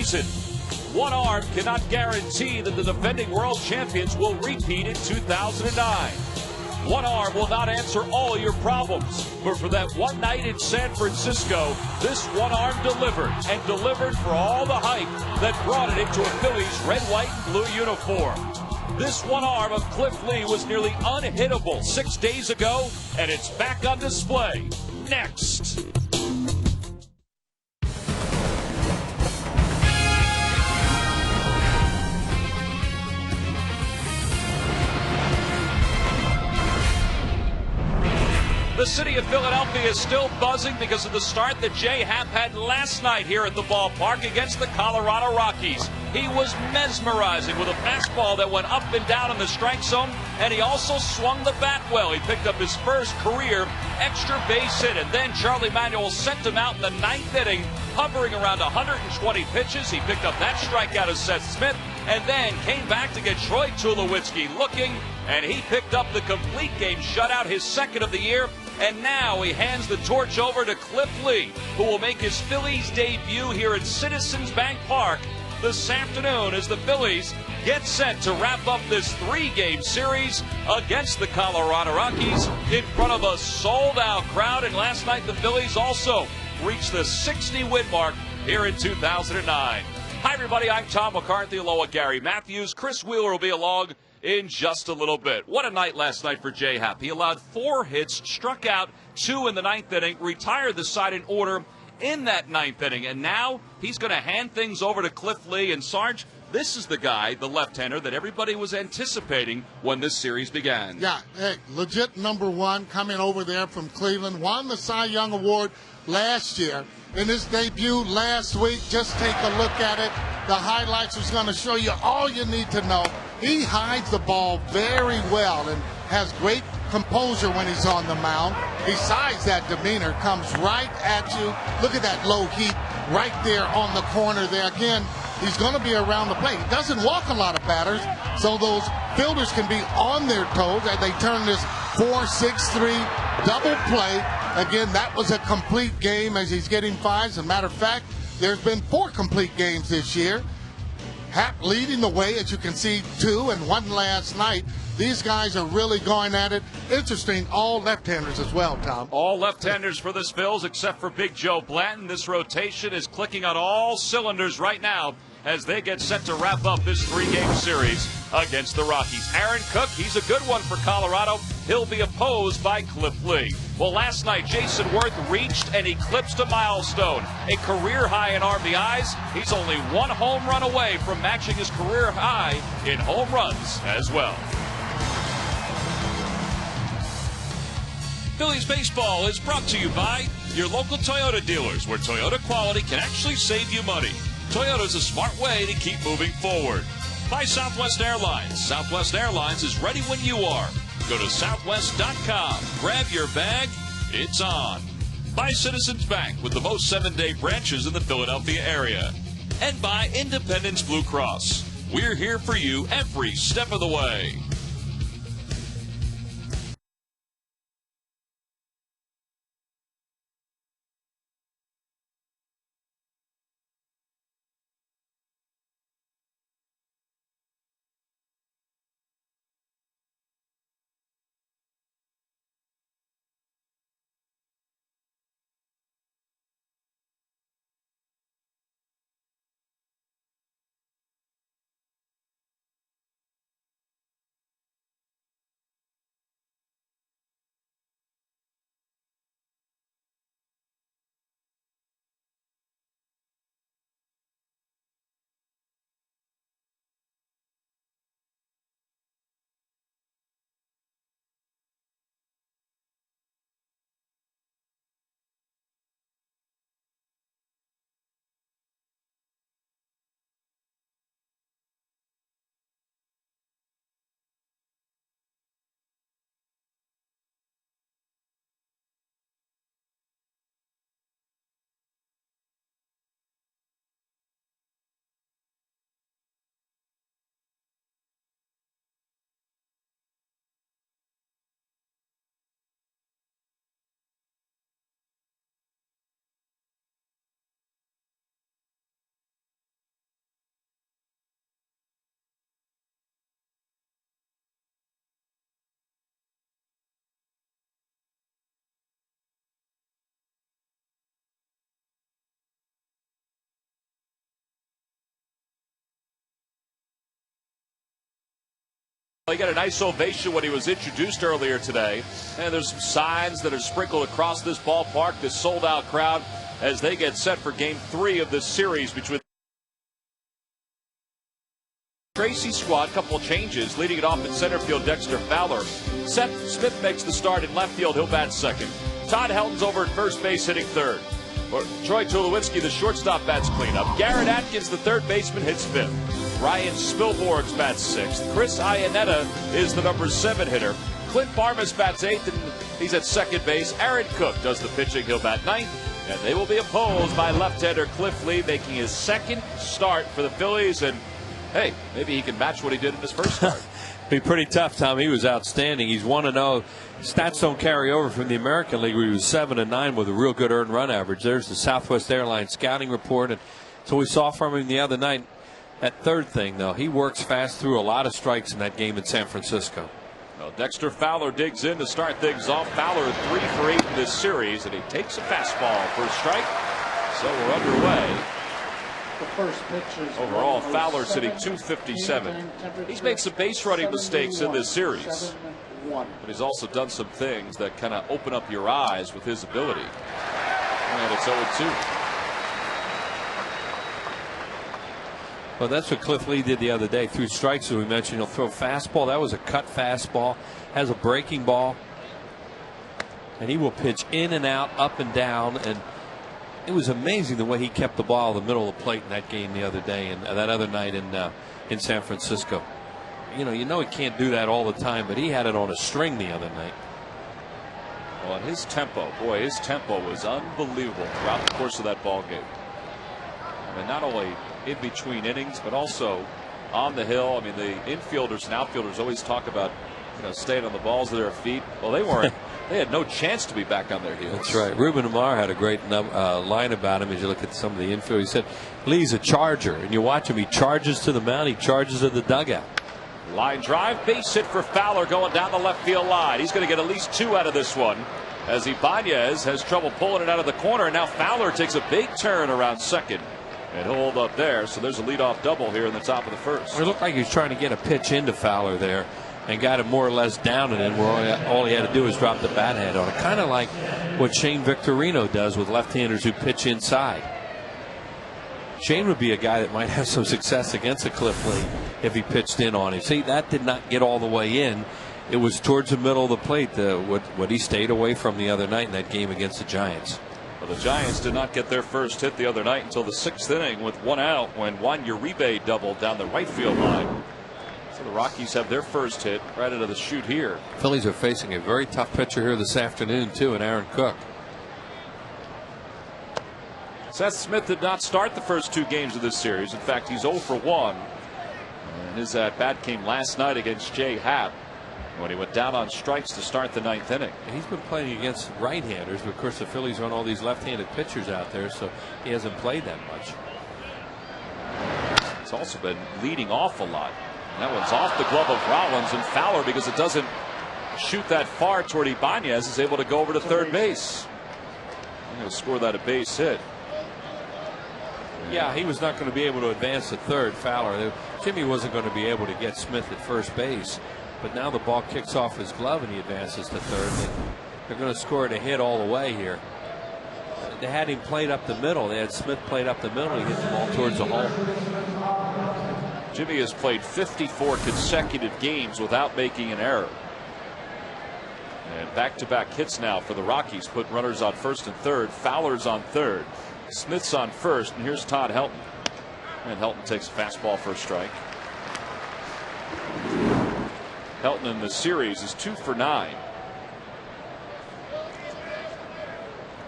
season. One arm cannot guarantee that the defending world champions will repeat in 2009. One arm will not answer all your problems, but for that one night in San Francisco, this one arm delivered, and delivered for all the hype that brought it into a Phillies red, white, and blue uniform. This one arm of Cliff Lee was nearly unhittable 6 days ago, and it's back on display. Next. The city of Philadelphia is still buzzing because of the start that J. Happ had last night here at the ballpark against the Colorado Rockies. He was mesmerizing with a fastball that went up and down in the strike zone, and he also swung the bat well. He picked up his first career extra base hit, and then Charlie Manuel sent him out in the ninth inning, hovering around 120 pitches. He picked up that strikeout of Seth Smith, and then came back to get Troy Tulowitzki looking, and he picked up the complete game shutout, his second of the year. And now he hands the torch over to Cliff Lee, who will make his Phillies debut here at Citizens Bank Park this afternoon as the Phillies get set to wrap up this three-game series against the Colorado Rockies in front of a sold-out crowd. And last night the Phillies also reached the 60-win mark here in 2009. Hi, everybody. I'm Tom McCarthy, along with Gary Matthews. Chris Wheeler will be along in just a little bit. What a night last night for J. Happ. He allowed 4 hits, struck out 2 in the ninth inning, retired the side in order in that ninth inning, and now he's going to hand things over to Cliff Lee. And Sarge, this is the guy, the left-hander, that everybody was anticipating when this series began. Yeah, hey, legit number one coming over there from Cleveland. Won the Cy Young Award last year. In his debut last week, just take a look at it. The highlights is going to show you all you need to know. He hides the ball very well and has great composure when he's on the mound. Besides that demeanor, comes right at you. Look at that low heat right there on the corner there. Again, he's going to be around the plate. He doesn't walk a lot of batters, so those fielders can be on their toes as they turn this 4-6-3 double play. Again, that was a complete game as he's getting 5s. As a matter of fact, there's been 4 complete games this year. Happ leading the way, as you can see, 2 and 1 last night. These guys are really going at it. Interesting, all left-handers as well, Tom. All left-handers for the Phils, except for Big Joe Blanton. This rotation is clicking on all cylinders right now as they get set to wrap up this 3-game series against the Rockies. Aaron Cook, he's a good one for Colorado. He'll be opposed by Cliff Lee. Well, last night, Jason Worth reached and eclipsed a milestone, a career high in RBIs. He's only 1 home run away from matching his career high in home runs as well. Phillies baseball is brought to you by your local Toyota dealers, where Toyota quality can actually save you money. Toyota's a smart way to keep moving forward. By Southwest Airlines. Southwest Airlines is ready when you are. Go to southwest.com. Grab your bag. It's on. By Citizens Bank, with the most 7-day branches in the Philadelphia area. And by Independence Blue Cross. We're here for you every step of the way. He got a nice ovation when he was introduced earlier today. And there's some signs that are sprinkled across this ballpark, this sold-out crowd, as they get set for Game 3 of this series between Tracy's squad. Couple of changes. Leading it off in center field, Dexter Fowler. Seth Smith makes the start in left field. He'll bat second. Todd Helton's over at first base, hitting third. Troy Tulowitzki, the shortstop, bats cleanup. Garrett Atkins, the third baseman, hits fifth. Ryan Spilborghs bats sixth. Chris Iannetta is the number 7 hitter. Clint Barmas bats eighth, and he's at second base. Aaron Cook does the pitching. He'll bat ninth. And they will be opposed by left-hander Cliff Lee, making his second start for the Phillies. And, hey, maybe he can match what he did in his first start. Be pretty tough, Tom. He was outstanding. He's 1-0. Stats don't carry over from the American League, where he was 7-9 with a real good earned run average. There's the Southwest Airlines scouting report. And so we saw from him the other night. That third thing, though, he works fast through a lot of strikes in that game in San Francisco. Well, Dexter Fowler digs in to start things off. Fowler 3 for 8 in this series, and he takes a fastball for a strike. So we're underway. Overall, Fowler sitting 257. He's made some base running mistakes in this series, but he's also done some things that kind of open up your eyes with his ability. And it's 0-2. Well, that's what Cliff Lee did the other day. Through strikes, as we mentioned, he'll throw a fastball. That was a cut fastball. Has a breaking ball. And he will pitch in and out, up and down. And it was amazing the way he kept the ball in the middle of the plate in that game the other day and that other night in San Francisco. You know he can't do that all the time, but he had it on a string the other night. Well, and his tempo was unbelievable throughout the course of that ball game. I mean, not only in between innings, but also on the hill. I mean, the infielders and outfielders always talk about, staying on the balls of their feet. Well, they weren't. They had no chance to be back on their heels. That's right. Ruben Amar had a great line about him as you look at some of the infield. He said, Lee's a charger. And you watch him, he charges to the mound, he charges to the dugout. Line drive, base hit for Fowler going down the left field line. He's going to get at least 2 out of this one, as Ibanez has trouble pulling it out of the corner. And now Fowler takes a big turn around second and hold up there. So there's a leadoff double here in the top of the first. It looked like he was trying to get a pitch into Fowler there and got him more or less down and in, where all he had to do was drop the bat head on it. Kind of like what Shane Victorino does with left-handers who pitch inside. Shane would be a guy that might have some success against a Cliff Lee if he pitched in on him. See, that did not get all the way in. It was towards the middle of the plate, what he stayed away from the other night in that game against the Giants. Well, the Giants did not get their first hit the other night until the 6th inning with 1 out when Juan Uribe doubled down the right field line. So the Rockies have their first hit right out of the chute here. Phillies are facing a very tough pitcher here this afternoon, too, in Aaron Cook. Seth Smith did not start the first 2 games of this series. In fact, he's 0 for 1. And his at-bat came last night against Jay Happ when he went down on strikes to start the 9th inning. And he's been playing against right-handers, but of course the Phillies run all these left-handed pitchers out there, so he hasn't played that much. He's also been leading off a lot. That one's off the glove of Rollins, and Fowler, because it doesn't shoot that far toward Ibanez, is able to go over to third base. He'll score that a base hit. Yeah, he was not going to be able to advance to third, Fowler. Jimmy wasn't going to be able to get Smith at first base, but now the ball kicks off his glove and he advances to third. They're going to score it a hit all the way here. They had him played up the middle. They had Smith played up the middle. He hit the ball towards the hole. Jimmy has played 54 consecutive games without making an error. And back-to-back hits now for the Rockies put runners on first and third. Fowler's on third. Smith's on first. And here's Todd Helton. And Helton takes a fastball for a strike. Helton in the series is 2 for 9.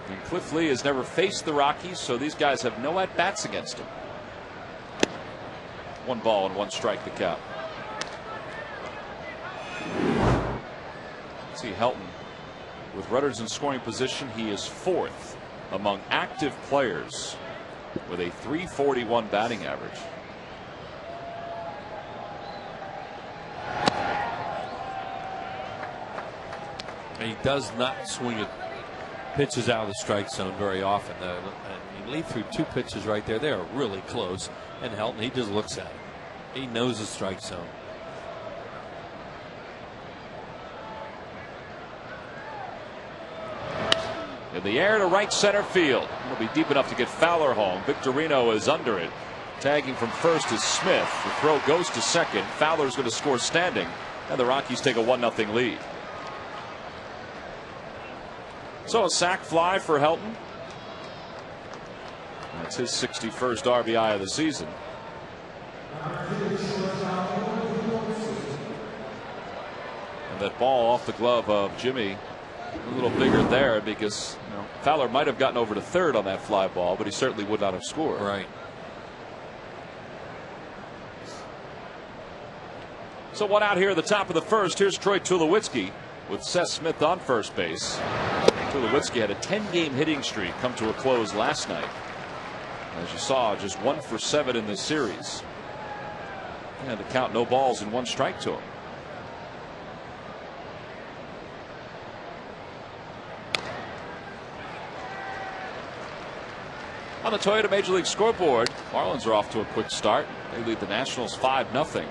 And Cliff Lee has never faced the Rockies, so these guys have no at-bats against him. 1 ball and 1 strike the count. See Helton with runners in scoring position. He is 4th among active players with a .341 batting average. He does not swing at pitches out of the strike zone very often. He lead through 2 pitches right there. They are really close. And Helton, he just looks at it. He knows the strike zone. In the air to right center field. It'll be deep enough to get Fowler home. Victorino is under it. Tagging from first is Smith. The throw goes to second. Fowler's going to score standing. And the Rockies take a 1-0 lead. So a sac fly for Helton. That's his 61st RBI of the season. And that ball off the glove of Jimmy, a little bigger there because Fowler might have gotten over to third on that fly ball, but he certainly would not have scored. Right. So one out here at the top of the first. Here's Troy Tulowitzki with Seth Smith on first base. Tulowitzki had a 10-game hitting streak come to a close last night. As you saw, just 1 for 7 in this series. And to count no balls and 1 strike to him. On the Toyota Major League scoreboard, Marlins are off to a quick start. They lead the Nationals 5-0.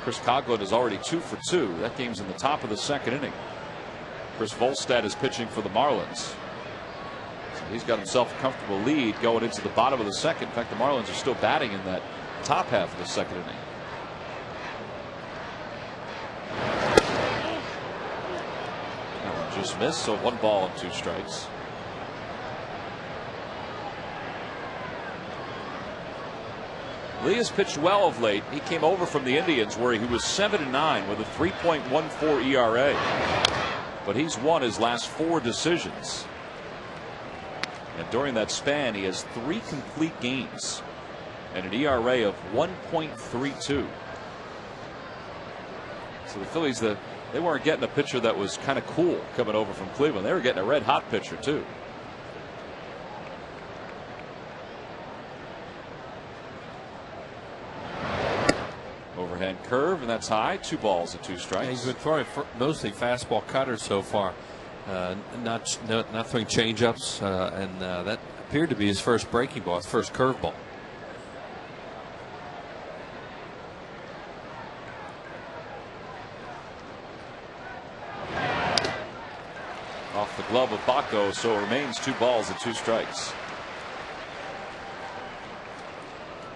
Chris Coughlin is already 2 for 2. That game's in the top of the second inning. Chris Volstad is pitching for the Marlins. So he's got himself a comfortable lead going into the bottom of the second. In fact, the Marlins are still batting in that top half of the second inning. That one just missed, so 1 ball and 2 strikes. Lee has pitched well of late. He came over from the Indians where he was 7-9 with a 3.14 ERA. But he's won his last 4 decisions. And during that span, he has 3 complete games and an ERA of 1.32. So the Phillies, they weren't getting a pitcher that was kind of cool coming over from Cleveland. They were getting a red hot pitcher too. Overhand curve, and that's high. 2 balls and 2 strikes. Yeah, he's been throwing mostly fastball cutters so far. Not throwing changeups, and that appeared to be his first breaking ball, his first curveball. Off the glove of Baco, so it remains 2 balls and 2 strikes.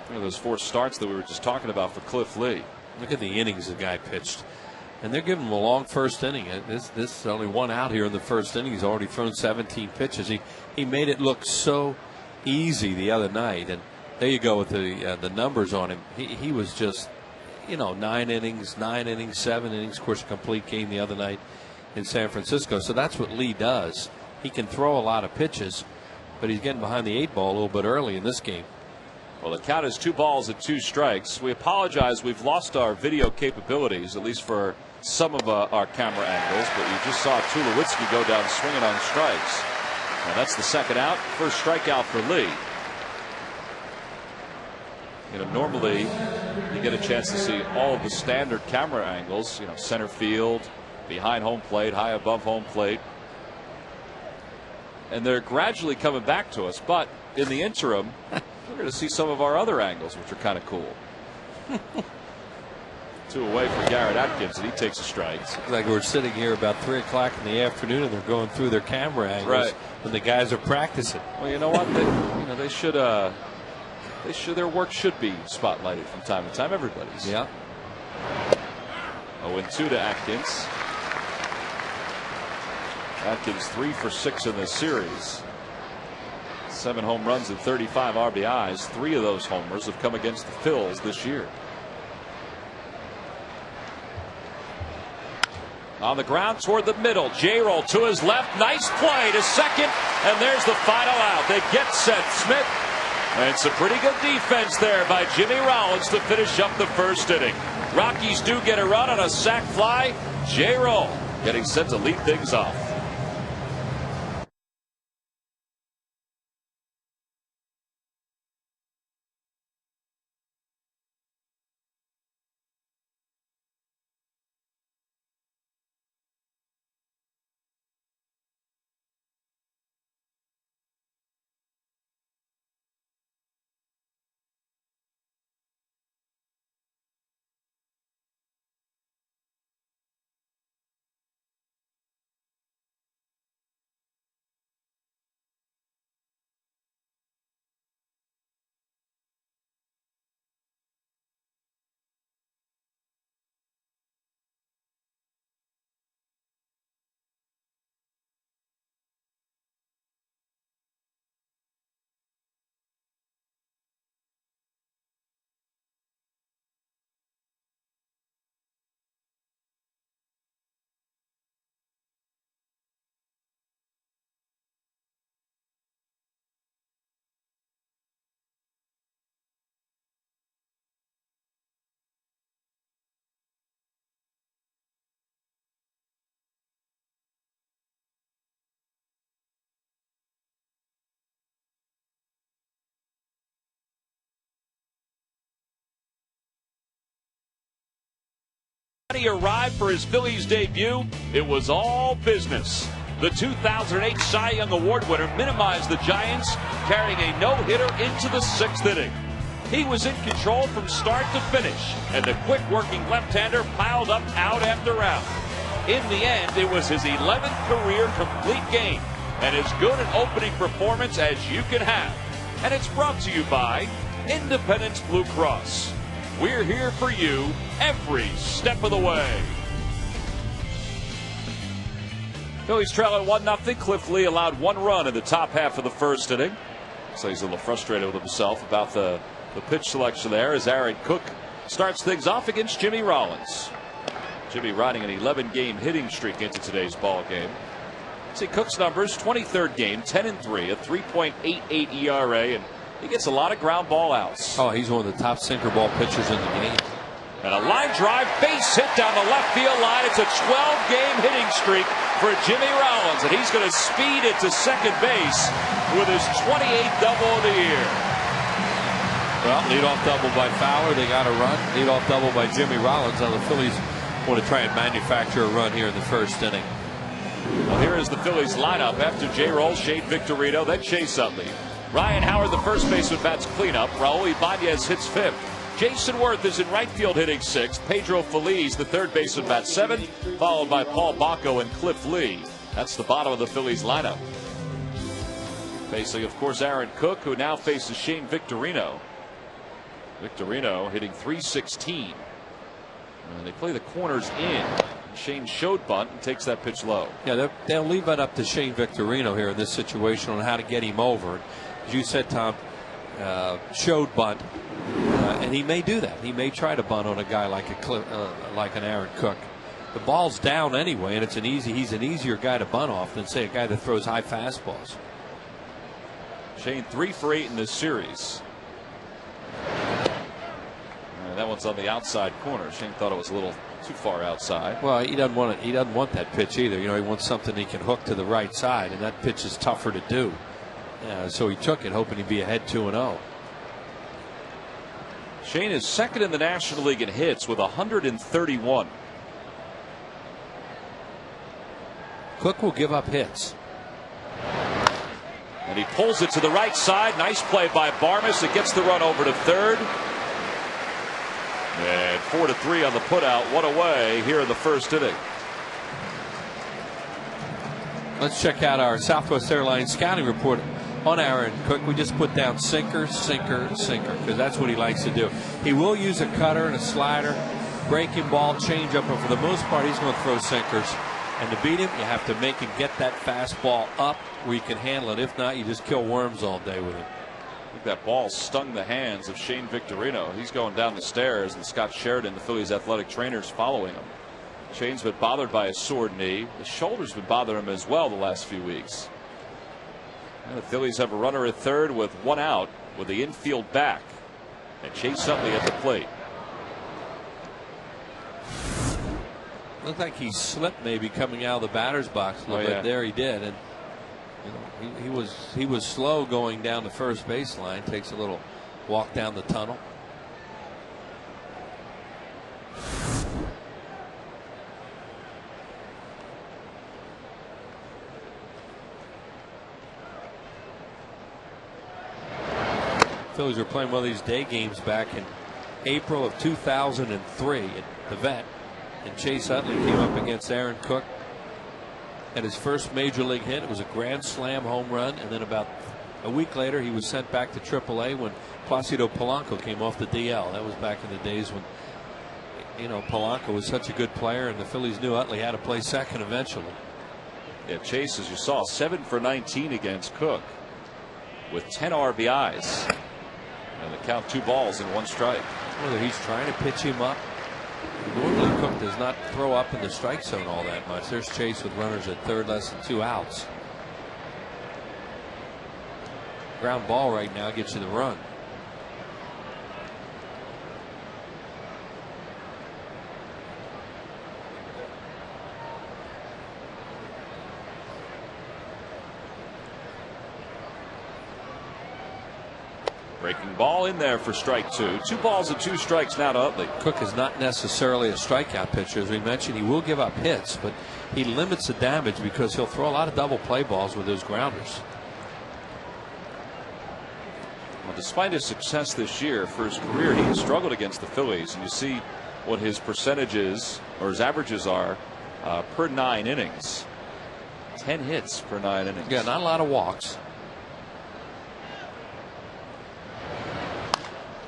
One of those 4 starts that we were just talking about for Cliff Lee. Look at the innings the guy pitched. And they're giving him a long first inning. This is only 1 out here in the first inning. He's already thrown 17 pitches. He made it look so easy the other night. And there you go with the numbers on him. He was just, 9 innings, 7 innings. Of course, a complete game the other night in San Francisco. So that's what Lee does. He can throw a lot of pitches, but he's getting behind the 8 ball a little bit early in this game. Well, the count is 2 balls and 2 strikes. We apologize. We've lost our video capabilities, at least for some of our camera angles, but you just saw Tulowitzki go down swinging on strikes. And that's the second out. First strikeout for Lee. Normally you get a chance to see all of the standard camera angles, center field, behind home plate, high above home plate. And they're gradually coming back to us, but in the interim, we're going to see some of our other angles, which are kind of cool. 2 away for Garrett Atkins, and he takes a strike. It's like we're sitting here about 3 o'clock in the afternoon, and they're going through their camera angles, right, when the guys are practicing. Well, you know what? They should. Their work should be spotlighted from time to time. Everybody's. Yeah. 0-2 to Atkins. Atkins 3 for 6 in this series. 7 home runs and 35 RBIs. 3 of those homers have come against the Phillies this year. On the ground toward the middle. J-roll to his left. Nice play to second. And there's the final out. They get Seth Smith. And it's a pretty good defense there by Jimmy Rollins to finish up the first inning. Rockies do get a run on a sac fly. J-roll getting set to lead things off. He arrived for his Phillies debut. It was all business. The 2008 Cy Young Award winner minimized the Giants, carrying a no-hitter into the 6th inning. He was in control from start to finish, and the quick-working left-hander piled up out after out. In the end, it was his 11th career complete game, and as good an opening performance as you can have. And it's brought to you by Independence Blue Cross. We're here for you every step of the way. Phillies trail at 1-0. Cliff Lee allowed 1 run in the top half of the 1st inning. So he's a little frustrated with himself about the pitch selection there as Aaron Cook starts things off against Jimmy Rollins. Jimmy riding an 11-game hitting streak into today's ball game. See Cook's numbers: 23rd game, 10-3, a 3.88 ERA, and he gets a lot of ground ball outs. Oh, he's one of the top sinker ball pitchers in the game. And a line drive base hit down the left field line. It's a 12-game hitting streak for Jimmy Rollins, and he's going to speed it to second base with his 28th double of the year. Well, leadoff double by Fowler. They got a run. Leadoff double by Jimmy Rollins. Now the Phillies want to try and manufacture a run here in the 1st inning. Well, here is the Phillies lineup after J-Roll, Shane Victorino, then Chase Utley. Ryan Howard, the first baseman, bats cleanup. Raul Ibanez hits 5th. Jason Worth is in right field hitting 6th. Pedro Feliz, the third baseman, bats 7th, followed by Paul Bacco and Cliff Lee. That's the bottom of the Phillies lineup. Facing, of course, Aaron Cook, who now faces Shane Victorino. Victorino hitting .316. And they play the corners in. Shane showed bunt and takes that pitch low. Yeah, they'll leave it up to Shane Victorino here in this situation on how to get him over. As you said, Tom, showed bunt, and he may do that. He may try to bunt on a guy like an Aaron Cook. The ball's down anyway, and he's an easier guy to bunt off than, say, a guy that throws high fastballs. Shane 3 for 8 in this series. And that one's on the outside corner. Shane thought it was a little too far outside. Well, he doesn't want it. He doesn't want that pitch either. You know, he wants something he can hook to the right side, and that pitch is tougher to do. So he took it, hoping he'd be ahead 2-0. Shane is second in the National League in hits with 131. Cook will give up hits. And he pulls it to the right side. Nice play by Barmes. It gets the run over to third. And 4-3 on the putout. One away here in the 1st inning. Let's check out our Southwest Airlines scouting report on Aaron Cook. We just put down sinker, sinker, sinker, because that's what he likes to do. He will use a cutter and a slider, breaking ball, changeup, but for the most part, he's going to throw sinkers. And to beat him, you have to make him get that fastball up where you can handle it. If not, you just kill worms all day with it. I think that ball stung the hands of Shane Victorino. He's going down the stairs, and Scott Sheridan, the Phillies athletic trainer, is following him. Shane's been bothered by a sore knee. The shoulder's been bothering him as well the last few weeks. And the Phillies have a runner at third with 1 out with the infield back. And Chase Utley at the plate. Looked like he slipped maybe coming out of the batter's box a little bit. There he did. And you know, he was slow going down the first baseline. Takes a little walk down the tunnel. Phillies were playing one of these day games back in April of 2003 at the Vet, and Chase Utley came up against Aaron Cook at his first major league hit. It was a grand slam home run, and then about a week later he was sent back to AAA when Placido Polanco came off the DL. That was back in the days when, you know, Polanco was such a good player, and the Phillies knew Utley had to play second eventually. Yeah, Chase, as you saw, 7 for 19 against Cook with 10 RBIs. And the count 2 balls and 1 strike. Whether he's trying to pitch him up. Normally Cook does not throw up in the strike zone all that much. There's Chase with runners at third, less than 2 outs. Ground ball right now gets you the run. Breaking ball in there for strike 2. 2 balls and 2 strikes now to Utley. Cook is not necessarily a strikeout pitcher. As we mentioned, he will give up hits, but he limits the damage because he'll throw a lot of double play balls with those grounders. Well, despite his success this year for his career, he has struggled against the Phillies. And you see what his percentages or his averages are per 9 innings. 10 hits per 9 innings. Yeah, not a lot of walks.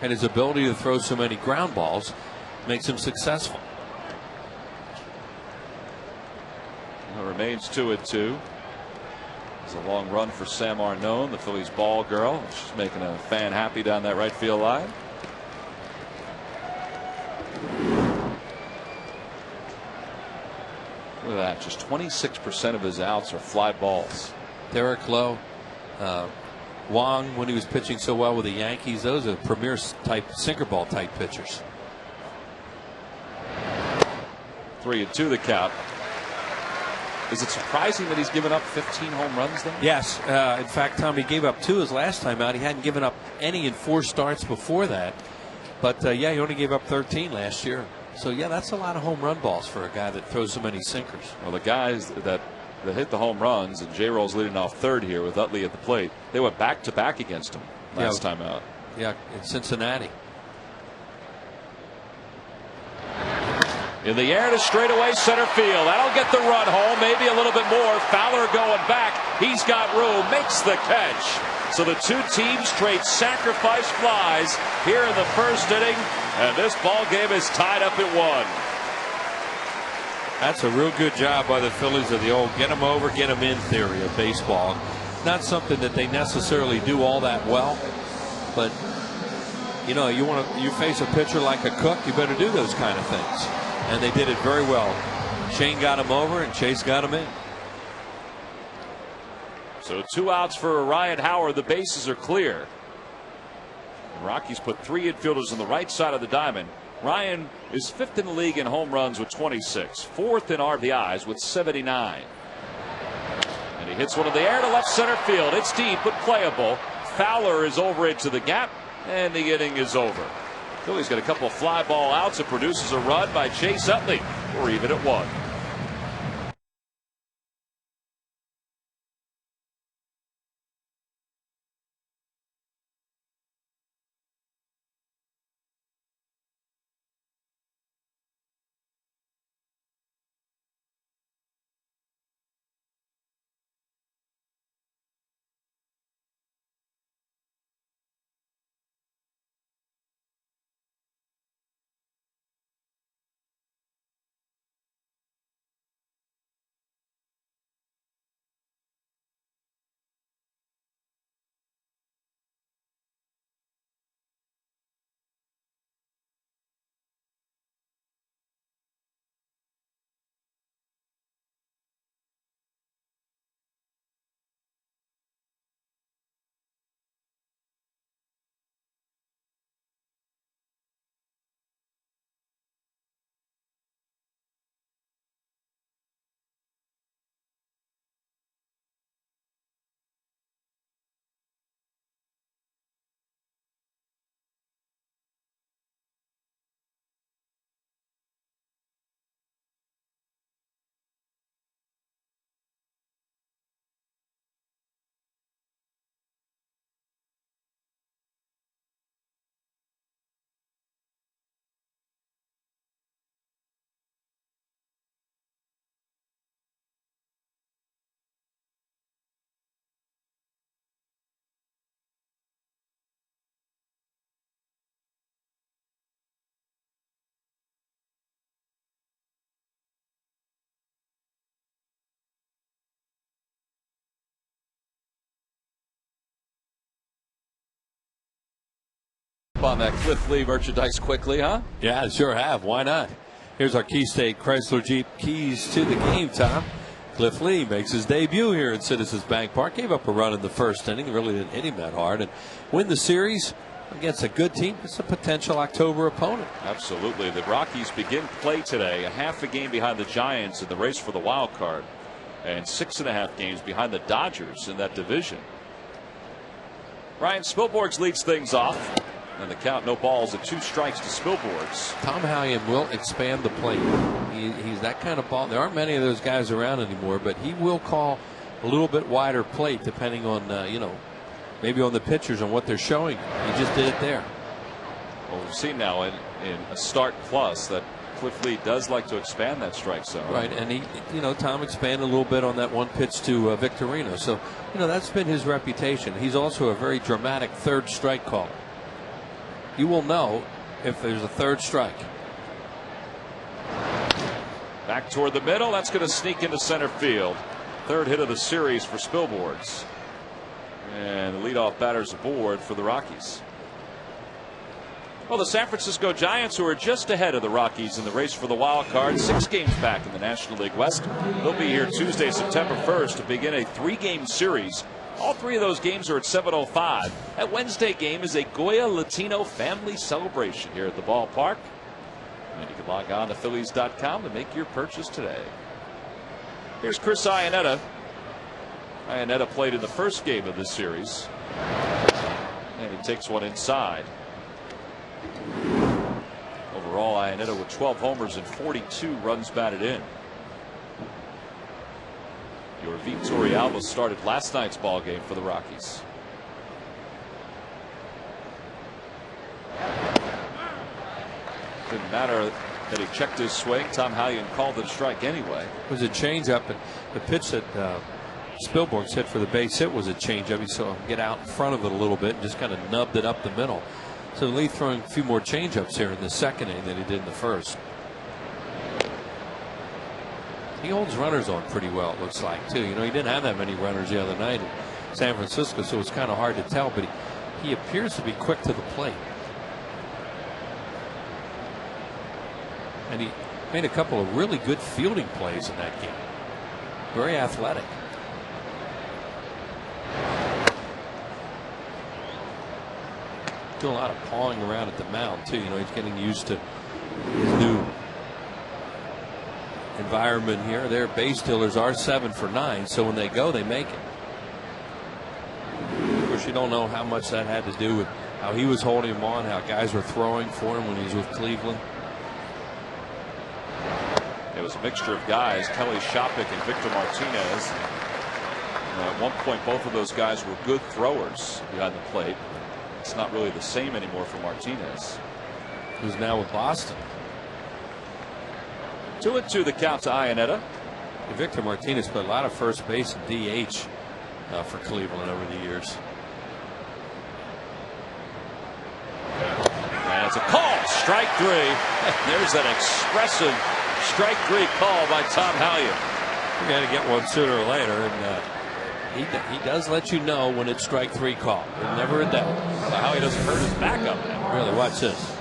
And his ability to throw so many ground balls makes him successful. It remains 2-2. It's a long run for Sam Arnone, the Phillies ball girl. She's making a fan happy down that right field line. Look at that. Just 26% of his outs are fly balls. Derek Lowe, Wong, when he was pitching so well with the Yankees, those are premier type sinker ball type pitchers. 3-2 the count. Is it surprising that he's given up 15 home runs then? Yes. In fact, Tom, he gave up 2 his last time out. He hadn't given up any in 4 starts before that. But yeah, he only gave up 13 last year. So yeah, that's a lot of home run balls for a guy that throws so many sinkers. Well, the guys that hit the home runs, and J-Roll's leading off third here with Utley at the plate, they went back to back against him last time out. Yeah, in Cincinnati. In the air to straightaway center field. That'll get the run home, maybe a little bit more. Fowler going back. He's got room, makes the catch. So the 2 teams trade sacrifice flies here in the first inning, and this ball game is tied up at 1. That's a real good job by the Phillies of the old get them over, get them in theory of baseball. Not something that they necessarily do all that well, but you know, you face a pitcher like a Cook, you better do those kind of things. And they did it very well. Shane got him over and Chase got him in. So 2 outs for Ryan Howard. The bases are clear. The Rockies put 3 infielders on the right side of the diamond. Ryan is 5th in the league in home runs with 26, 4th in RBIs with 79. And he hits one in the air to left center field. It's deep but playable. Fowler is over into the gap, and the inning is over. Phillies got a couple of fly ball outs. It produces a run by Chase Utley. We're even at 1. On that Cliff Lee merchandise quickly, huh? Yeah, sure have. Why not? Here's our Key State Chrysler Jeep keys to the game, Tom. Cliff Lee makes his debut here at Citizens Bank Park. Gave up a run in the first inning. Really didn't hit him that hard. And win the series against a good team. It's a potential October opponent. Absolutely. The Rockies begin play today a half a game behind the Giants in the race for the wild card, and 6.5 games behind the Dodgers in that division. Ryan Spilborghs leads things off. And the count, no balls and 2 strikes to Spilborghs. Tom Hallion will expand the plate. He's that kind of ball. There aren't many of those guys around anymore, but he will call a little bit wider plate depending on, maybe on the pitchers and what they're showing. He just did it there. Well, we've seen now in a start plus that Cliff Lee does like to expand that strike zone. Right, and Tom expanded a little bit on that one pitch to Victorino. So, that's been his reputation. He's also a very dramatic third strike caller. You will know if there's a third strike. Back toward the middle. That's going to sneak into center field. Third hit of the series for Spilborghs. And the leadoff batter's aboard for the Rockies. Well, the San Francisco Giants, who are just ahead of the Rockies in the race for the wild card, 6 games back in the National League West. They'll be here Tuesday, September 1st to begin a 3-game series. All 3 of those games are at 7:05. That Wednesday game is a Goya Latino family celebration here at the ballpark. And you can log on to Phillies.com to make your purchase today. Here's Chris Iannetta. Iannetta played in the first game of this series. And he takes one inside. Overall, Iannetta with 12 homers and 42 runs batted in. Your Victory Alba started last night's ball game for the Rockies. Didn't matter that he checked his swing. Tom Hallion called it a strike anyway. It was a changeup, and the pitch that Spilborghs hit for the base hit was a changeup. He saw him get out in front of it a little bit and just kind of nubbed it up the middle. So Lee throwing a few more changeups here in the second inning than he did in the first. He holds runners on pretty well, it looks like, too. He didn't have that many runners the other night in San Francisco, so it's kind of hard to tell, but he appears to be quick to the plate. And he made a couple of really good fielding plays in that game. Very athletic. Doing a lot of pawing around at the mound, too. He's getting used to his new environment here. Their base stealers are 7 for 9, so when they go, they make it. Of course, you don't know how much that had to do with how he was holding him on, how guys were throwing for him when he was with Cleveland. It was a mixture of guys, Kelly Shopik and Victor Martinez. At one point, both of those guys were good throwers behind the plate. It's not really the same anymore for Martinez, who's now with Boston. 2-2 the count to Iannetta. Victor Martinez played a lot of first base and DH for Cleveland over the years. And it's a call, strike 3. There's that expressive strike 3 call by Tom Hallion. You got to get one sooner or later, and he does let you know when it's strike 3 call. There's never a doubt. Well, Hallion doesn't hurt his back up now. Really, watch this.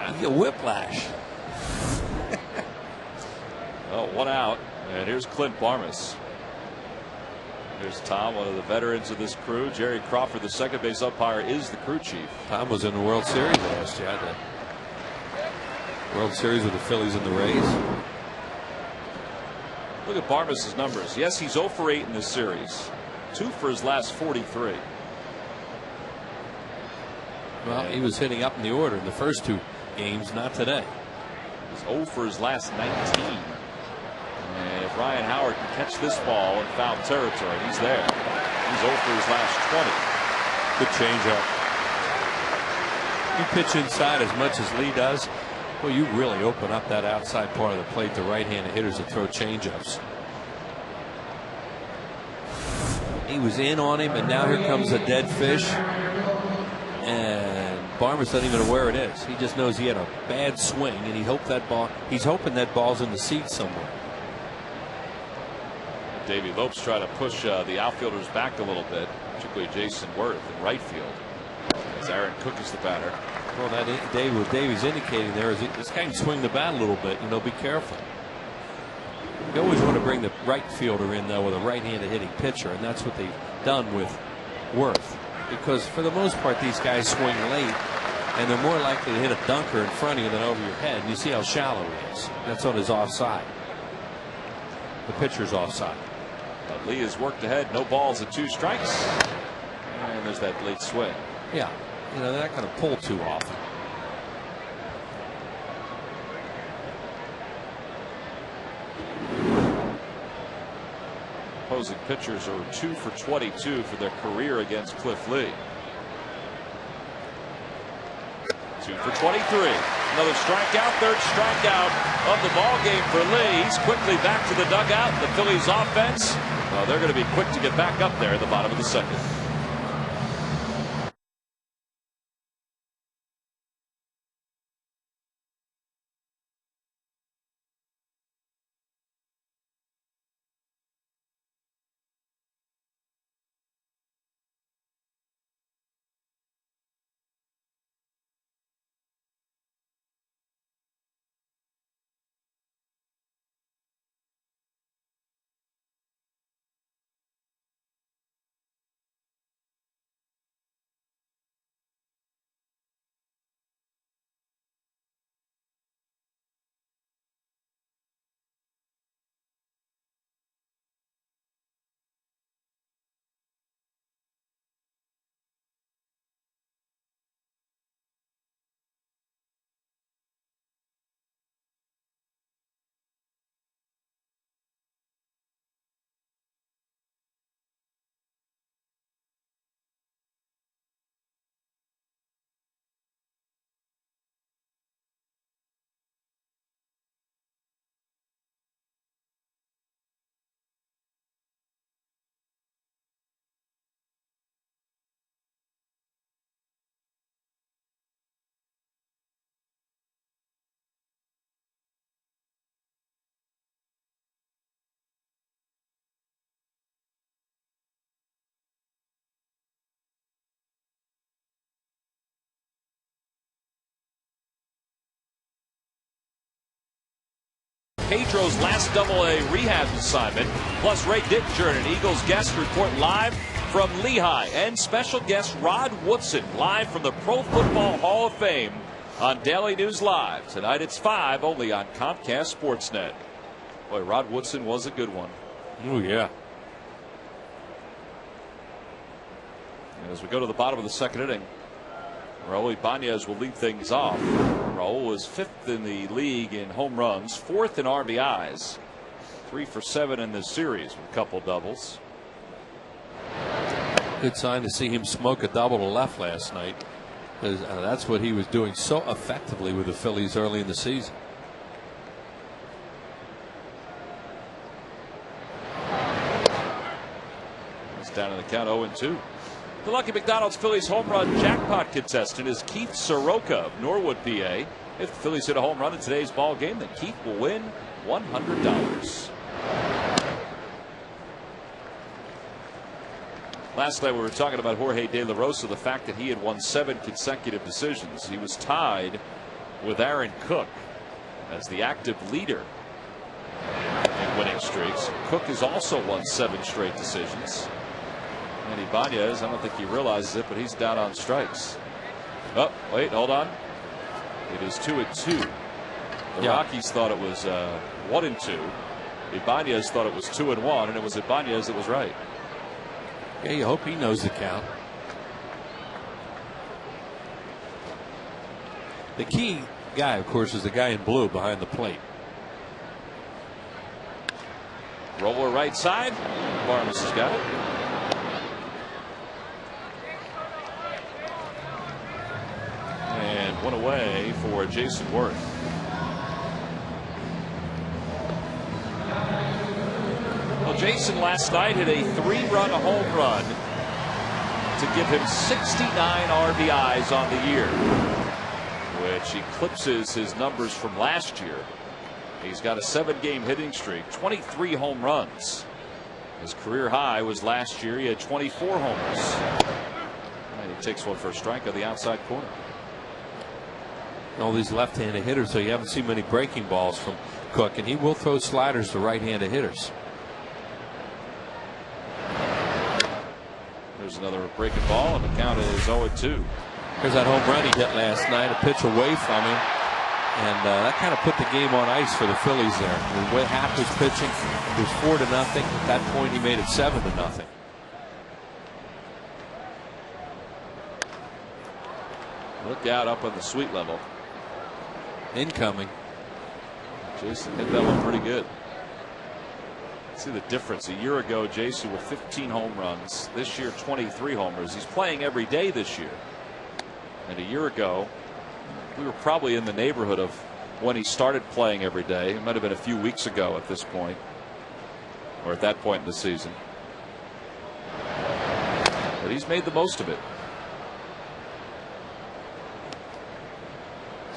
You get whiplash. Well, 1 out, and here's Clint Barmas. Here's Tom, one of the veterans of this crew. Jerry Crawford, the second base umpire, is the crew chief. Tom was in the World Series last year. The World Series with the Phillies and the Rays. Look at Barmas's numbers. Yes, he's 0 for 8 in this series. 2 for his last 43. Well, he was hitting up in the order in the first 2 games, not today. He's 0 for his last 19. And if Ryan Howard can catch this ball in foul territory, he's there. He's 0 for his last 20. Good changeup. You pitch inside as much as Lee does, well, you really open up that outside part of the plate to right-handed hitters that throw changeups. He was in on him, and now here comes a dead fish. And Barmas doesn't even know where it is. He just knows he had a bad swing, and he's hoping that ball's in the seats somewhere. Davey Lopes trying to push the outfielders back a little bit, particularly Jason Worth in right field, as Aaron Cook is the batter. Well, what Davey's indicating there is this guy can swing the bat a little bit. Be careful. You always want to bring the right fielder in, though, with a right-handed hitting pitcher, and that's what they've done with Worth. Because for the most part, these guys swing late, and they're more likely to hit a dunker in front of you than over your head. And you see how shallow he is. That's on his offside. The pitcher's offside. But Lee has worked ahead. No balls and 2 strikes. And there's that late swing. Yeah, they're not going to pull too often. Opposing pitchers are 2 for 22 for their career against Cliff Lee. 2 for 23. Another strikeout, 3rd strikeout of the ball game for Lee. He's quickly back to the dugout. The Phillies offense, well, they're going to be quick to get back up there at the bottom of the 2nd. Pedro's last Double-A rehab assignment, plus Ray Dittinger and an Eagles guest report live from Lehigh, and special guest Rod Woodson live from the Pro Football Hall of Fame on Daily News Live. Tonight it's 5 only on Comcast Sportsnet. Boy, Rod Woodson was a good one. Oh, yeah. And as we go to the bottom of the 2nd inning, Raul Ibanez will lead things off. Raul was 5th in the league in home runs, 4th in RBIs, 3 for 7 in this series with a couple doubles. Good sign to see him smoke a double to left last night, because that's what he was doing so effectively with the Phillies early in the season. He's down in the count 0-2. The Lucky McDonald's Phillies home run jackpot contestant is Keith Soroka of Norwood, PA. If the Phillies hit a home run in today's ball game, then Keith will win $100. Last night we were talking about Jorge De La Rosa, the fact that he had won 7 consecutive decisions. He was tied with Aaron Cook as the active leader in winning streaks. Cook has also won 7 straight decisions. And Ibanez, I don't think he realizes it, but he's down on strikes. Oh, wait, hold on. It is 2-2. The Rockies thought it was 1-2. Ibanez thought it was 2-1, and it was Ibanez that was right. Yeah, you hope he knows the count. The key guy, of course, is the guy in blue behind the plate. Roller right side. Barnes has got it. And one away for Jason Worth. Well, Jason last night hit a 3-run home run to give him 69 RBIs on the year, which eclipses his numbers from last year. He's got a 7-game hitting streak, 23 home runs. His career high was last year. He had 24 homers. And he takes one for a strike on the outside corner. All these left-handed hitters, so you haven't seen many breaking balls from Cook, and he will throw sliders to right-handed hitters. There's another breaking ball, and the count is 0-2. Here's that home run he hit last night, a pitch away from him. And that kind of put the game on ice for the Phillies there. When Happ was pitching, it was 4-0. At that point, he made it 7-0. Look out up on the suite level. Incoming. Jason hit that one pretty good. See the difference. A year ago, Jason with 15 home runs. This year, 23 homers. He's playing every day this year. And a year ago, we were probably in the neighborhood of when he started playing every day. It might have been a few weeks ago at this point, or at that point in the season. But he's made the most of it.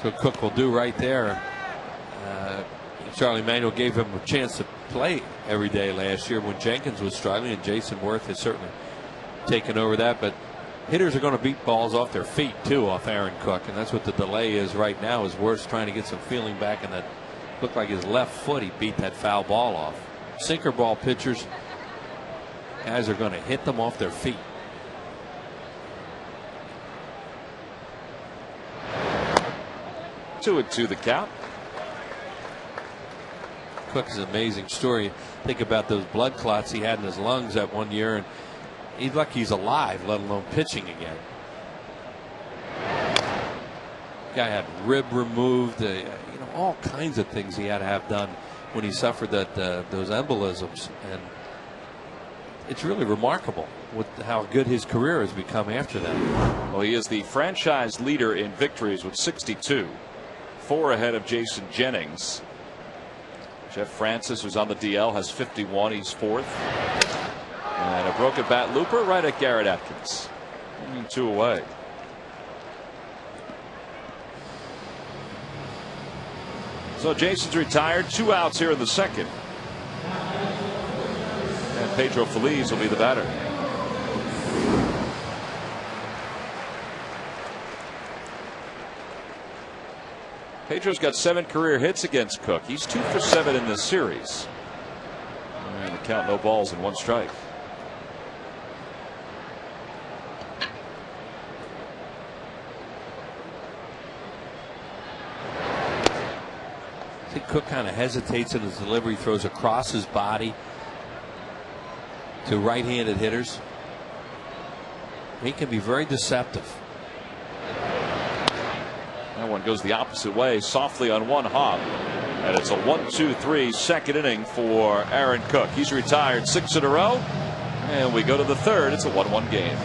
So Cook will do right there. Charlie Manuel gave him a chance to play every day last year when Jenkins was struggling, and Jason Worth has certainly taken over that. But hitters are going to beat balls off their feet too, off Aaron Cook, and that's what the delay is right now. Is Worth trying to get some feeling back in that. Looked like his left foot, he beat that foul ball off. Sinker ball pitchers, guys are going to hit them off their feet. Two and two the count. Cook is an amazing story. Think about those blood clots he had in his lungs that one year, and he's lucky he's alive, let alone pitching again. Guy had rib removed, all kinds of things he had to have done when he suffered those embolisms, and it's really remarkable with how good his career has become after that. Well, he is the franchise leader in victories with 62, 4 ahead of Jason Jennings. Jeff Francis, who's on the DL, has 51. He's 4th. And a broken bat looper right at Garrett Atkins. 2 away. So Jason's retired. 2 outs here in the second. And Pedro Feliz will be the batter. Pedro's got 7 career hits against Cook. He's 2 for 7 in this series. And the count, no balls and 1 strike. I think Cook kind of hesitates in his delivery, throws across his body to right-handed hitters. He can be very deceptive. That one goes the opposite way, softly on one hop. And it's a 1-2-3 second inning for Aaron Cook. He's retired 6 in a row. And we go to the third. It's a 1-1 game.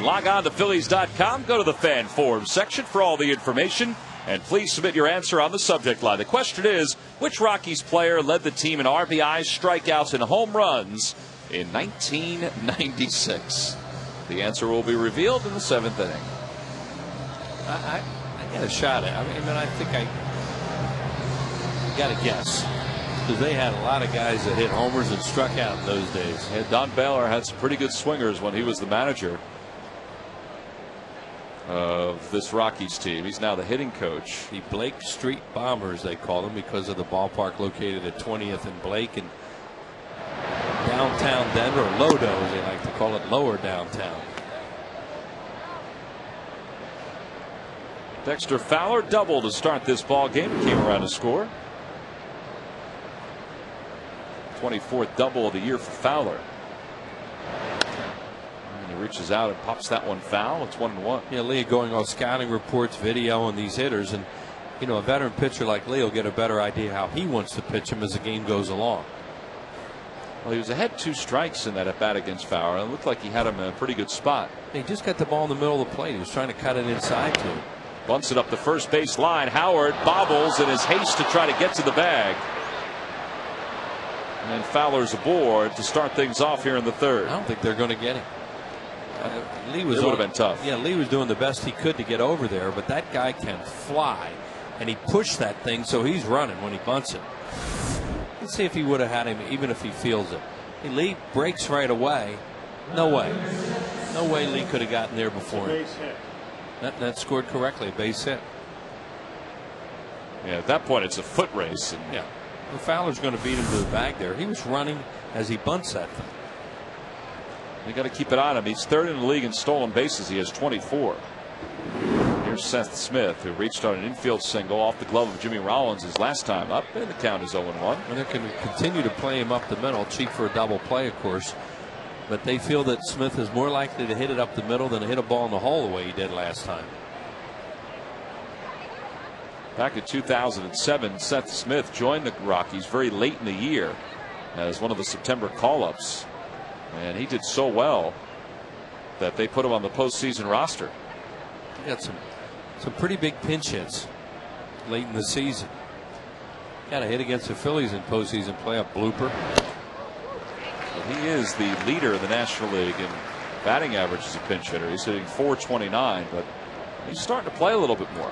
Log on to Phillies.com. Go to the fan forum section for all the information. And please submit your answer on the subject line. The question is, which Rockies player led the team in RBIs, strikeouts, and home runs in 1996? The answer will be revealed in the 7th inning. I got a shot at it. I think I got to guess. Because they had a lot of guys that hit homers and struck out in those days. And Don Baylor had some pretty good swingers when he was the manager of this Rockies team. He's now the hitting coach. The Blake Street Bombers, they call them, because of the ballpark located at 20th and Blake in downtown Denver, or Lodo as they like to call it, lower downtown. Dexter Fowler double to start this ball game. Came around to score. 24th double of the year for Fowler. And he reaches out and pops that one foul. It's 1-1. Yeah, Lee, going off scouting reports, video on these hitters, and you know, a veteran pitcher like Lee will get a better idea how he wants to pitch him as the game goes along. Well, he was ahead 2 strikes in that at bat against Fowler. It looked like he had him in a pretty good spot. He just got the ball in the middle of the plate. He was trying to cut it inside to him. Bunts it up the first base line. Howard bobbles in his haste to try to get to the bag. And then Fowler's aboard to start things off here in the third. I don't think they're going to get him. Lee was it would have been tough. Yeah, Lee was doing the best he could to get over there, but that guy can fly, and he pushed that thing, so he's running when he bunts it. Let's see if he would have had him, even if he feels it. Hey, Lee breaks right away. No way. No way Lee could have gotten there before him. That scored correctly, base hit. Yeah, at that point it's a foot race. And yeah, well, Fowler's going to beat him to the bag there. He was running as he bunts that thing. You got to keep it on him. He's third in the league in stolen bases. He has 24. Here's Seth Smith, who reached on an infield single off the glove of Jimmy Rollins his last time up, and the count is 0-1. And they're going to continue to play him up the middle, cheap for a double play, of course. But they feel that Smith is more likely to hit it up the middle than to hit a ball in the hole the way he did last time. Back in 2007, Seth Smith joined the Rockies very late in the year as one of the September call-ups. And he did so well that they put him on the postseason roster. He got some pretty big pinch hits late in the season. Got a hit against the Phillies in postseason play, a blooper. Well, he is the leader in the National League in batting average as a pinch hitter. He's hitting .429, but he's starting to play a little bit more.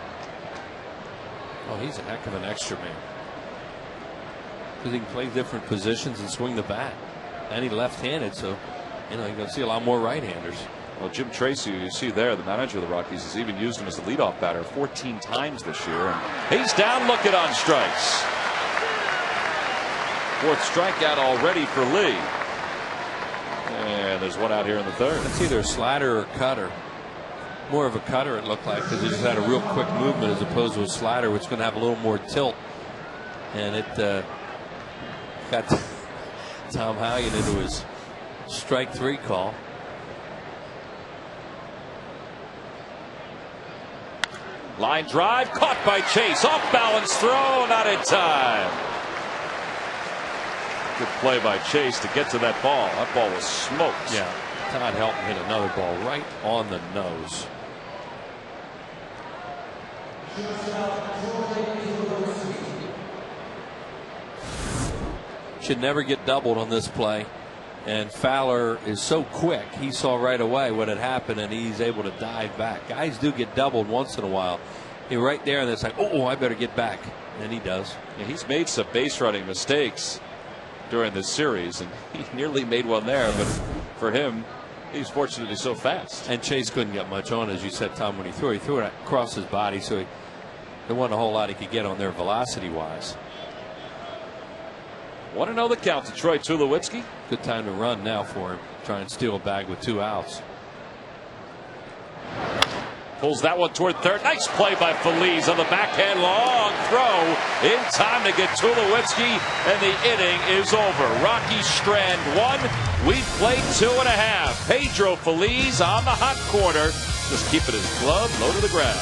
Oh, he's a heck of an extra man. Because he can play different positions and swing the bat. And he's left-handed, so you know you're going to see a lot more right-handers. Well, Jim Tracy, you see there, the manager of the Rockies, has even used him as a leadoff batter 14 times this year. And he's down looking on strikes. 4th strikeout already for Lee. And there's one out here in the third. It's either a slider or a cutter. More of a cutter, it looked like, because he just had a real quick movement as opposed to a slider, which is going to have a little more tilt. And it got Tom Hallion into his strike 3 call. Line drive caught by Chase. Off balance throw, not in time. Good play by Chase to get to that ball. That ball was smoked. Yeah. Todd Helton hit another ball right on the nose. Should never get doubled on this play. And Fowler is so quick. He saw right away what had happened, and he's able to dive back. Guys do get doubled once in a while. You're right there, and it's like, oh, I better get back. And he does. Yeah, he's made some base running mistakes during this series, and he nearly made one there. But for him, he's fortunately so fast. And Chase couldn't get much on, as you said, Tom, when he threw it. He threw it across his body, so there wasn't a whole lot he could get on there velocity-wise. 1-0 the count to Troy Tulowitzki. Good time to run now for him. Try and steal a bag with 2 outs. Pulls that one toward third. Nice play by Phillies on the backhand. Long throw in time to get Tulowitzki, and the inning is over. Rockies strand 1. We played 2.5. Pedro Phillies on the hot corner, just keeping his glove low to the ground.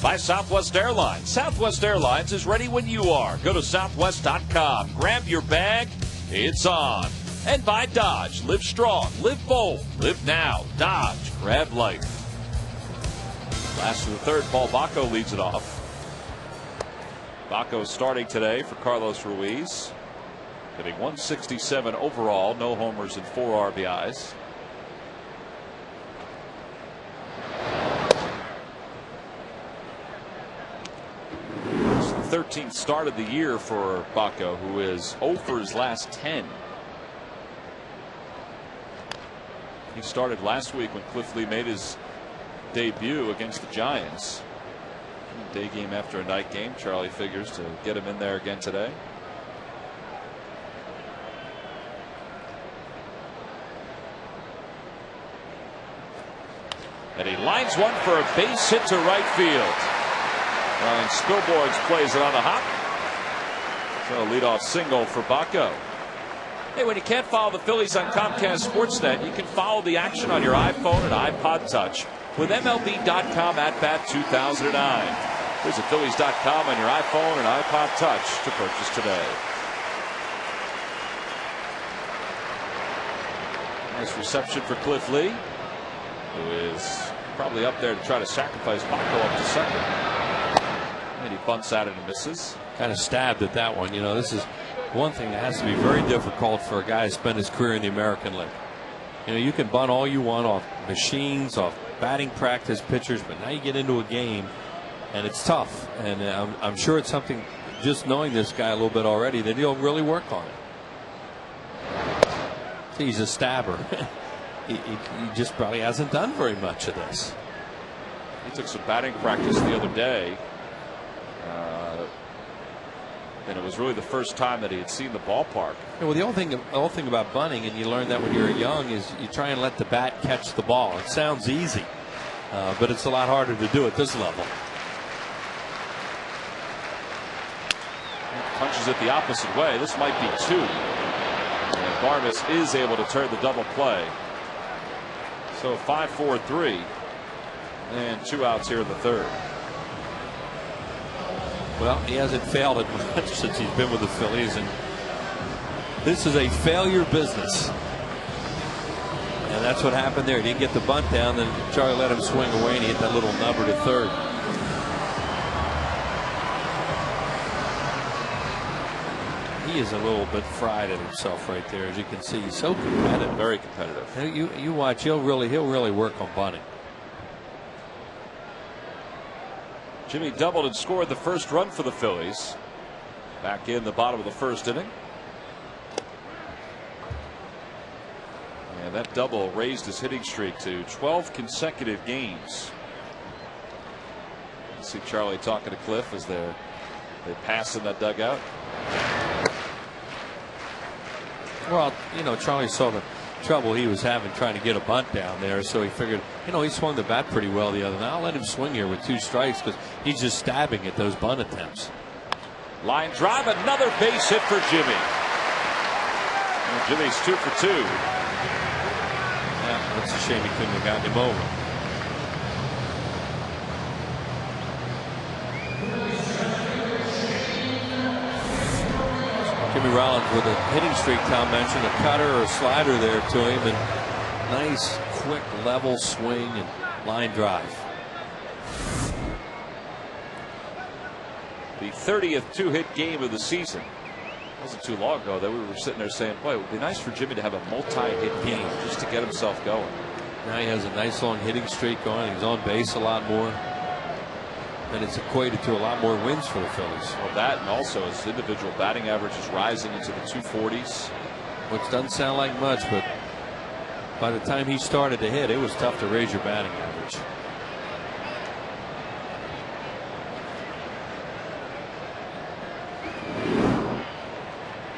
By Southwest Airlines. Southwest Airlines is ready when you are. Go to southwest.com. Grab your bag. It's on. And by Dodge. Live strong. Live bold. Live now. Dodge. Grab life. Last of the third, Paul Bacco leads it off. Bacco starting today for Carlos Ruiz. Hitting 167 overall. No homers and 4 RBIs. It's the 13th start of the year for Bacco, who is 0 for his last 10. He started last week when Cliff Lee made his debut against the Giants. Day game after a night game. Charlie figures to get him in there again today. And he lines one for a base hit to right field. And Spilborghs plays it on the hop. So a leadoff single for Bacco. Hey, when you can't follow the Phillies on Comcast Sportsnet, you can follow the action on your iPhone and iPod Touch with MLB.com at Bat 2009. Visit Phillies.com on your iPhone and iPod Touch to purchase today. Nice reception for Cliff Lee, who is probably up there to try to sacrifice Bacco up to second. And he bunts at it and misses. Kind of stabbed at that one. You know, this is one thing that has to be very difficult for a guy to spend his career in the American League. You know, you can bunt all you want off machines, off batting practice pitchers, but now you get into a game and it's tough. And I'm sure it's something, just knowing this guy a little bit already, that he'll really work on it. See, he's a stabber. he just probably hasn't done very much of this. He took some batting practice the other day. And it was really the first time that he had seen the ballpark. Yeah, well, the whole thing about bunting, and you learn that when you're young, is you try and let the bat catch the ball. It sounds easy, but it's a lot harder to do at this level. Punches it the opposite way. This might be 2. And Barnes is able to turn the double play. So 5-4-3. And 2 outs here in the third. Well, he hasn't failed it much since he's been with the Phillies, and this is a failure business. And that's what happened there. He didn't get the bunt down, then Charlie let him swing away, and he hit that little number to third. He is a little bit fried at himself right there, as you can see. He's so competitive. Very competitive. You watch, he'll really work on bunting. Jimmy doubled and scored the first run for the Phillies. Back in the bottom of the first inning. And that double raised his hitting streak to 12 consecutive games. You see Charlie talking to Cliff as they pass in that dugout. Well, you know, Charlie saw the trouble he was having trying to get a bunt down there, so he figured, you know, he swung the bat pretty well the other night. I'll let him swing here with 2 strikes because he's just stabbing at those bunt attempts. Line drive, another base hit for Jimmy. And Jimmy's 2 for 2. Yeah, that's a shame he couldn't have gotten him over. Jimmy Rollins with a hitting streak, Tom mentioned, a cutter or a slider there to him, and nice quick level swing and line drive. The 30th 2-hit game of the season. It wasn't too long ago that we were sitting there saying, boy, it would be nice for Jimmy to have a multi-hit game just to get himself going. Now he has a nice long hitting streak going. He's on base a lot more. And it's equated to a lot more wins for the Phillies. Well, that, and also his individual batting average is rising into the 240s. Which doesn't sound like much, but by the time he started to hit, it was tough to raise your batting average.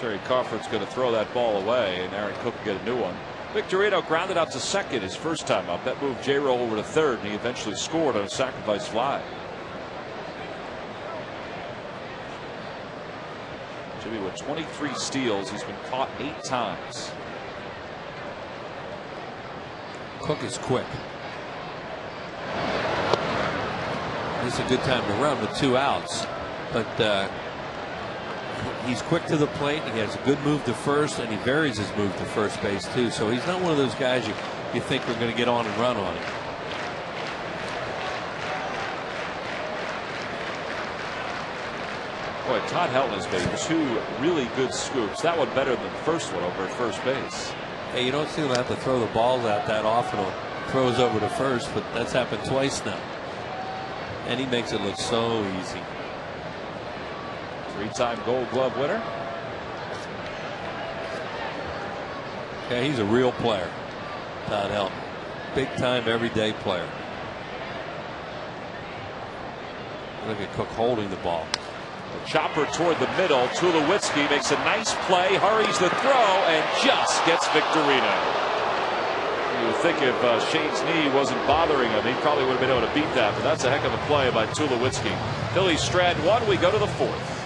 Terry Crawford's going to throw that ball away, and Aaron Cook will get a new one. Victorino grounded out to second his first time up. That moved J-Roll over to third, and he eventually scored on a sacrifice fly. Jimmy with 23 steals. He's been caught 8 times. Cook is quick. This is a good time to run with 2 outs. But he's quick to the plate. He has a good move to first, and he varies his move to first base too. So he's not one of those guys you think are going to get on and run on him. Boy, Todd Helton has made 2 really good scoops. That one better than the first one over at first base. Hey, you don't see him have to throw the balls out that often. Or throws over to first, but that's happened twice now. And he makes it look so easy. 3-time Gold Glove winner. Yeah, he's a real player, Todd Helton. Big time, everyday player. Look at Cook holding the ball. A chopper toward the middle. Tulowitzki makes a nice play, hurries the throw, and just gets Victorino. You would think if Shane's knee wasn't bothering him, he probably would have been able to beat that, but that's a heck of a play by Tulowitzki. Phillies strand 1. We go to the 4th.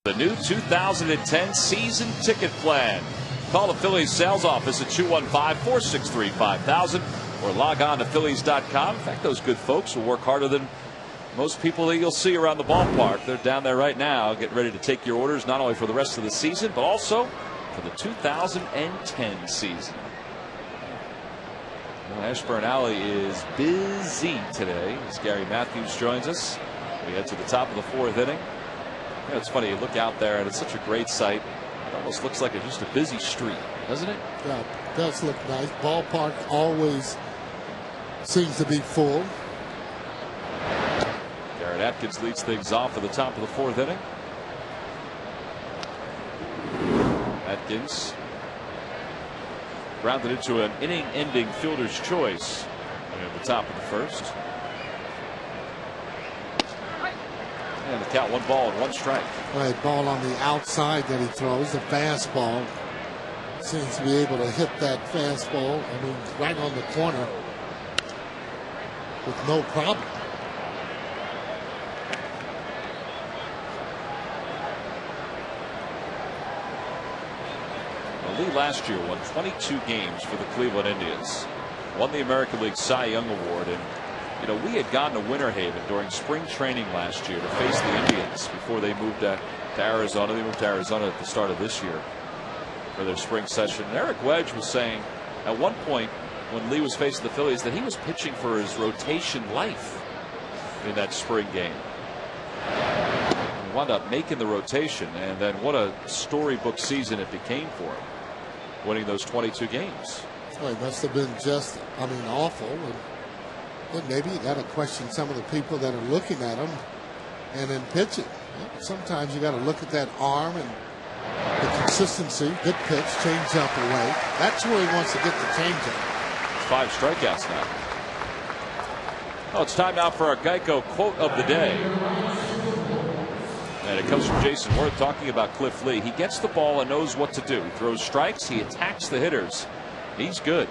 The new 2010 season ticket plan. Call the Phillies sales office at 215-463-5000 or log on to Phillies.com. In fact, those good folks will work harder than most people that you'll see around the ballpark. They're down there right now getting ready to take your orders not only for the rest of the season but also for the 2010 season. Well, Ashburn Alley is busy today as Gary Matthews joins us. We head to the top of the 4th inning. You know, it's funny, you look out there and it's such a great sight. It almost looks like just a busy street, doesn't it? Yeah, it does look nice. Ballpark always seems to be full. Garrett Atkins leads things off at the top of the 4th inning. Atkins grounded into an inning-ending fielder's choice at the top of the 1st. And the count 1 ball and 1 strike. Right, ball on the outside that he throws, the fastball. Seems to be able to hit that fastball, I mean, right on the corner with no problem. Well, Lee last year won 22 games for the Cleveland Indians. Won the American League Cy Young Award. And you know, we had gone to Winter Haven during spring training last year to face the Indians before they moved to Arizona. They moved to Arizona at the start of this year for their spring session. And Eric Wedge was saying at one point when Lee was facing the Phillies that he was pitching for his rotation life in that spring game. He wound up making the rotation, and then what a storybook season it became for him, winning those 22 games. Well, it must have been just, I mean, awful. And maybe you got to question some of the people that are looking at him and then pitching. Sometimes you got to look at that arm and the consistency. Good pitch, change up away. That's where he wants to get the change up. 5 strikeouts now. Oh, it's time now for our Geico quote of the day. And it comes from Jason Worth talking about Cliff Lee. He gets the ball and knows what to do. He throws strikes. He attacks the hitters. He's good.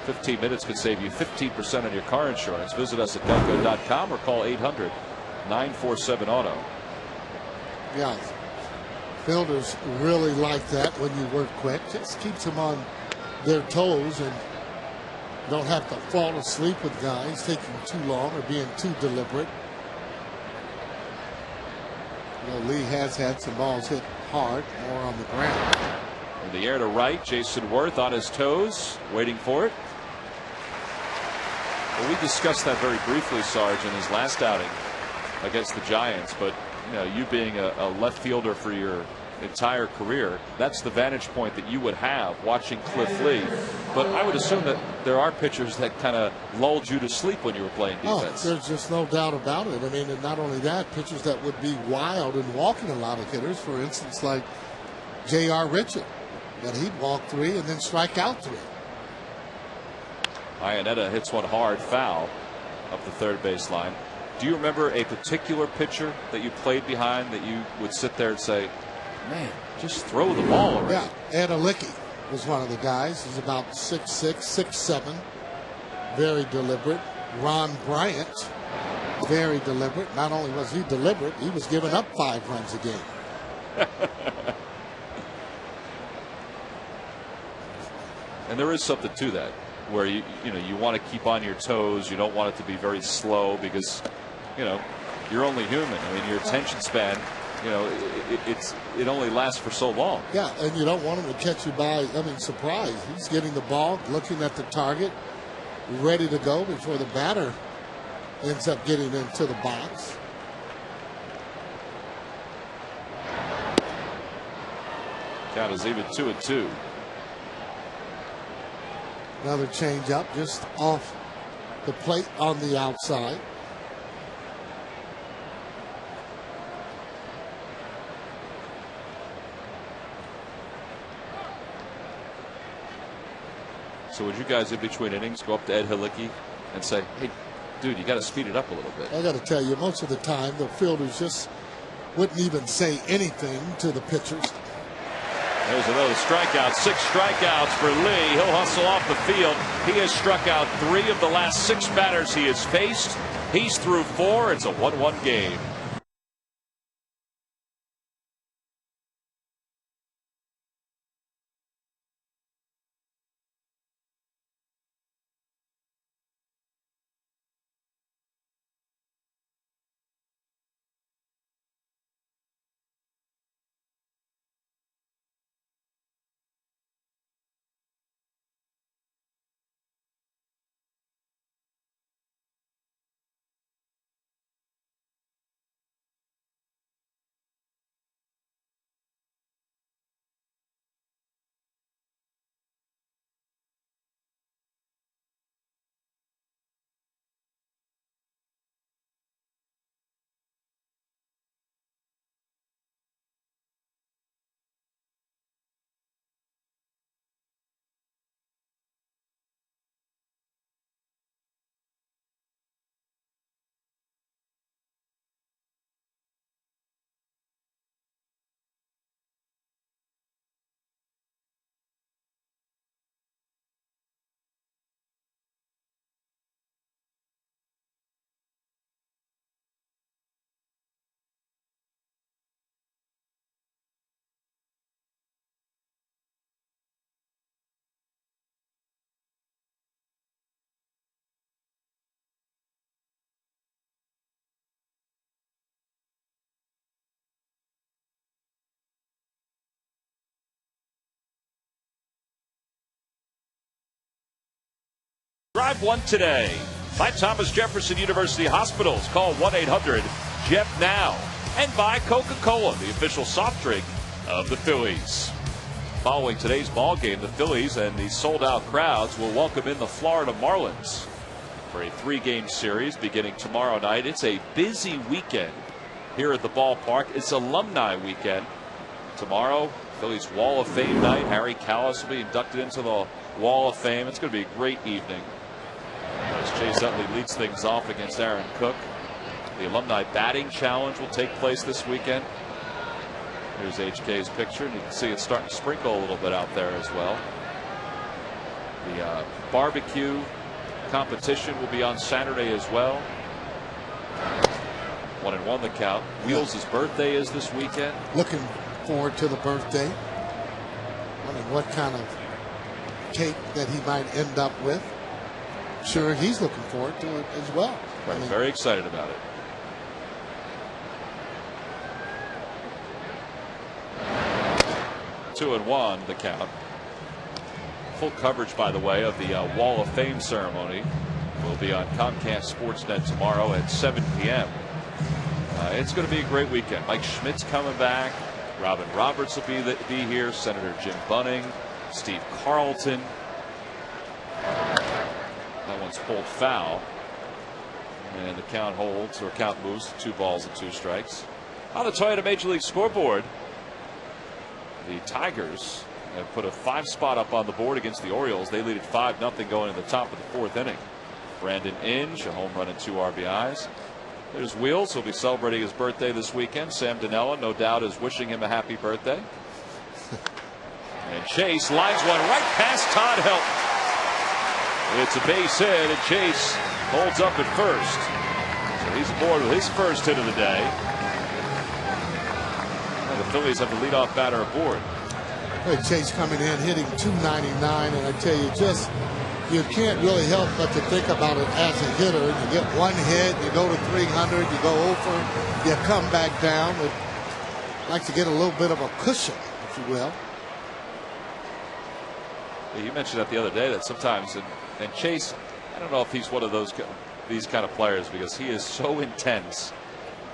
15 minutes could save you 15% on your car insurance. Visit us at geico.com or call 800-947-AUTO. Yeah. Fielders really like that when you work quick. Just keeps them on their toes and don't have to fall asleep with guys taking too long or being too deliberate. You know, Lee has had some balls hit hard, more on the ground. In the air to right, Jason Worth on his toes, waiting for it. Well, we discussed that very briefly, Sarge, in his last outing against the Giants. But you know, you being a left fielder for your entire career, that's the vantage point that you would have watching Cliff Lee. But I would assume that there are pitchers that kind of lulled you to sleep when you were playing defense. Oh, there's just no doubt about it. I mean, and not only that, pitchers that would be wild and walking a lot of hitters, for instance, like J.R. Richard, that he'd walk 3 and then strike out 3. Iannetta hits one hard foul up the third base line. Do you remember a particular pitcher that you played behind that you would sit there and say, man, just throw the ball already? Yeah, Ed Alicki was one of the guys. He's about 6'6", 6'7", very deliberate. Ron Bryant, very deliberate. Not only was he deliberate, he was giving up 5 runs a game. And there is something to that, where you want to keep on your toes. You don't want it to be very slow because, you know, you're only human. I mean, your attention span, you know, it only lasts for so long. Yeah, and you don't want him to catch you by, surprise. He's getting the ball, looking at the target, ready to go before the batter ends up getting into the box. Count is even 2-2. Another changeup just off the plate on the outside. So would you guys in between innings go up to Ed Halicki and say, hey, dude, you got to speed it up a little bit? I got to tell you, most of the time, the fielders just wouldn't even say anything to the pitchers. There's another strikeout. 6 strikeouts for Lee. He'll hustle off the field. He has struck out 3 of the last 6 batters he has faced. He's through 4. It's a 1-1 game. Drive one today by Thomas Jefferson University Hospitals. Call 1-800-JEF-NOW. And by Coca-Cola, the official soft drink of the Phillies. Following today's ball game, the Phillies and the sold-out crowds will welcome in the Florida Marlins for a 3-game series beginning tomorrow night. It's a busy weekend here at the ballpark. It's alumni weekend. Tomorrow, Phillies Wall of Fame night. Harry Kalas will be inducted into the Wall of Fame. It's going to be a great evening as Chase Utley leads things off against Aaron Cook. The Alumni Batting Challenge will take place this weekend. Here's HK's picture, and you can see it's starting to sprinkle a little bit out there as well. The barbecue competition will be on Saturday as well. 1-1 the count. Wheels' birthday is this weekend. Looking forward to the birthday. I mean, what kind of cake that he might end up with. Sure, he's looking forward to it as well. Right, very excited about it. Two and one the count. Full coverage, by the way, of the Wall of Fame ceremony will be on Comcast Sportsnet tomorrow at 7 p.m. It's going to be a great weekend. Mike Schmidt's coming back. Robin Roberts will be here. Senator Jim Bunning, Steve Carlton. That one's pulled foul, and the count holds, or count moves to 2 balls and 2 strikes. On the Toyota Major League scoreboard, the Tigers have put a 5 spot up on the board against the Orioles. They lead at 5-0 going in the top of the 4th inning. Brandon Inge, a home run and 2 RBIs. There's Wheels, who'll be celebrating his birthday this weekend. Sam Dinella, no doubt, is wishing him a happy birthday. And Chase lines one right past Todd Helton. It's a base hit, and Chase holds up at first. So he's aboard with his first hit of the day. And the Phillies have the leadoff batter aboard. Hey, Chase coming in, hitting .299, and I tell you, you can't really help but to think about it as a hitter. You get one hit, you go to 300, you go over, you come back down. I'd like to get a little bit of a cushion, if you will. Yeah, you mentioned that the other day, that sometimes, and Chase, I don't know if he's one of these kind of players, because he is so intense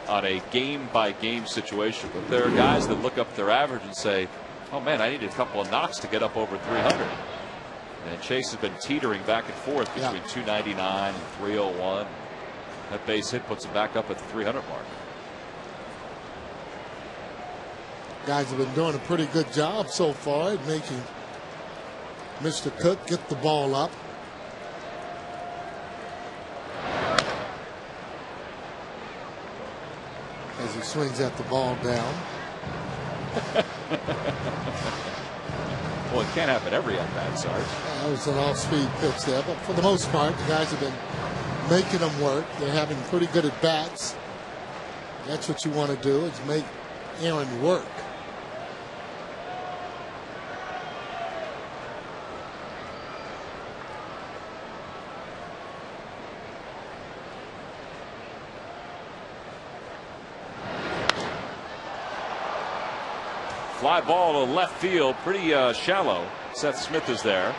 on a game-by-game situation. But there are guys that look up their average and say, oh man, I need a couple of knocks to get up over 300. And Chase has been teetering back and forth between 299 and 301. That base hit puts him back up at the 300 mark. Guys have been doing a pretty good job so far at making Mr. Cook get the ball up. As he swings at the ball down. Well, it can't happen every at bat, Sarge. That was an off-speed pitch there, but for the most part, the guys have been making them work. They're having pretty good at bats. That's what you want to do, is make Aaron work. Fly ball to left field, pretty shallow. Seth Smith is there,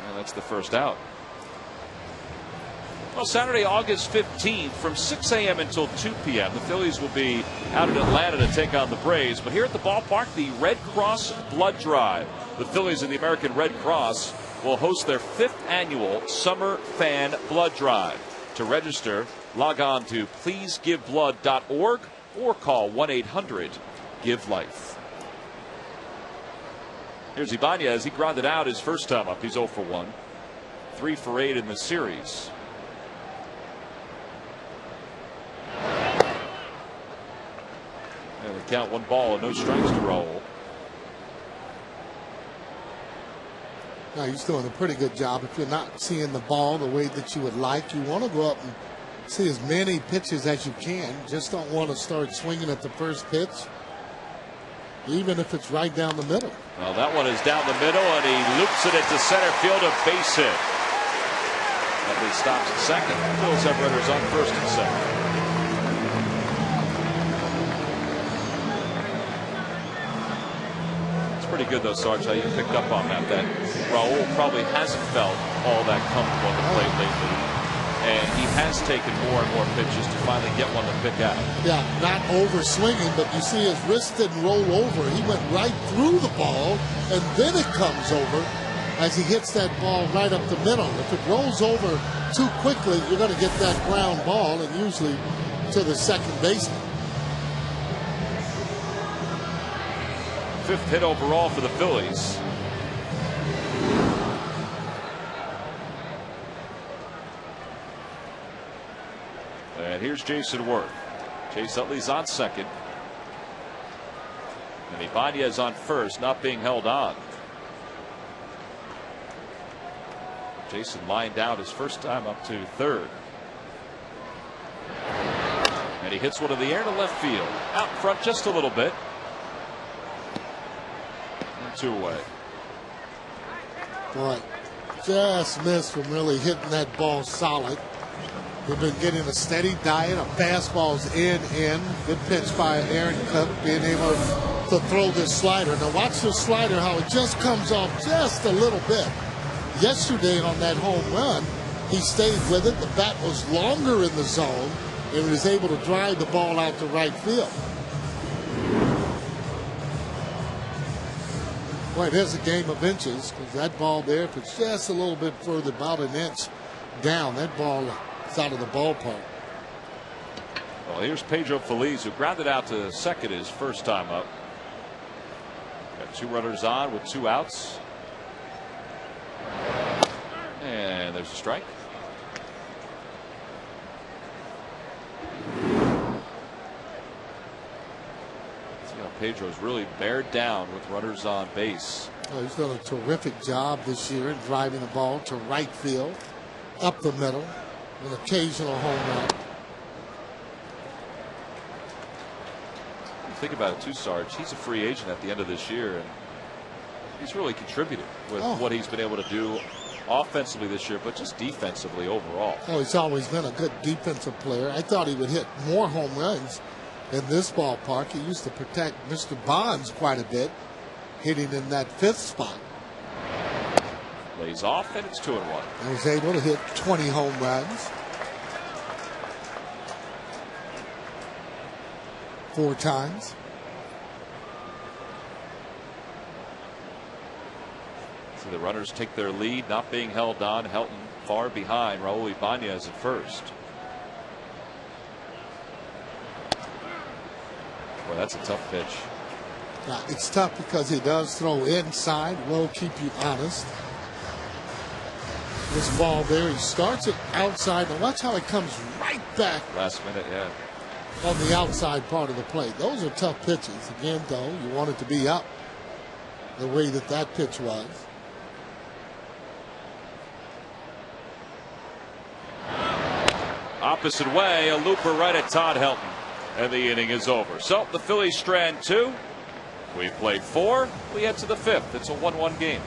and that's the first out. Well, Saturday, August 15th, from 6 a.m. until 2 p.m., the Phillies will be out in Atlanta to take on the Braves. But here at the ballpark, the Red Cross Blood Drive. The Phillies and the American Red Cross will host their 5th annual Summer Fan Blood Drive. To register, log on to pleasegiveblood.org or call 1-800-GIVE-LIFE. Here's Ibanez. He grounded out his first time up. He's 0 for 1. 3 for 8 in the series. And they count 1 ball and no strikes to roll. Now he's doing a pretty good job. If you're not seeing the ball the way that you would like, you want to go up and see as many pitches as you can. Just don't want to start swinging at the first pitch, even if it's right down the middle. Well, that one is down the middle, and he loops it into center field, a base hit. That stops at second. Phillies have runners on first and second. It's pretty good, though, Sarge, how you picked up on that. That Raul probably hasn't felt all that comfortable on the plate lately. And he has taken more and more pitches to finally get one to pick out. Yeah, not over swinging, but you see his wrist didn't roll over. He went right through the ball, and then it comes over as he hits that ball right up the middle. If it rolls over too quickly, you're going to get that ground ball, and usually to the second baseman. 5th hit overall for the Phillies. And here's Jason Worth. Chase Utley's on second. And Ibanez on first, not being held on. Jason lined out his first time up to third. And he hits one in the air to left field. Out front just a little bit. And 2 away. Boy, just missed from really hitting that ball solid. We've been getting a steady diet of fastballs in. Good pitch by Aaron Cook, being able to throw this slider. Now watch this slider, how it just comes off just a little bit. Yesterday on that home run, he stayed with it. The bat was longer in the zone and was able to drive the ball out to right field. Boy, there's a game of inches, because that ball there, if it's just a little bit further, about an inch down, that ball is out of the ballpark. Well, here's Pedro Feliz, who grounded out to second his first time up. Got 2 runners on with 2 outs. And there's a strike. See how Pedro's really bared down with runners on base. Oh, he's done a terrific job this year in driving the ball to right field, up the middle, an occasional home run. Think about it too, Sarge. He's a free agent at the end of this year, and he's really contributed with what he's been able to do offensively this year, but just defensively overall. Oh, he's always been a good defensive player. I thought he would hit more home runs in this ballpark. He used to protect Mr. Bonds quite a bit, hitting in that 5th spot. Lays off, and it's 2-1. He was able to hit 20 home runs. 4 times. So the runners take their lead, not being held on. Helton far behind. Raul Ibanez at first. Boy, that's a tough pitch. Now, it's tough because he does throw inside. Will keep you honest. This ball there, he starts it outside. Now watch how it comes right back. Last minute, yeah. On the outside part of the plate. Those are tough pitches. Again, though, you want it to be up the way that pitch was. Opposite way, a looper right at Todd Helton. And the inning is over. So the Phillies strand 2. We've played 4. We head to the 5th. It's a 1-1 game.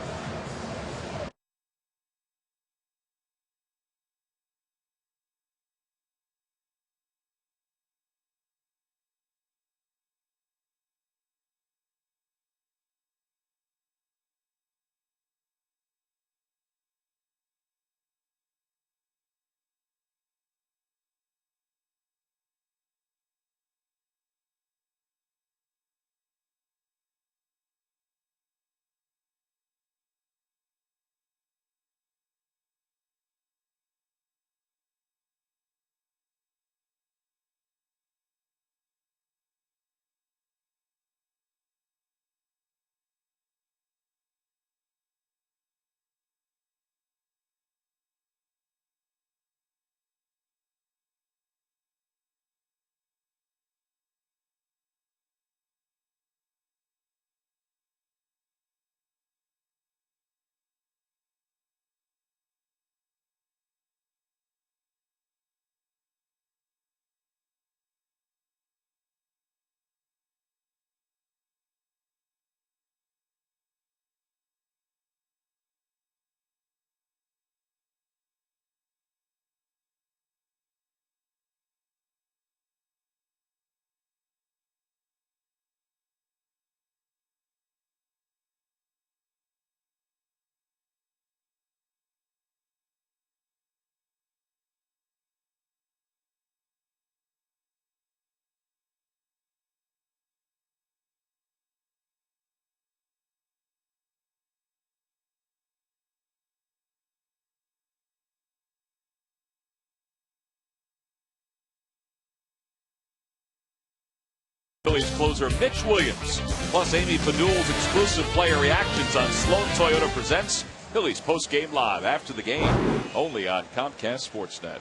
Phillies closer Mitch Williams, plus Amy Fadul's exclusive player reactions on Sloan Toyota presents Phillies post-game live after the game, only on Comcast Sportsnet.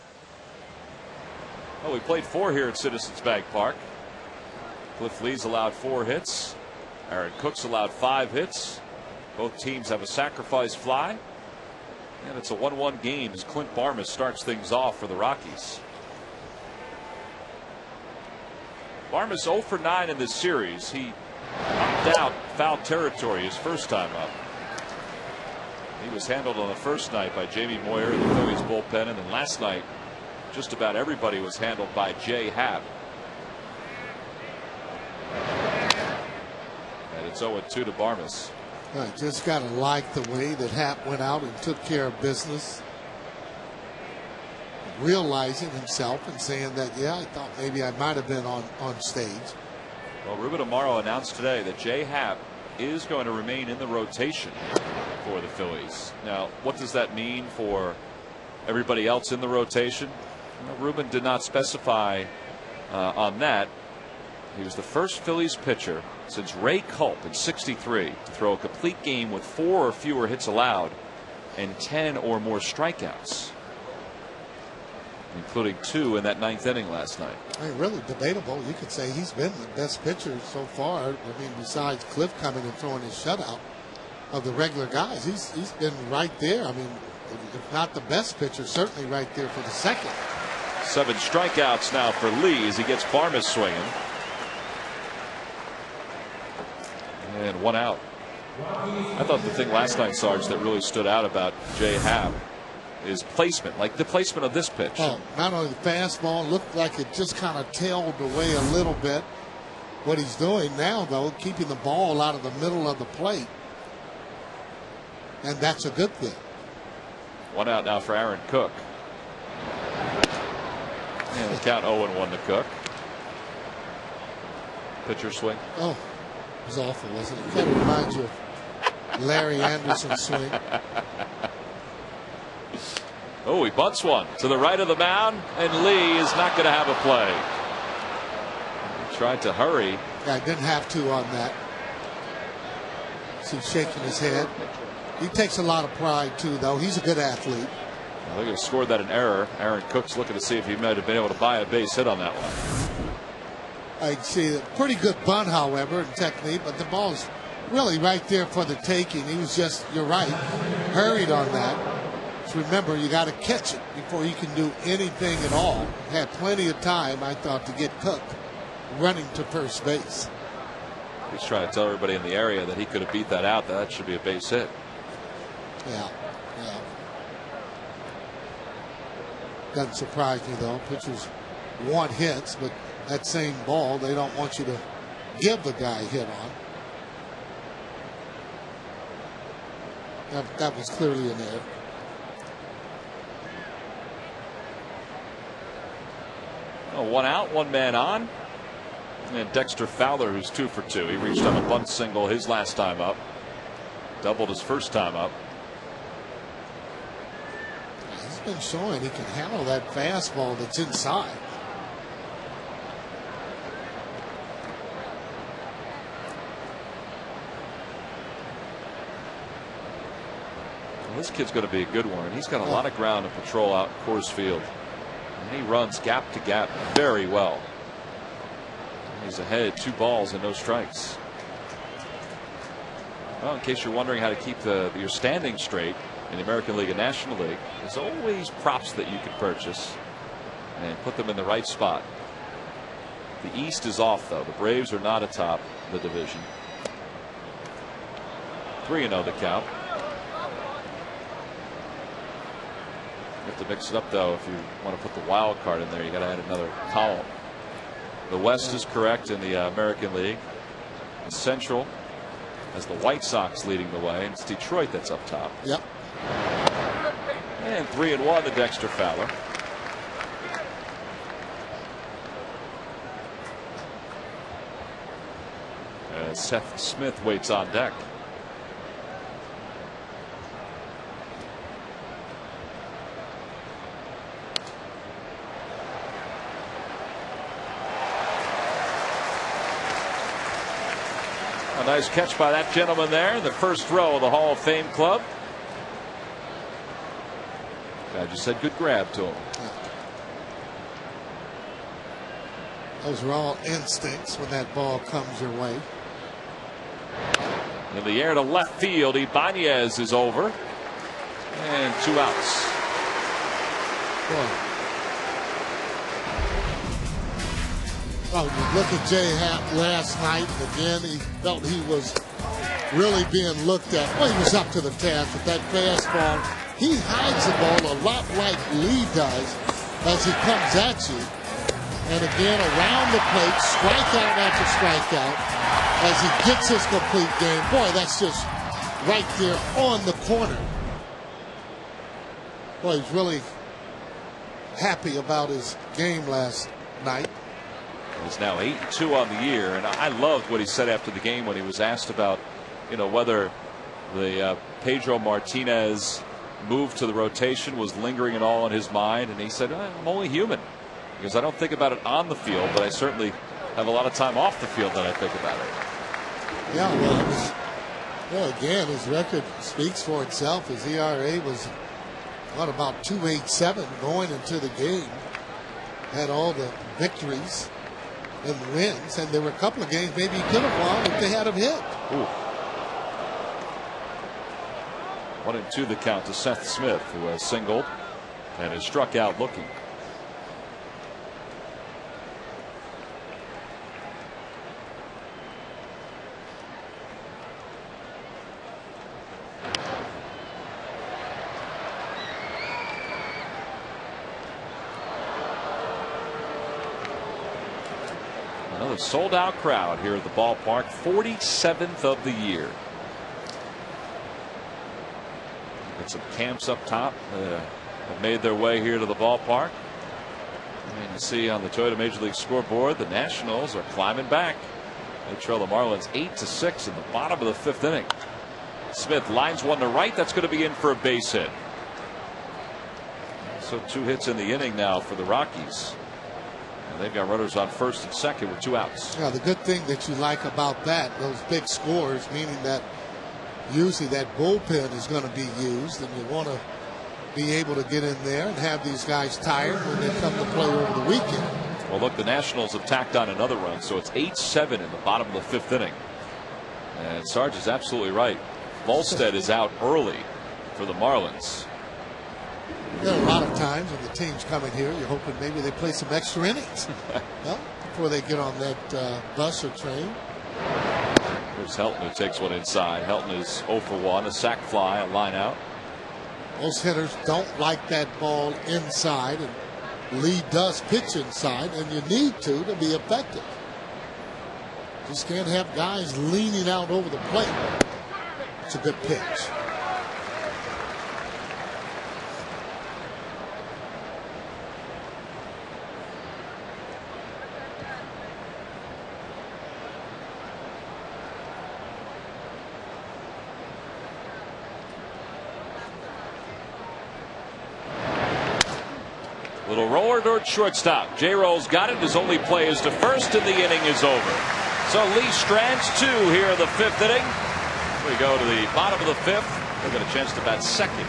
Well, we played 4 here at Citizens Bank Park. Cliff Lee's allowed 4 hits. Aaron Cook's allowed 5 hits. Both teams have a sacrifice fly. And it's a 1-1 game as Clint Barmas starts things off for the Rockies. Barmas 0 for 9 in this series. He knocked out foul territory his first time up. He was handled on the first night by Jamie Moyer in the Phillies bullpen, and then last night just about everybody was handled by Jay Happ. And it's 0-2 to Barmas. I just got to like the way that Happ went out and took care of business, realizing himself and saying that, yeah, I thought maybe I might have been on stage. Well, Ruben Amaro announced today that Jay Happ is going to remain in the rotation for the Phillies. Now, what does that mean for everybody else in the rotation? Well, Ruben did not specify on that. He was the first Phillies pitcher since Ray Culp in '63 to throw a complete game with 4 or fewer hits allowed and 10 or more strikeouts, including 2 in that 9th inning last night. I mean, really debatable. You could say he's been the best pitcher so far. I mean, besides Cliff coming and throwing his shutout of the regular guys, he's been right there. I mean, if not the best pitcher, certainly right there for the second. 7 strikeouts now for Lee as he gets Barmas swinging. And 1 out. I thought the thing last night, Sarge, that really stood out about Jay Happ is placement, like the placement of this pitch. Oh, not only the fastball looked like it just kind of tailed away a little bit. What he's doing now, though, keeping the ball out of the middle of the plate, and that's a good thing. 1 out now for Aaron Cook. And the count 0-1 to Cook. Pitcher swing. Oh, it was awful, wasn't it? It kind of reminds you of Larry Anderson's swing. Oh, he bunts one to the right of the mound, and Lee is not going to have a play. He tried to hurry. Yeah, didn't have to on that. He's shaking his head. He takes a lot of pride, too, though. He's a good athlete. Well, they're going to score that in error. Aaron Cook's looking to see if he might have been able to buy a base hit on that one. I'd see a pretty good bunt, however, in technique, but the ball's really right there for the taking. He was just, you're right, hurried on that. So remember, you got to catch it before you can do anything at all. Had plenty of time, I thought, to get Cook running to first base. He's trying to tell everybody in the area that he could have beat that out. That should be a base hit. Yeah. Doesn't surprise me, though. Pitchers want hits, but that same ball, they don't want you to give the guy a hit on. That was clearly an error. Oh, 1 out, 1 man on. And Dexter Fowler, who's 2 for 2. He reached on a bunt single his last time up. Doubled his first time up. He's been showing he can handle that fastball that's inside. Well, this kid's going to be a good one. He's got a lot of ground to patrol out in Coors Field. And he runs gap to gap very well. He's ahead 2 balls and no strikes. Well, in case you're wondering how to keep your standing straight in the American League and National League, there's always props that you can purchase and put them in the right spot. The East is off, though. The Braves are not atop the division. 3-0 the count. You have to mix it up, though. If you want to put the wild card in there, you got to add another column. The West is correct in the American League. The Central has the White Sox leading the way. It's Detroit that's up top. Yep. And 3-1 to Dexter Fowler. Seth Smith waits on deck. A nice catch by that gentleman there in the first row of the Hall of Fame club. Guy just said good grab to him. Those are all instincts when that ball comes your way. In the air to left field, Ibanez is over. And 2 outs. Well, you look at Jay Happ last night. Again, he felt he was really being looked at. Well, he was up to the task with that fastball. He hides the ball a lot like Lee does as he comes at you. And again, around the plate, strikeout after strikeout as he gets his complete game. Boy, that's just right there on the corner. Boy, he's really happy about his game last night. He's now 8-2 on the year, and I loved what he said after the game when he was asked about, whether the Pedro Martinez move to the rotation was lingering at all in his mind, and he said, "I'm only human, because I don't think about it on the field, but I certainly have a lot of time off the field that I think about it." Yeah, well, again, his record speaks for itself. His ERA was about 2.87 going into the game. Had all the victories and wins, and there were a couple of games maybe he could have won if they had him hit. Ooh. 1-2 the count to Seth Smith, who has singled and has struck out looking. Another sold-out crowd here at the ballpark, 47th of the year. Got some camps up top have made their way here to the ballpark. And you see on the Toyota Major League scoreboard, the Nationals are climbing back. They trail the Marlins 8-6 in the bottom of the 5th inning. Smith lines one to right. That's going to be in for a base hit. So 2 hits in the inning now for the Rockies. And they've got runners on first and second with 2 outs. Yeah, the good thing that you like about that, those big scores, meaning that usually that bullpen is going to be used, and you want to be able to get in there and have these guys tired when they come to play over the weekend. Well, look, the Nationals have tacked on another run, so it's 8-7 in the bottom of the 5th inning. And Sarge is absolutely right. Volstead is out early for the Marlins. There are a lot of times when the team's coming here, you're hoping maybe they play some extra innings before they get on that bus or train. Here's Helton, who takes one inside. Helton is 0 for 1, a sac fly, a line out. Most hitters don't like that ball inside, and Lee does pitch inside, and you need to be effective. Just can't have guys leaning out over the plate. It's a good pitch. Little roller toward shortstop. J-Roll's got it. His only play is to first, and the inning is over. So Lee strands 2 here in the 5th inning. We go to the bottom of the 5th. They've got a chance to bat second.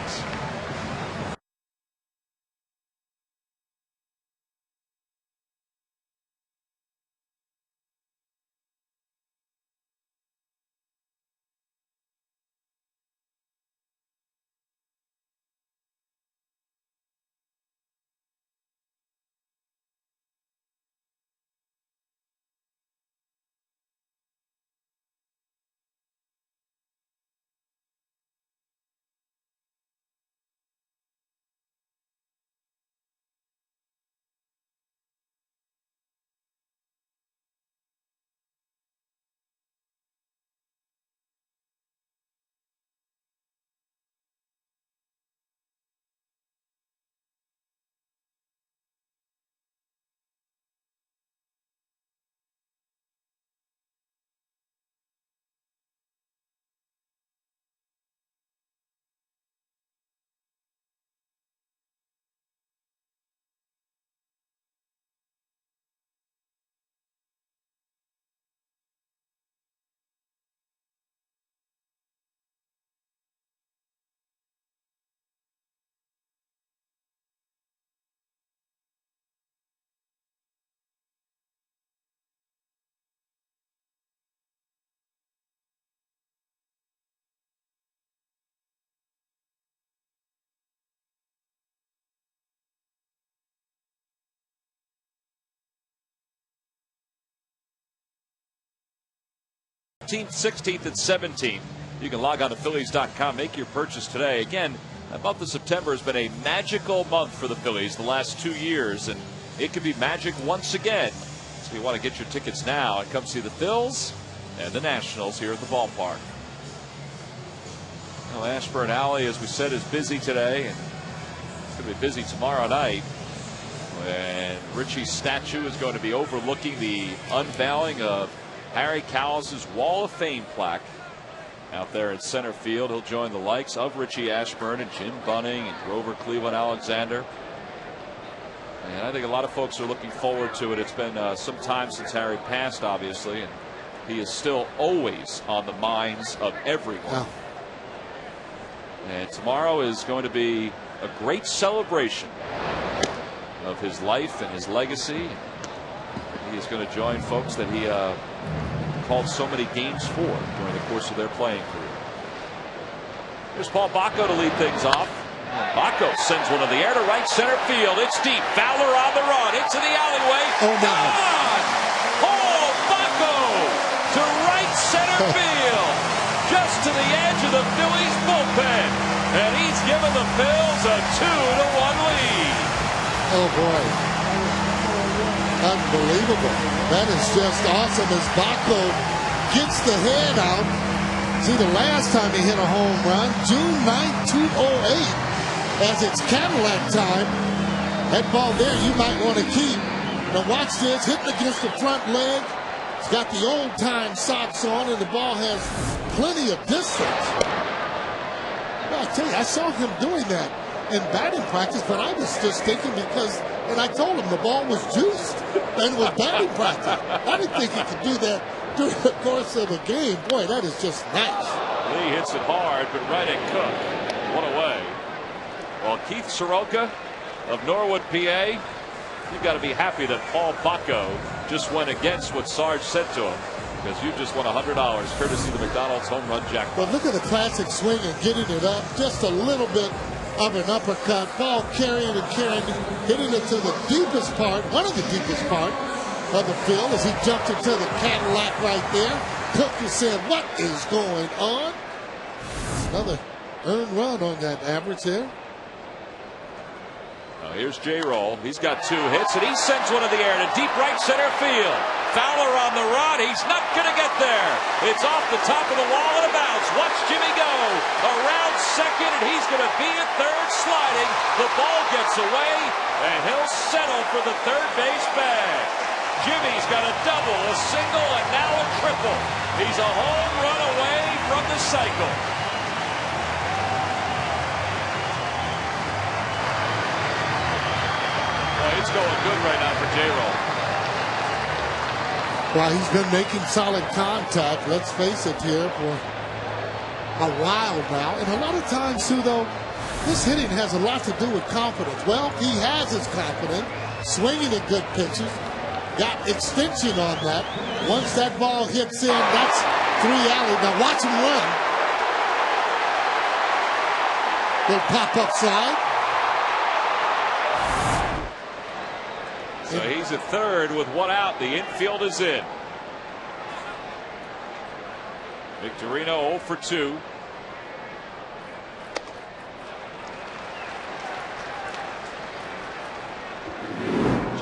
15th, 16th, and 17th. You can log on to Phillies.com. Make your purchase today. Again, the month of September has been a magical month for the Phillies the last 2 years, and it could be magic once again. So you want to get your tickets now and come see the Phils and the Nationals here at the ballpark. Well, Ashburn Alley, as we said, is busy today, and it's going to be busy tomorrow night when Richie's statue is going to be overlooking the unveiling of Harry Kalas's Wall of Fame plaque out there in center field. He'll join the likes of Richie Ashburn and Jim Bunning and Grover Cleveland Alexander. And I think a lot of folks are looking forward to it. It's been some time since Harry passed, obviously, and he is still always on the minds of everyone. Oh. And tomorrow is going to be a great celebration of his life and his legacy. He is going to join folks that he called so many games for during the course of their playing career. Here's Paul Bacco to lead things off. Bacco sends one in the air to right center field. It's deep. Fowler on the run into the alleyway. Oh, my. Gone! Paul Bacco to right center field, just to the edge of the Phillies bullpen, and he's given the Phils a 2-1 lead. Oh, boy. Unbelievable. That is just awesome as Bacco gets the head out. See, the last time he hit a home run, June 9, 2008, as it's Cadillac time. That ball there you might want to keep. Now watch this, hitting against the front leg. It's got the old-time socks on, and the ball has plenty of distance. Well, I tell you, I saw him doing that in batting practice, but I was just thinking because, and I told him the ball was juiced and was batting practice. I didn't think he could do that during the course of a game. Boy, that is just nice. Lee hits it hard, but right at Cook. One away. Well, Keith Soroka of Norwood, PA, you've got to be happy that Paul Bacco just went against what Sarge said to him, because you just won $100 courtesy of the McDonald's home run jackpot. But look at the classic swing and getting it up. Just a little bit of an uppercut. Ball carrying and carrying, hitting it to the deepest part, one of the deepest part of the field as he jumped into the Cadillac right there. Cook just said, what is going on? Another earned run on that average there. Here's J-Roll. He's got 2 hits, and he sends one in the air to deep right center field. Fowler on the run. He's not going to get there. It's off the top of the wall and a bounce. Watch Jimmy go around second, and he's going to be at third sliding. The ball gets away, and he'll settle for the third base bag. Jimmy's got a double, a single, and now a triple. He's a home run away from the cycle. It's going good right now for J-Roll. Well, he's been making solid contact, let's face it, here for a while now. And a lot of times, too, though, this hitting has a lot to do with confidence. Well, he has his confidence, swinging at good pitches, got extension on that. Once that ball hits in, that's 3 alley. Now watch him run. Little pop-up slide. So he's at third with 1 out. The infield is in. Victorino 0 for 2.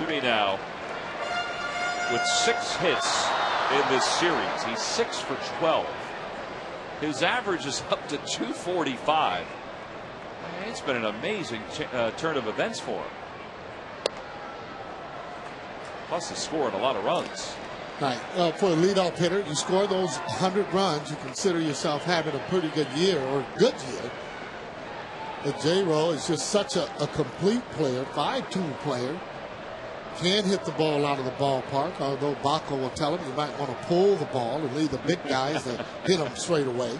Jimmy now with 6 hits in this series. He's 6 for 12. His average is up to 245. It's been an amazing turn of events for him. Plus, he's scoring a lot of runs. Right. Well, for a leadoff hitter, you score those 100 runs, you consider yourself having a pretty good year or a good year. But J-Roll is just such a complete player, 5-tool player. Can hit the ball out of the ballpark, although Bacco will tell him you might want to pull the ball and leave the big guys that hit him straight away.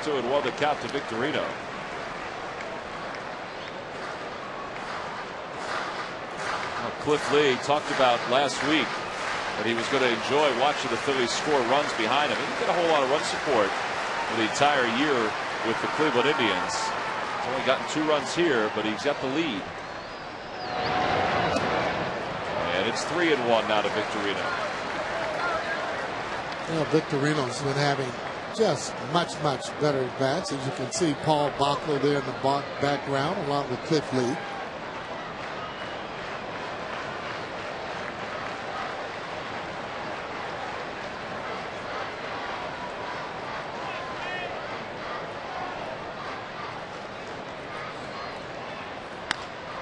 2-1 the count to Victorino. Cliff Lee talked about last week that he was going to enjoy watching the Phillies score runs behind him. He didn't get a whole lot of run support for the entire year with the Cleveland Indians. He's only gotten 2 runs here, but he's got the lead. And it's 3-1 now to Victorino. Well, Victorino's been having just much better bats. As you can see, Paul Bacco there in the background, along with Cliff Lee.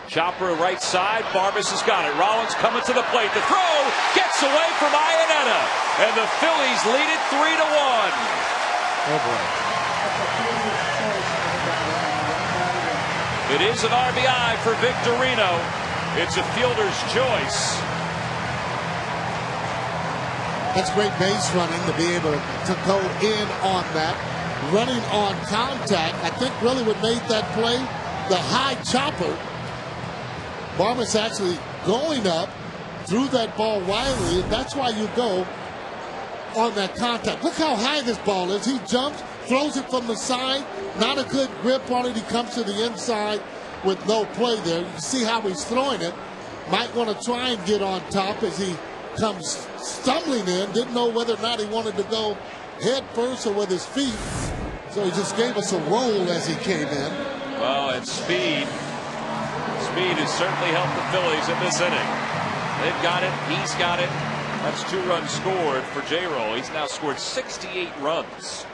Chopper right side. Barbas has got it. Rollins coming to the plate. The throw gets away from Iannetta. And the Phillies lead it 3-1. Oh, boy. It is an RBI for Victorino. It's a fielder's choice. That's great base running to be able to go in on that. Running on contact, I think really what made that play, the high chopper. Barbas actually going up, threw that ball widely, and that's why you go on that contact. Look how high this ball is. He jumps, throws it from the side. Not a good grip on it. He comes to the inside with no play there. You see how he's throwing it. Might want to try and get on top as he comes stumbling in. Didn't know whether or not he wanted to go head first or with his feet. So he just gave us a roll as he came in. Well, it's speed. Speed has certainly helped the Phillies in this inning. They've got it. He's got it. That's 2 runs scored for J-Roll. He's now scored 68 runs.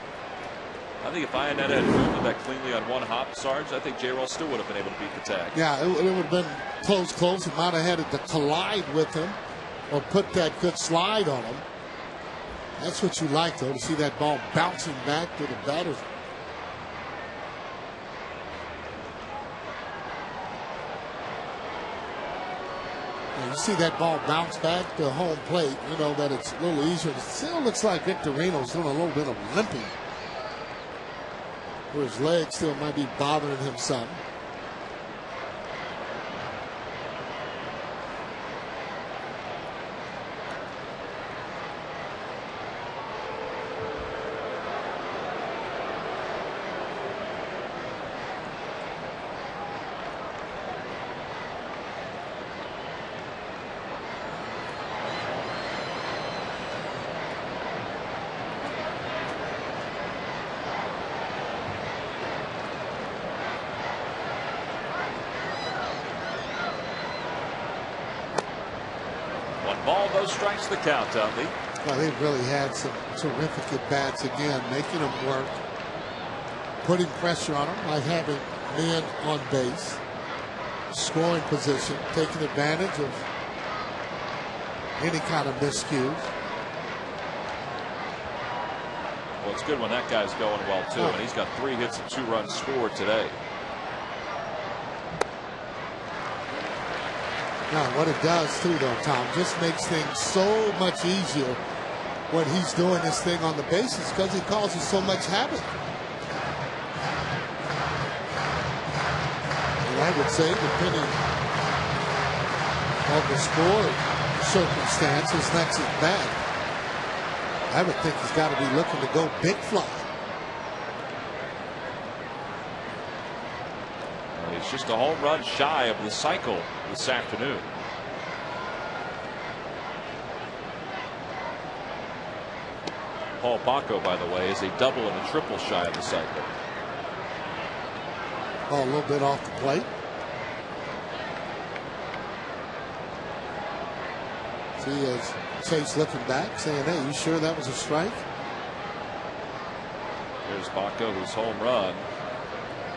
I think if Iannetta had moved that cleanly on one hop, Sarge, I think J-Roll still would have been able to beat the tag. Yeah, it would have been close. He might have had it to collide with him or put that good slide on him. That's what you like, though, to see that ball bouncing back to the batter. You see that ball bounce back to home plate, you know that it's a little easier. It still looks like Victorino's doing a little bit of limping, where his leg still might be bothering him some. Ball, those strikes the count, Dudley. Well, they've really had some terrific at-bats again, making them work, putting pressure on them, like having men on base, scoring position, taking advantage of any kind of miscues. Well, it's good when that guy's going well, too, and he's got 3 hits and 2 runs scored today. Now, what it does, too, though, Tom, just makes things so much easier when he's doing this thing on the bases because he causes so much havoc. And I would say, depending on the score circumstances next at bat, I would think he's got to be looking to go big fly. He's just a home run shy of the cycle this afternoon. Paul Bacco, by the way, is a double and a triple shy of the cycle. Oh, a little bit off the plate. See, as Chase looking back, saying, hey, you sure that was a strike? Here's Bacco, whose home run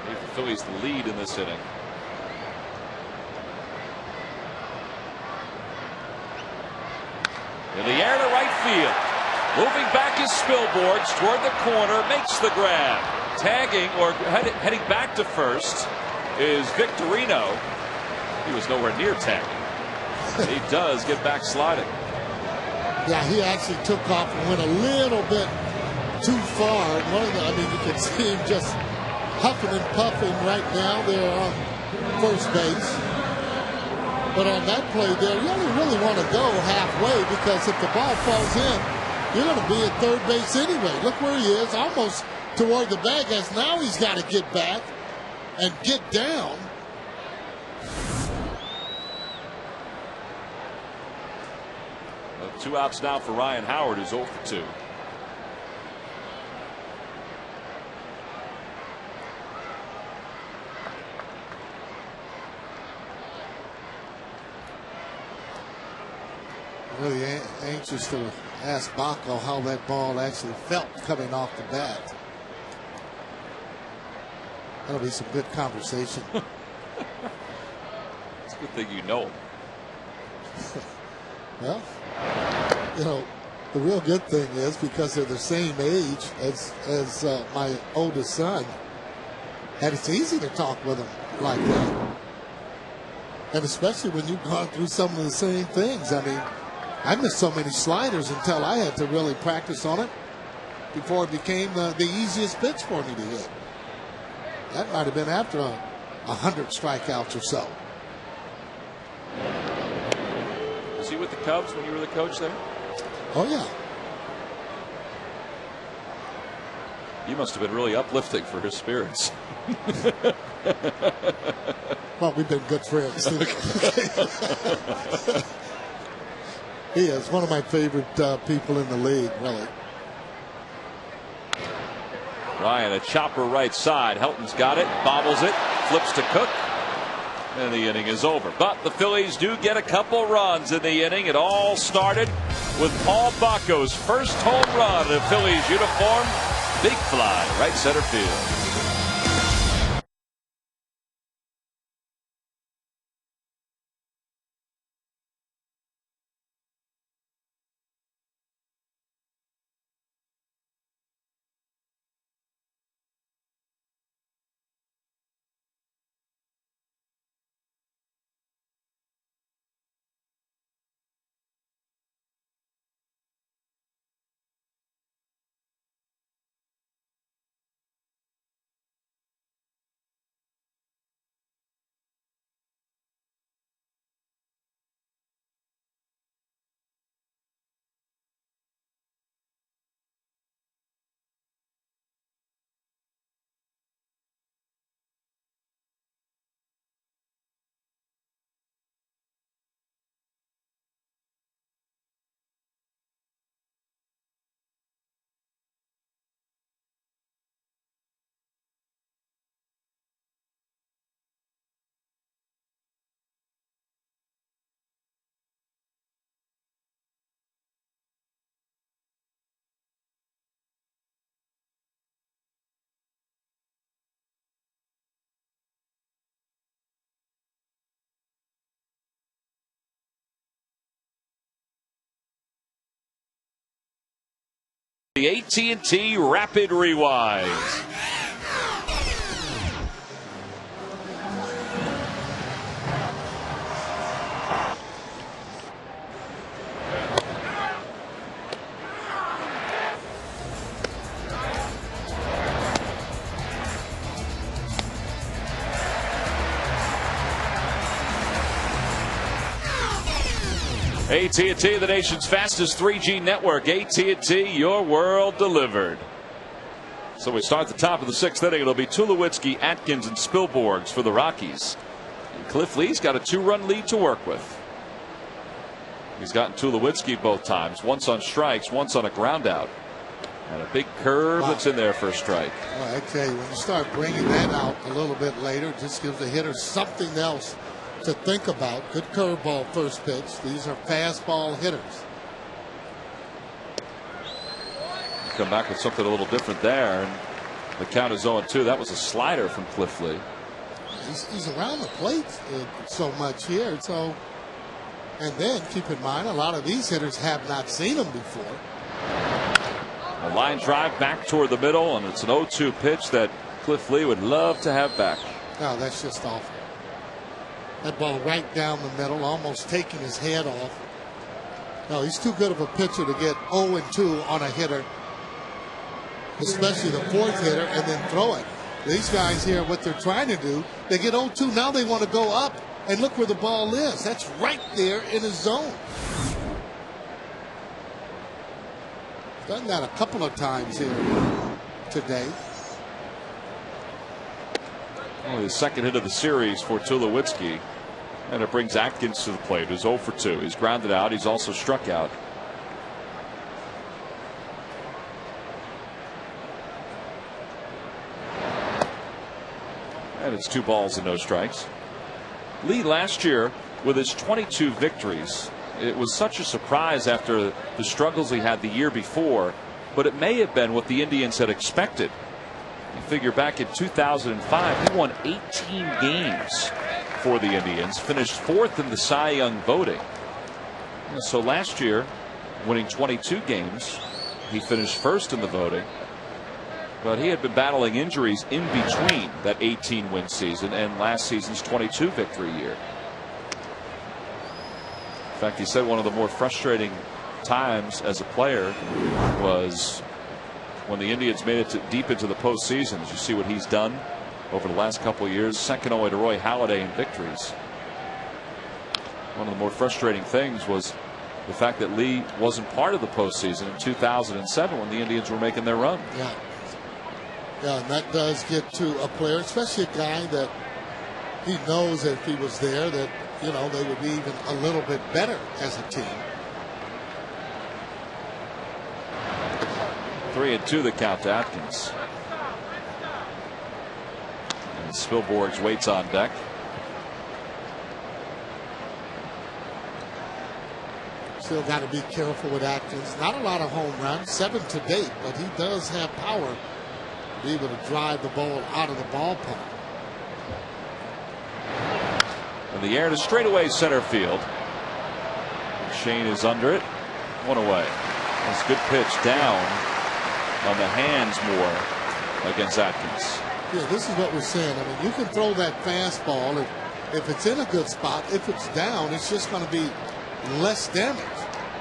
gave the Phillies the lead in this inning. In the air to right field. Moving back his Spilborghs toward the corner, makes the grab. Tagging or heading back to first is Victorino. He was nowhere near tagging. He does get back sliding. Yeah, he actually took off and went a little bit too far. I mean, you can see him just huffing and puffing right now there on first base. But on that play there, you only really want to go halfway because if the ball falls in, you're going to be at third base anyway. Look where he is, almost toward the bag, as now he's got to get back and get down. Two outs now for Ryan Howard, who's 0 for 2. really anxious to ask Baco how that ball actually felt coming off the bat. That'll be some good conversation. It's a good thing you know. Well, you know, the real good thing is because they're the same age as my oldest son, and it's easy to talk with them like that. And especially when you've gone through some of the same things. I mean, I missed so many sliders until I had to really practice on it before it became the easiest pitch for me to hit. That might have been after 100 strikeouts or so. Was he with the Cubs when you were the coach there? Oh, yeah. You must have been really uplifting for his spirits. Well, we've been good friends. He is one of my favorite people in the league, really. Ryan, a chopper right side. Helton's got it, bobbles it, flips to Cook, and the inning is over. But the Phillies do get a couple runs in the inning. It all started with Paul Baco's first home run in a Phillies uniform. Big fly, right center field. The AT&T Rapid Rewind. AT&T, the nation's fastest 3G network. AT&T, your world delivered. So we start the top of the sixth inning. It'll be Tulowitzki, Atkins, and Spilborghs for the Rockies. And Cliff Lee's got a 2-run lead to work with. He's gotten Tulowitzki both times, once on strikes, once on a ground out. And a big curve that's in there for a strike. Well, I tell you, when you start bringing that out a little bit later, it just gives the hitter something else to think about. Good curveball first pitch. These are fastball hitters. Come back with something a little different there, and the count is 0-2. That was a slider from Cliff Lee. He's around the plate so much here. So, and then keep in mind, a lot of these hitters have not seen him before. A line drive back toward the middle, and it's an 0-2 pitch that Cliff Lee would love to have back. No, that's just awful. That ball right down the middle, almost taking his head off. No, he's too good of a pitcher to get 0-2 on a hitter, especially the fourth hitter, and then throw it. These guys here, what they're trying to do, they get 0-2. Now they want to go up, and look where the ball is. That's right there in his zone. Done that a couple of times here today. Only the second hit of the series for Tulowitzki, and it brings Atkins to the plate, who's 0-2. He's grounded out. He's also struck out. And it's 2 balls and no strikes. Lee last year, with his 22 victories it was such a surprise after the struggles he had the year before, but it may have been what the Indians had expected. You figure back in 2005, he won 18 games for the Indians, finished 4th in the Cy Young voting. So last year, winning 22 games, he finished 1st in the voting. But he had been battling injuries in between that 18-win season and last season's 22 victory year. In fact, he said one of the more frustrating times as a player was when the Indians made it deep into the postseason. As you see what he's done over the last couple of years, second only to Roy Halladay in victories. One of the more frustrating things was the fact that Lee wasn't part of the postseason in 2007 when the Indians were making their run. Yeah. Yeah, and that does get to a player, especially a guy that he knows that if he was there that, you know, they would be even a little bit better as a team. 3-2 the count to Atkins. And Spilborghs waits on deck. Still got to be careful with Atkins. Not a lot of home runs, 7 to date, but he does have power to be able to drive the ball out of the ballpark. In the air to straightaway center field. Shane is under it. One away. That's a good pitch down on the hands more against Atkins. Yeah, this is what we're saying. I mean, you can throw that fastball if it's in a good spot. If it's down, it's just going to be less damage.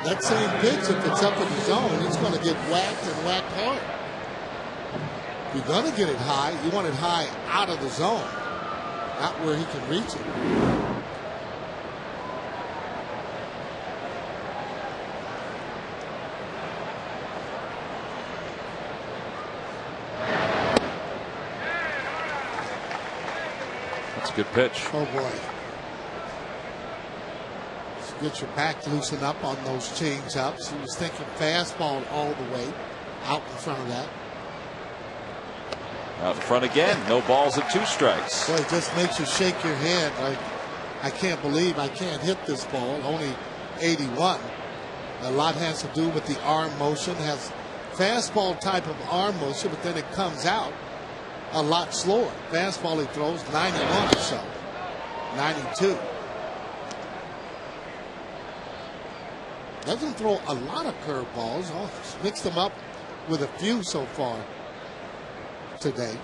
That same pitch, if it's up in the zone, it's going to get whacked and whacked hard. If you're going to get it high, you want it high out of the zone, not where he can reach it. That's a good pitch. Oh boy. Get your back loosened up on those change ups. He was thinking fastball all the way out in front of that. Out in front again. No balls at 2 strikes. Boy, it just makes you shake your head like, I can't believe I can't hit this ball. Only 81. A lot has to do with the arm motion. Has fastball type of arm motion, but then it comes out a lot slower. Fastball he throws 91 or so. 92. Doesn't throw a lot of curveballs. Oh, mixed them up with a few so far today.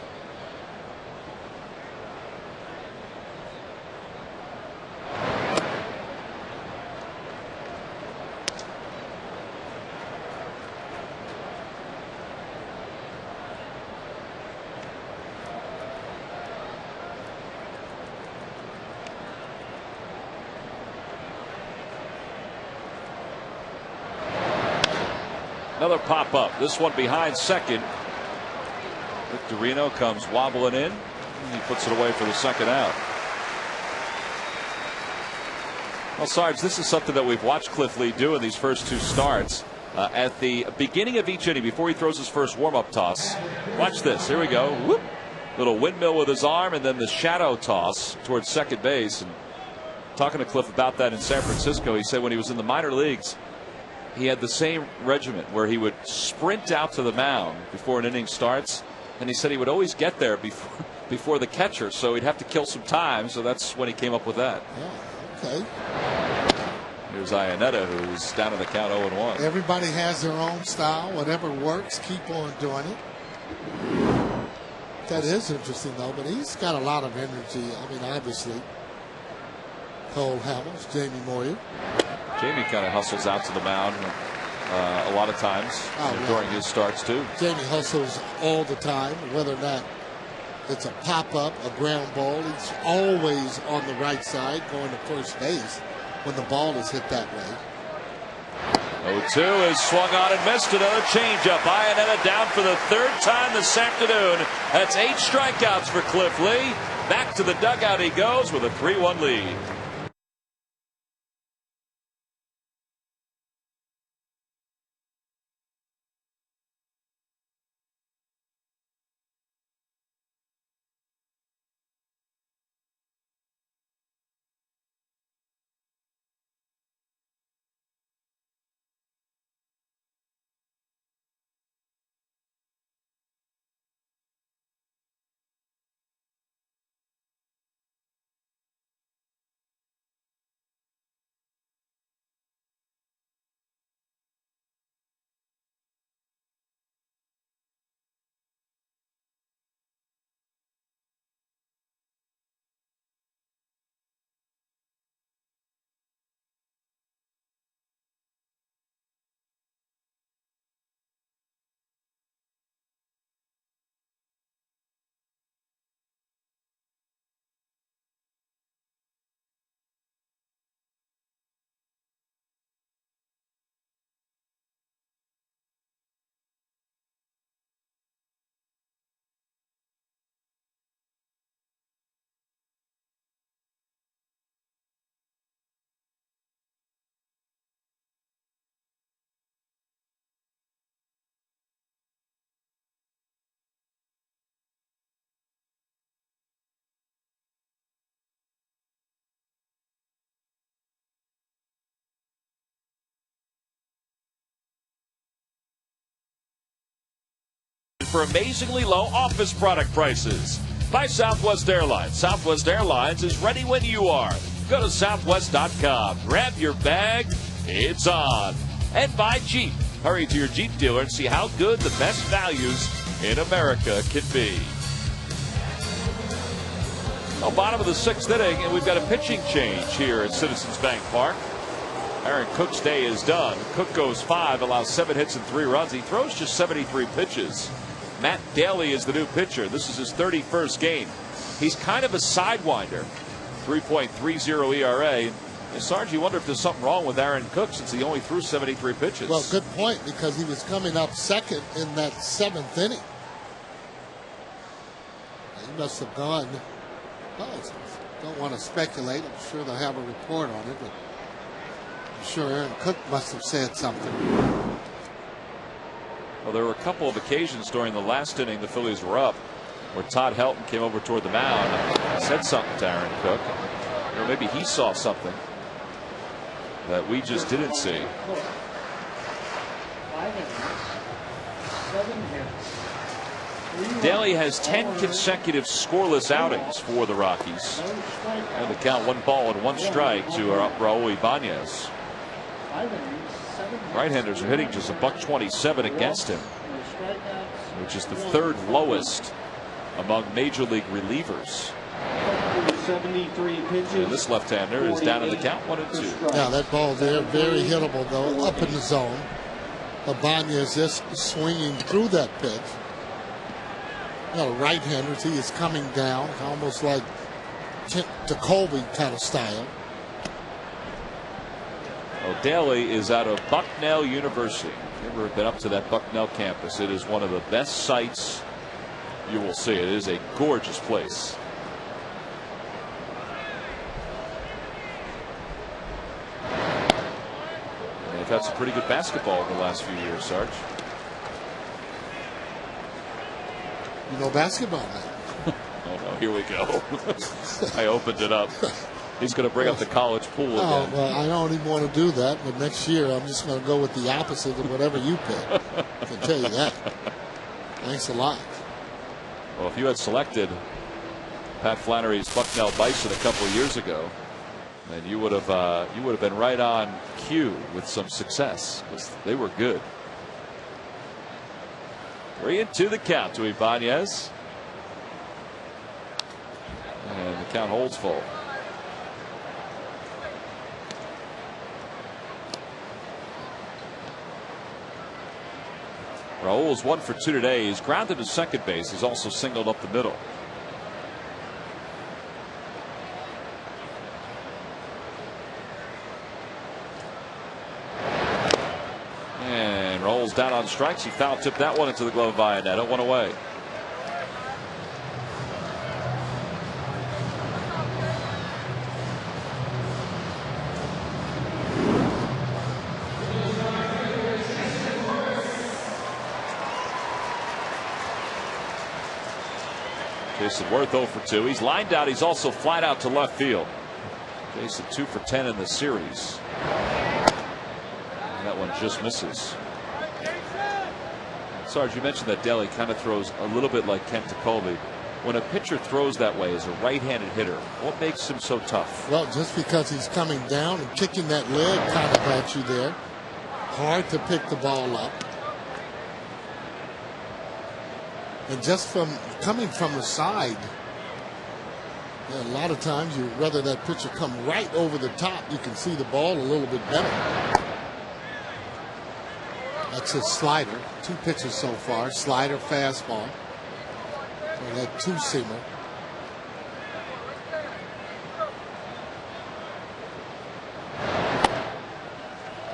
Another pop-up. This one behind second. Victorino comes wobbling in. He puts it away for the second out. Well, Sarge, this is something that we've watched Cliff Lee do in these first 2 starts. At the beginning of each inning, before he throws his first warm-up toss. Watch this. Here we go. Whoop. Little windmill with his arm, and then the shadow toss towards second base. And talking to Cliff about that in San Francisco, he said when he was in the minor leagues, he had the same regiment where he would sprint out to the mound before an inning starts, and he said he would always get there before the catcher, so he'd have to kill some time. So that's when he came up with that. Yeah, okay. Here's Iannetta, who's down to the count 0-1. Everybody has their own style. Whatever works, keep on doing it. That is interesting, though, but he's got a lot of energy. I mean, obviously, Cole Hamels, Jamie Moyer. Jamie kind of hustles out to the mound a lot of times during his starts too. Jamie hustles all the time, whether or not it's a pop-up, a ground ball. He's always on the right side going to first base when the ball is hit that way. 0-2 is swung on and missed. Another changeup. Iannetta down for the 3rd time this afternoon. That's 8 strikeouts for Cliff Lee. Back to the dugout he goes with a 3-1 lead. for amazingly low office product prices. By Southwest Airlines. Southwest Airlines is ready when you are. Go to southwest.com. Grab your bag. It's on. And by Jeep. Hurry to your Jeep dealer and see how good the best values in America can be. Well, bottom of the 6th inning, and we've got a pitching change here at Citizens Bank Park. Aaron Cook's day is done. Cook goes 5, allows 7 hits and 3 runs. He throws just 73 pitches. Matt Daly is the new pitcher. This is his 31st game. He's kind of a sidewinder. 3.30 ERA. And Sarge, you wonder if there's something wrong with Aaron Cook since he only threw 73 pitches. Well, good point, because he was coming up second in that 7th inning. He must have gone. Well, don't want to speculate. I'm sure they'll have a report on it, but I'm sure Aaron Cook must have said something. Well, there were a couple of occasions during the last inning the Phillies were up where Todd Helton came over toward the mound and said something to Aaron Cook. Or maybe he saw something that we just didn't see. 5 innings, 7 hits. Daly has 10 consecutive scoreless outings for the Rockies. And the count 1 ball and 1 strike to Raul Ibanez. 5 innings, 7 hits. Right-handers are hitting just $127 against him, which is the 3rd lowest among major league relievers. 73 pitches. And this left-hander is down in the count 1-2. Yeah, that ball there, very hittable though, up in the zone. Ibanez just swinging through that pitch. You know, right-handers, he is coming down, almost like Jacoby kind of style. Well, Daly is out of Bucknell University. If you've ever been up to that Bucknell campus, it is one of the best sights you will see. It is a gorgeous place. And they've had some pretty good basketball in the last few years, Sarge. You know basketball now. Oh no, here we go. I opened it up. He's going to bring up the college pool again. Oh, well, I don't even want to do that, but next year I'm just going to go with the opposite of whatever you pick. I can tell you that. Thanks a lot. Well, if you had selected Pat Flannery's Bucknell Bison a couple of years ago, then you would have been right on cue with some success, because they were good. 3-2 the count to Ibanez. And the count holds full. Raul's 1 for 2 today. He's grounded to second base. He's also singled up the middle. And Raul's down on strikes. He foul tipped that one into the glove of Iannetta. 1 away. Jason Worth 0 for 2. He's lined out. He's also flat out to left field. Jason 2 for 10 in the series. And that one just misses. Sarge, you mentioned that Daly kind of throws a little bit like Kent Jacoby. When a pitcher throws that way as a right-handed hitter, what makes him so tough? Well, just because he's coming down and kicking that leg kind of at you there. Hard to pick the ball up. And just from coming from the side, a lot of times you'd rather that pitcher come right over the top. You can see the ball a little bit better. That's his slider. 2 pitches so far. Slider, fastball. So that 2-seamer.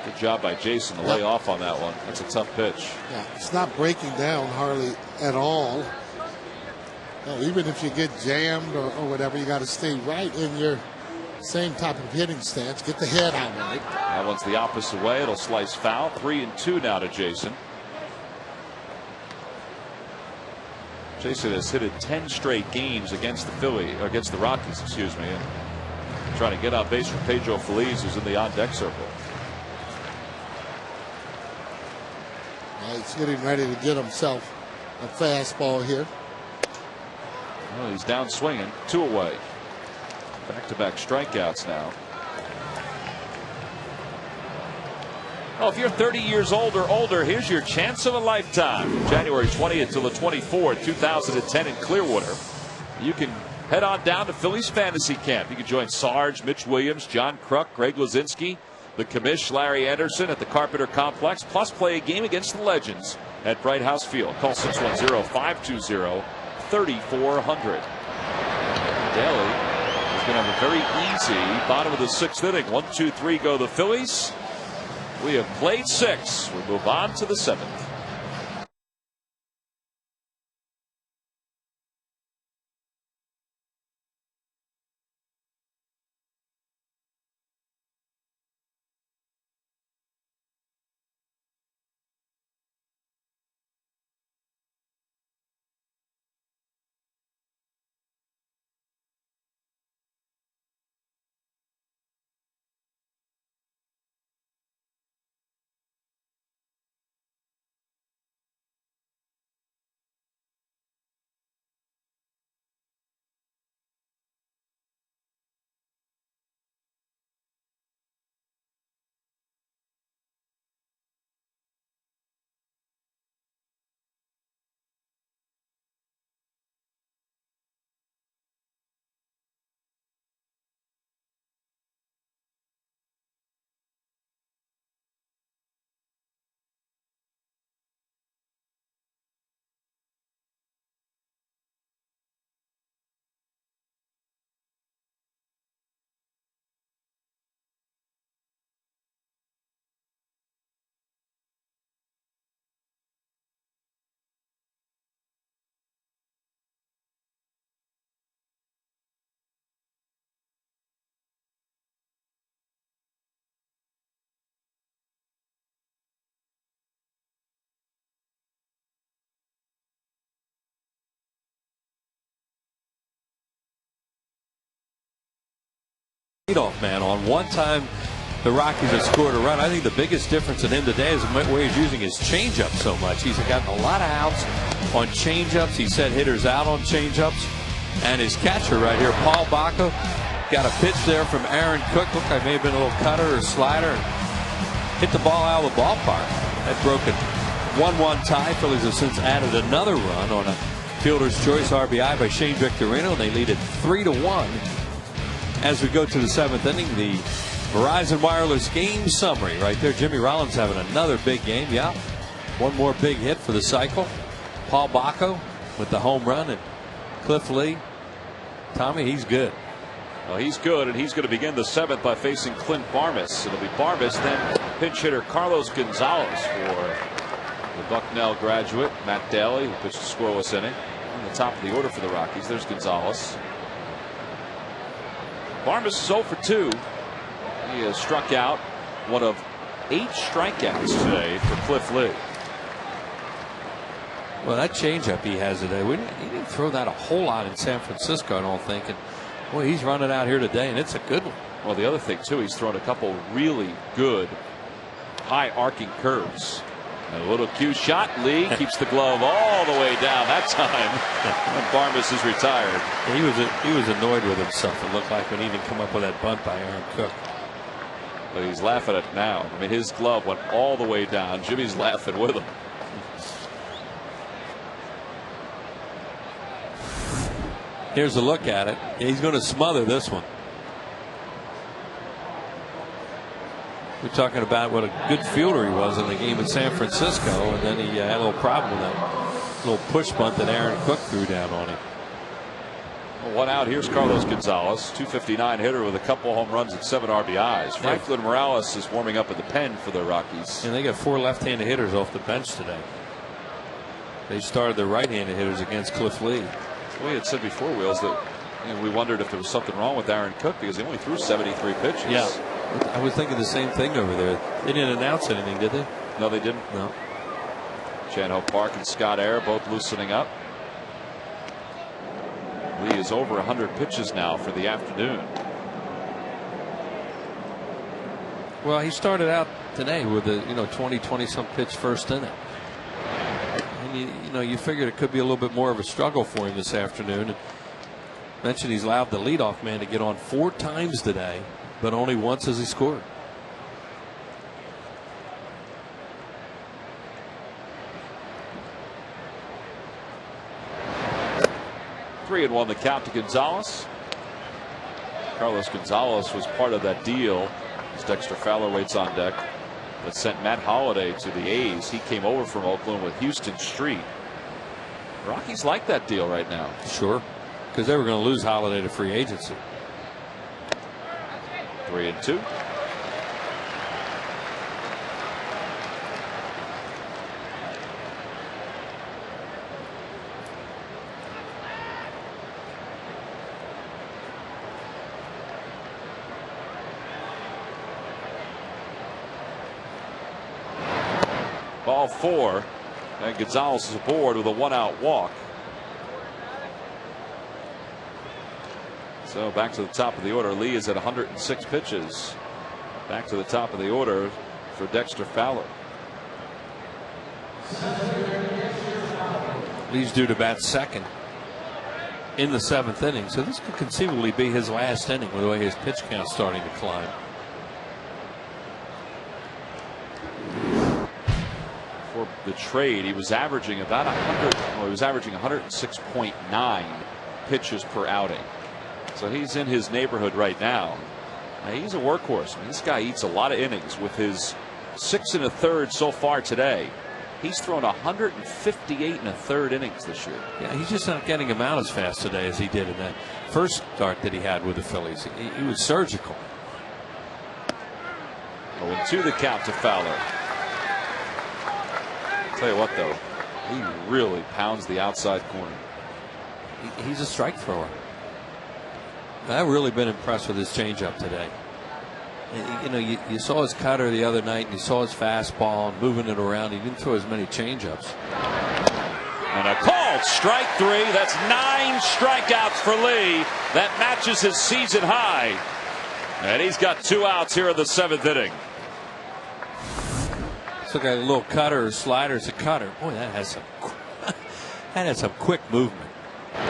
Good job by Jason to lay off on that one. That's a tough pitch. Yeah, it's not breaking down hardly at all. No, even if you get jammed or whatever, you got to stay right in your same type of hitting stance. Get the head out of it. That one's the opposite way. It'll slice foul. 3-2 now to Jason. Jason has hit 10 straight games against the Rockies, excuse me, and trying to get on base for Pedro Feliz, who's in the on-deck circle. He's getting ready to get himself a fastball here. Well, he's down swinging, 2 away. Back-to-back strikeouts now. Well, if you're 30 years old or older, here's your chance of a lifetime. From January 20th till the 24th, 2010 in Clearwater. You can head on down to Phillies Fantasy Camp. You can join Sarge, Mitch Williams, John Kruk, Greg Luzinski, the commish, Larry Anderson at the Carpenter Complex, plus play a game against the Legends at Bright House Field. Call 610-520-3400. Daly is going to have a very easy bottom of the 6th inning. 1, 2, 3 go the Phillies. We have played 6. We move on to the 7th. Leadoff man on. One time the Rockies have scored a run. I think the biggest difference in him today is the way he's using his changeup so much. He's gotten a lot of outs on changeups. He set hitters out on changeups. And his catcher right here, Paul Bacco, got a pitch there from Aaron Cook. Looked like may have been a little cutter or slider. Hit the ball out of the ballpark. That broke a 1-1 tie. Phillies have since added another run on a fielder's choice RBI by Shane Victorino. They lead it 3-1. As we go to the 7th inning, the Verizon Wireless game summary right there. Jimmy Rollins having another big game. Yeah, one more big hit for the cycle. Paul Bacco with the home run, and Cliff Lee. Tommy, he's good. Well, he's good, and he's going to begin the 7th by facing Clint Barmes. It'll be Barmes, then pinch hitter Carlos Gonzalez for the Bucknell graduate, Matt Daly, who pitched a scoreless inning. On the top of the order for the Rockies, there's Gonzalez. Barmes is 0 for 2. He has struck out one of 8 strikeouts today for Cliff Lee. Well, that changeup he has today, he didn't throw that a whole lot in San Francisco, I don't think. And boy, he's running out here today, and it's a good one. Well, the other thing, too, he's thrown a couple really good high arcing curves. A little cue shot. Lee keeps the glove all the way down that time. And Barmes is retired. He was annoyed with himself. It looked like when he didn't come up with that bunt by Aaron Cook. But he's laughing at it now. I mean, his glove went all the way down. Jimmy's laughing with him. Here's a look at it. He's going to smother this one. We're talking about what a good fielder he was in the game in San Francisco, and then he had a little problem with that little push bunt that Aaron Cook threw down on him. Well, one out. Here's Carlos Gonzalez, 259 hitter with a couple home runs and 7 RBIs. Franklin Morales is warming up at the pen for the Rockies. And they got 4 left-handed hitters off the bench today. They started their right-handed hitters against Cliff Lee. We had said before, Wheels, that we wondered if there was something wrong with Aaron Cook because he only threw 73 pitches. Yeah. I was thinking the same thing over there. They didn't announce anything, did they? No, they didn't. No. Chan Ho Park and Scott Air both loosening up. Lee is over 100 pitches now for the afternoon. Well, he started out today with a 20 some pitch first inning. And you know, you figured it could be a little bit more of a struggle for him this afternoon. And mentioned he's allowed the leadoff man to get on 4 times today, but only once has he scored. Three and 1 the count to Gonzalez. Carlos Gonzalez was part of that deal as Dexter Fowler waits on deck that sent Matt Holliday to the A's. He came over from Oakland with Houston Street. Rockies like that deal right now. Sure, because they were going to lose Holliday to free agency. 3 and 2. Ball 4, and Gonzalez is aboard with a 1-out walk. So back to the top of the order. Lee is at 106 pitches. Back to the top of the order for Dexter Fowler. Lee's due to bat second in the 7th inning, so this could conceivably be his last inning with the way his pitch count's starting to climb. For the trade, he was averaging about 100. Well, he was averaging 106.9 pitches per outing. So he's in his neighborhood right now. Now, he's a workhorse. I mean, this guy eats a lot of innings with his 6 1/3 so far today. He's thrown 158 1/3 innings this year. Yeah, he's just not getting him out as fast today as he did in that first start that he had with the Phillies. He was surgical. 0-2 the count to Fowler. Tell you what, though, he really pounds the outside corner. He's a strike thrower. I've really been impressed with his changeup today. You know, you saw his cutter the other night, and you saw his fastball and moving it around. He didn't throw as many changeups. And a called strike 3. That's 9 strikeouts for Lee. That matches his season high. And he's got 2 outs here in the 7th inning. Look at a little cutter or slider. It's a cutter. Boy, that has some that has some quick movement. I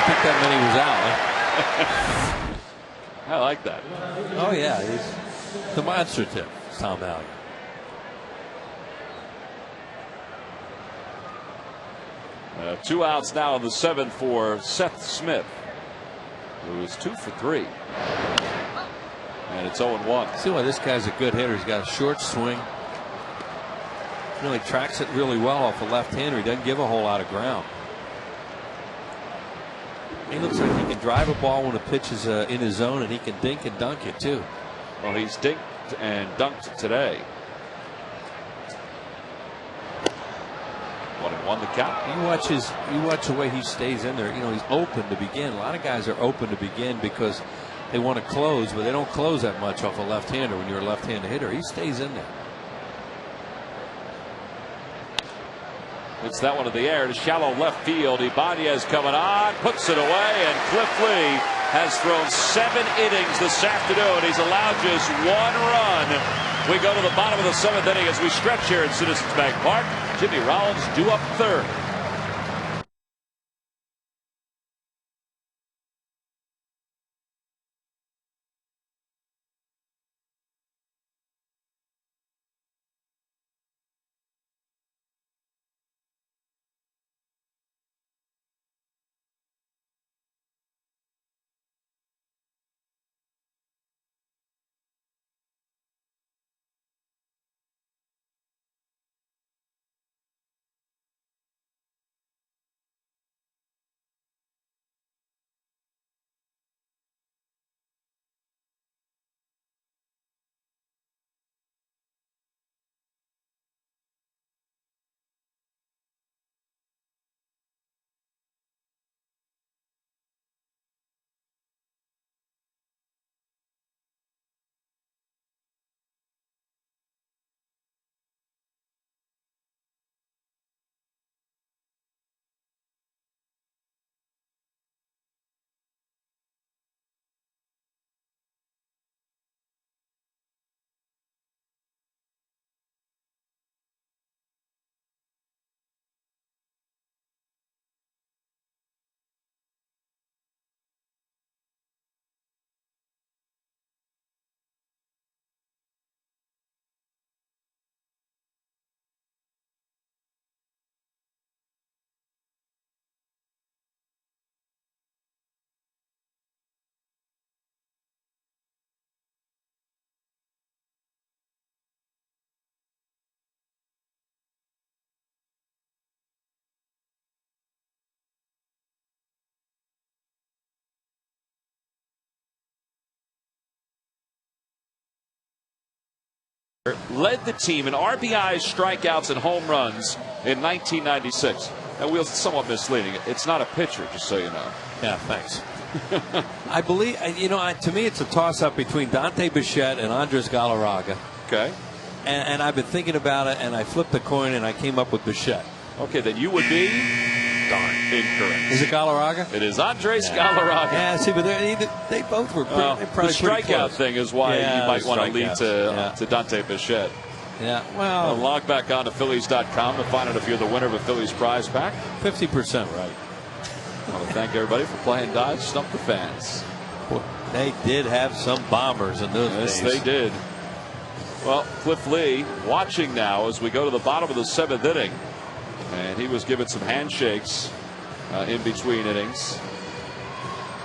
think that many was out. Huh? I like that. Oh yeah, he's demonstrative, Tom Allen. Two outs now in the 7th for Seth Smith, who is 2 for 3. And it's 0-1. See why this guy's a good hitter. He's got a short swing. Really tracks it really well off a left-hander. He doesn't give a whole lot of ground. He looks like he can drive a ball when a pitch is in his zone, and he can dink and dunk it too. Well, he's dinked and dunked today. 1-1 the count. You watch the way he stays in there. You know, he's open to begin. A lot of guys are open to begin because they want to close, but they don't close that much off a left-hander when you're a left-handed hitter. He stays in there. It's that one in the air to shallow left field. Ibanez coming on, puts it away, and Cliff Lee has thrown 7 innings this afternoon. He's allowed just 1 run. We go to the bottom of the 7th inning as we stretch here at Citizens Bank Park. Jimmy Rollins due up 3rd. led the team in RBIs, strikeouts, and home runs in 1996. That wheel's somewhat misleading. It's not a pitcher, just so you know. Yeah, thanks. I believe, to me, it's a toss-up between Dante Bichette and Andres Galarraga. Okay. And I've been thinking about it, and I flipped the coin, and I came up with Bichette. Okay, then you would be incorrect. Is it Galarraga? It is Andres Galarraga. Yeah, see, but they both were pretty, the strikeout thing is why you might want to lead to Dante Bichette. Yeah, well, log back on to Phillies.com to find out if you're the winner of a Phillies prize pack. 50% right. I want to thank everybody for playing Dodge Stump the Fans. Boy, they did have some bombers in those days. Yes, they did. Well, Cliff Lee watching now as we go to the bottom of the 7th inning. And he was given some handshakes in between innings.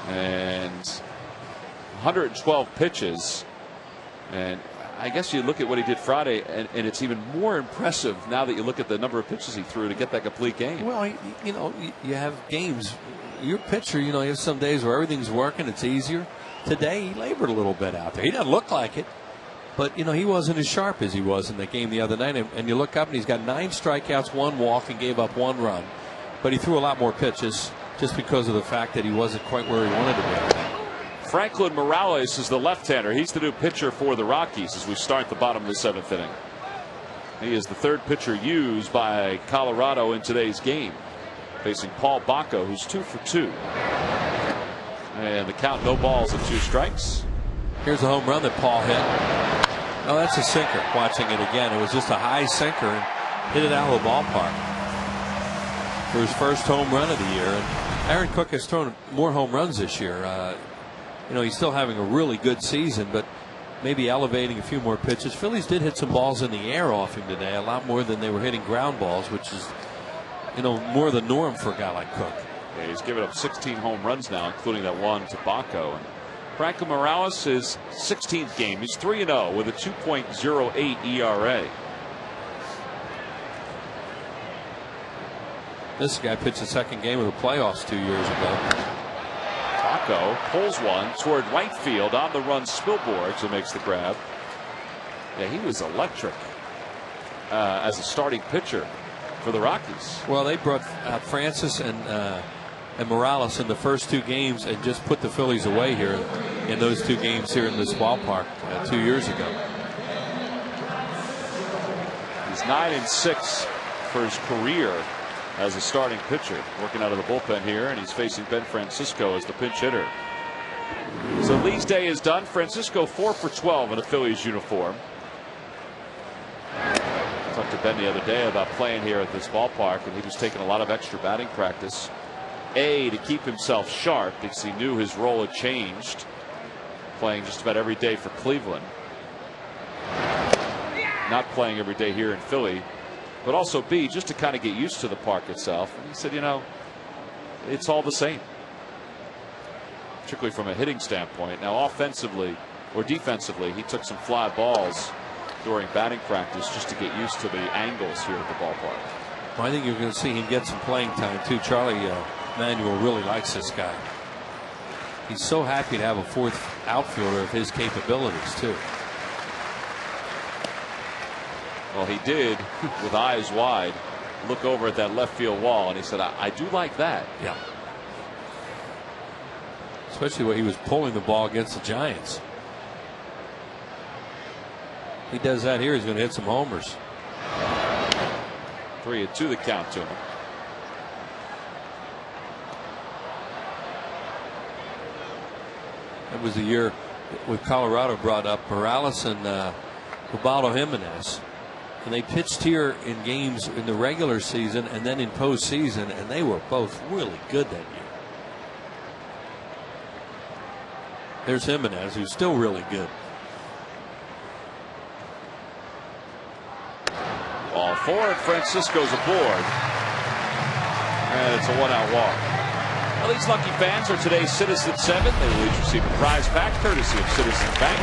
And 112 pitches. And I guess you look at what he did Friday, and it's even more impressive now that you look at the number of pitches he threw to get that complete game. Well, you have games. Your pitcher, you have some days where everything's working. It's easier. Today, he labored a little bit out there. He doesn't look like it. But, he wasn't as sharp as he was in the game the other night. And you look up, and he's got 9 strikeouts, 1 walk, and gave up 1 run. But he threw a lot more pitches just because of the fact that he wasn't quite where he wanted to be. Franklin Morales is the left-hander. He's the new pitcher for the Rockies as we start the bottom of the 7th inning. He is the 3rd pitcher used by Colorado in today's game, facing Paul Bacco, who's 2 for 2. And the count, no balls and 2 strikes. Here's a home run that Paul hit. Oh, that's a sinker. Watching it again, it was just a high sinker and hit it out of the ballpark for his first home run of the year. And Aaron Cook has thrown more home runs this year. He's still having a really good season, but maybe elevating a few more pitches. Phillies did hit some balls in the air off him today, a lot more than they were hitting ground balls, which is, more the norm for a guy like Cook. Yeah, he's given up 16 home runs now, including that one to Bacco. And Franklin Morales, his 16th game. He's 3-0 with a 2.08 ERA. This guy pitched the 2nd game of the playoffs 2 years ago. Bacco pulls one toward right field on the run. Spilborghs who makes the grab. Yeah, he was electric as a starting pitcher for the Rockies. Well, they brought out Francis and Morales in the first 2 games and just put the Phillies away here in those 2 games here in this ballpark 2 years ago. He's 9-6 for his career as a starting pitcher, working out of the bullpen here, and he's facing Ben Francisco as the pinch hitter. So Lee's day is done. Francisco 4 for 12 in a Phillies uniform. I talked to Ben the other day about playing here at this ballpark, and he was taking a lot of extra batting practice. To keep himself sharp because he knew his role had changed, playing just about every day for Cleveland. Not playing every day here in Philly, but also B, just to kind of get used to the park itself. And he said, it's all the same, particularly from a hitting standpoint. Now, offensively or defensively, he took some fly balls during batting practice just to get used to the angles here at the ballpark. Well, I think you're going to see him get some playing time too. Charlie Manuel really likes this guy. He's so happy to have a 4th outfielder of his capabilities too. Well, he did, with eyes wide, look over at that left field wall, and he said, I do like that. Yeah. Especially when he was pulling the ball against the Giants. He does that here, he's going to hit some homers. 3-2 the count to him. That was the year with Colorado brought up Morales and Ubaldo Jimenez. And they pitched here in games in the regular season and then in postseason, and they were both really good that year. There's Jimenez, who's still really good. Ball 4, and Francisco's aboard. And it's a 1-out walk. Well, these lucky fans are today's Citizens 7. They will each receive a prize pack courtesy of Citizens Bank.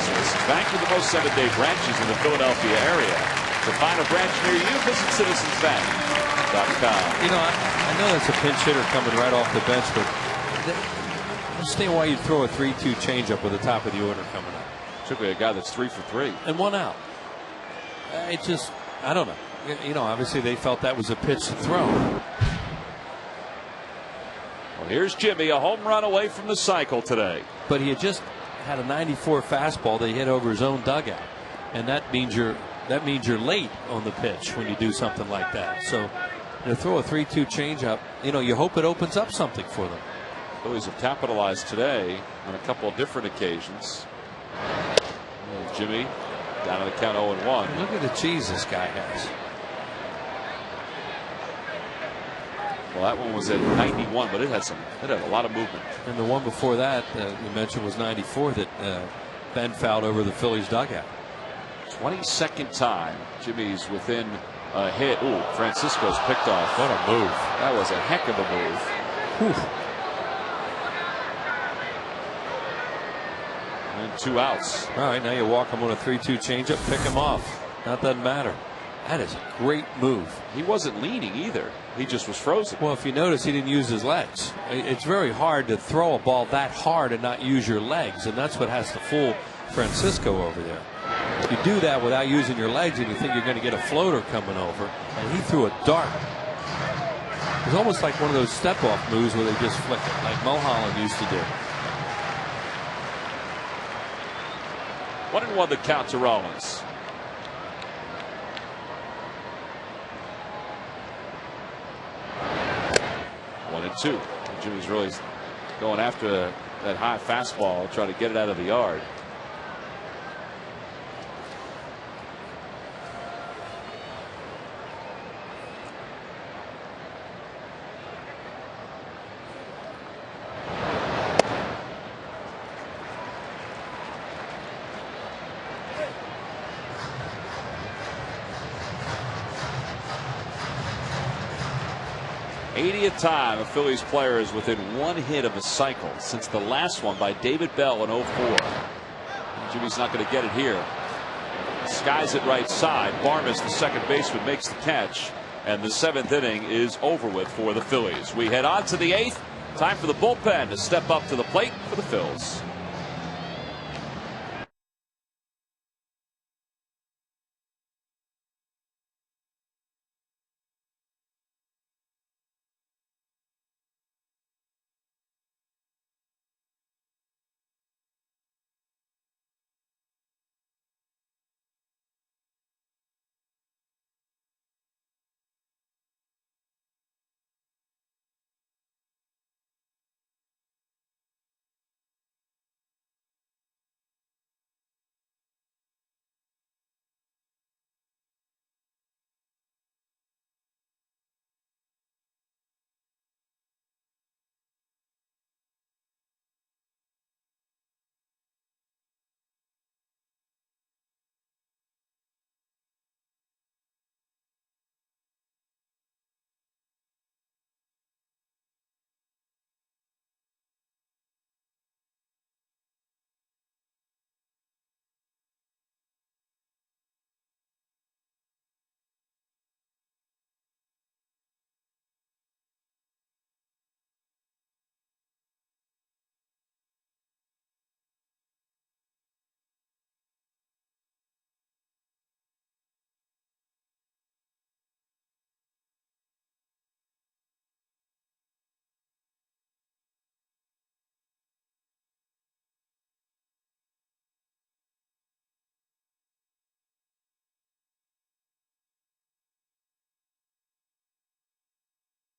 Citizens Bank with the most 7-day branches in the Philadelphia area. To find a branch near you, visit citizensbank.com. I know that's a pinch hitter coming right off the bench, but I understand why you'd throw a 3-2 changeup with the top of the order coming up. Particularly a guy that's 3 for 3. And 1 out. It just, I don't know. You know, obviously they felt that was a pitch to throw. Well, here's Jimmy, a home run away from the cycle today. But he had just had a 94 fastball that he hit over his own dugout, and that means you're late on the pitch when you do something like that. So to throw a 3-2 changeup, you know, you hope it opens up something for them. Phillies have capitalized today on a couple of different occasions. And Jimmy down on the count 0-1. Look at the cheese this guy has. Well, that one was at 91, but it had a lot of movement. And the one before that you mentioned was 94 that Ben fouled over the Phillies dugout. 22nd time Jimmy's within a hit. Ooh, Francisco's picked off. What a move. That was a heck of a move. Whew. And 2 outs. All right, now you walk him on a 3-2 changeup, pick him off. That doesn't matter. That is a great move. He wasn't leaning either. He just was frozen. Well, if you notice, he didn't use his legs. It's very hard to throw a ball that hard and not use your legs, and that's what has to fool Francisco over there. You do that without using your legs, and you think you're going to get a floater coming over, and he threw a dart. It was almost like one of those step-off moves where they just flick it, like Mulholland used to do. 1-1 the count to Rollins. One and two. Jimmy's really going after that high fastball, trying to get it out of the yard. '80th time a Phillies player is within 1 hit of a cycle since the last one by David Bell in '04. Jimmy's not going to get it here. Skies it right side. Barmes, the second baseman, makes the catch, and the 7th inning is over with for the Phillies. We head on to the 8th. Time for the bullpen to step up to the plate for the Phils.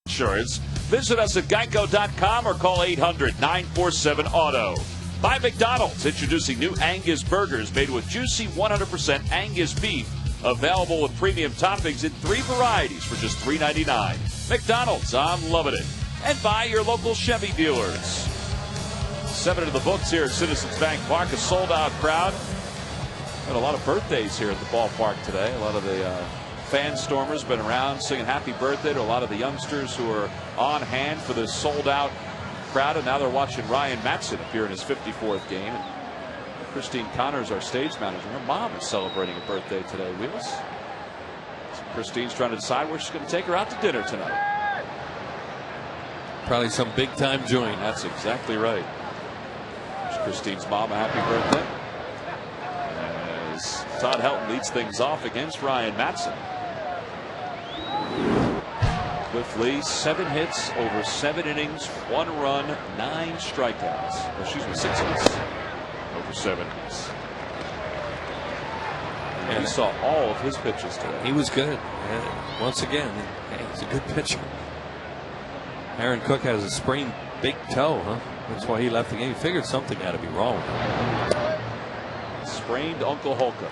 Insurance. Visit us at geico.com or call 800-947-AUTO. By McDonald's, introducing new Angus burgers made with juicy 100% Angus beef, available with premium toppings in 3 varieties for just $3.99. McDonald's, I'm loving it. And by your local Chevy dealers. 7 of the books here at Citizens Bank Park, a sold-out crowd. Got a lot of birthdays here at the ballpark today. A lot of the fan stormers been around singing happy birthday to a lot of the youngsters who are on hand for this sold-out crowd, and now they're watching Ryan Matson appear in his 54th game. And Christine Connors, our stage manager, her mom is celebrating a birthday today. Wheels. So Christine's trying to decide where she's going to take her out to dinner tonight. Probably some big-time joint. That's exactly right. There's Christine's mom, a happy birthday. As Todd Helton leads things off against Ryan Madson. Cliff Lee, 7 hits over 7 innings, 1 run, 9 strikeouts. Excuse me, 6 hits over 7 innings. And he saw all of his pitches today. He was good. Once again, he's a good pitcher. Aaron Cook has a sprained big toe, huh? That's why he left the game. He figured something had to be wrong. Sprained Uncle Holka.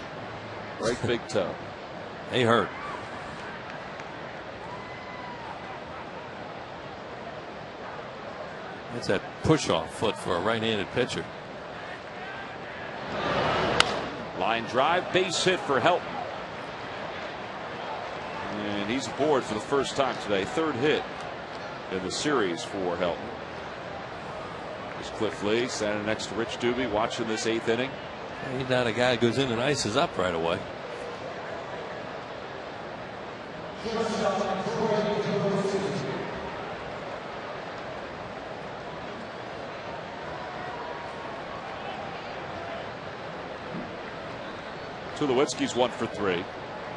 Right big toe. They hurt. It's that push-off foot for a right-handed pitcher. Line drive, base hit for Helton. And he's aboard for the first time today. 3rd hit in the series for Helton. There's Cliff Lee standing next to Rich Doobie watching this 8th inning. He's not a guy who goes in and ices up right away. Tulowitzki's 1 for 3.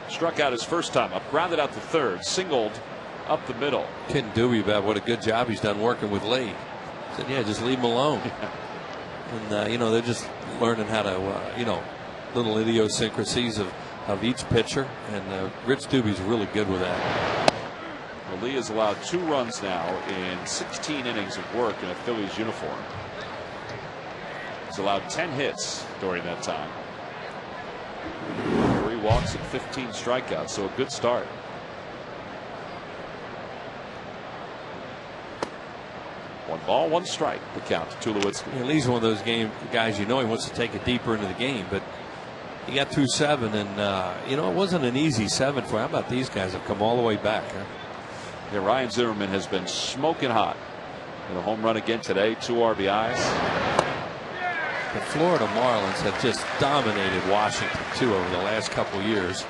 Struck out his first time up, grounded out to 3rd, singled up the middle. Kidding Doobie about what a good job he's done working with Lee. Said, yeah, just leave him alone. And you know, they're just learning how to you know, little idiosyncrasies of each pitcher, and Rich Doobie's really good with that. Well, Lee has allowed 2 runs now in 16 innings of work in a Phillies uniform. He's allowed 10 hits during that time. 3 walks and 15 strikeouts, so a good start. One ball, 1 strike, the count to Tulowitzki. Lee's one of those guys, you know, he wants to take it deeper into the game, but he got through 7, and you know, it wasn't an easy 7 for him. How about these guys have come all the way back? Huh? Yeah, Ryan Zimmerman has been smoking hot. And a home run again today, 2 RBIs. The Florida Marlins have just dominated Washington too over the last couple of years,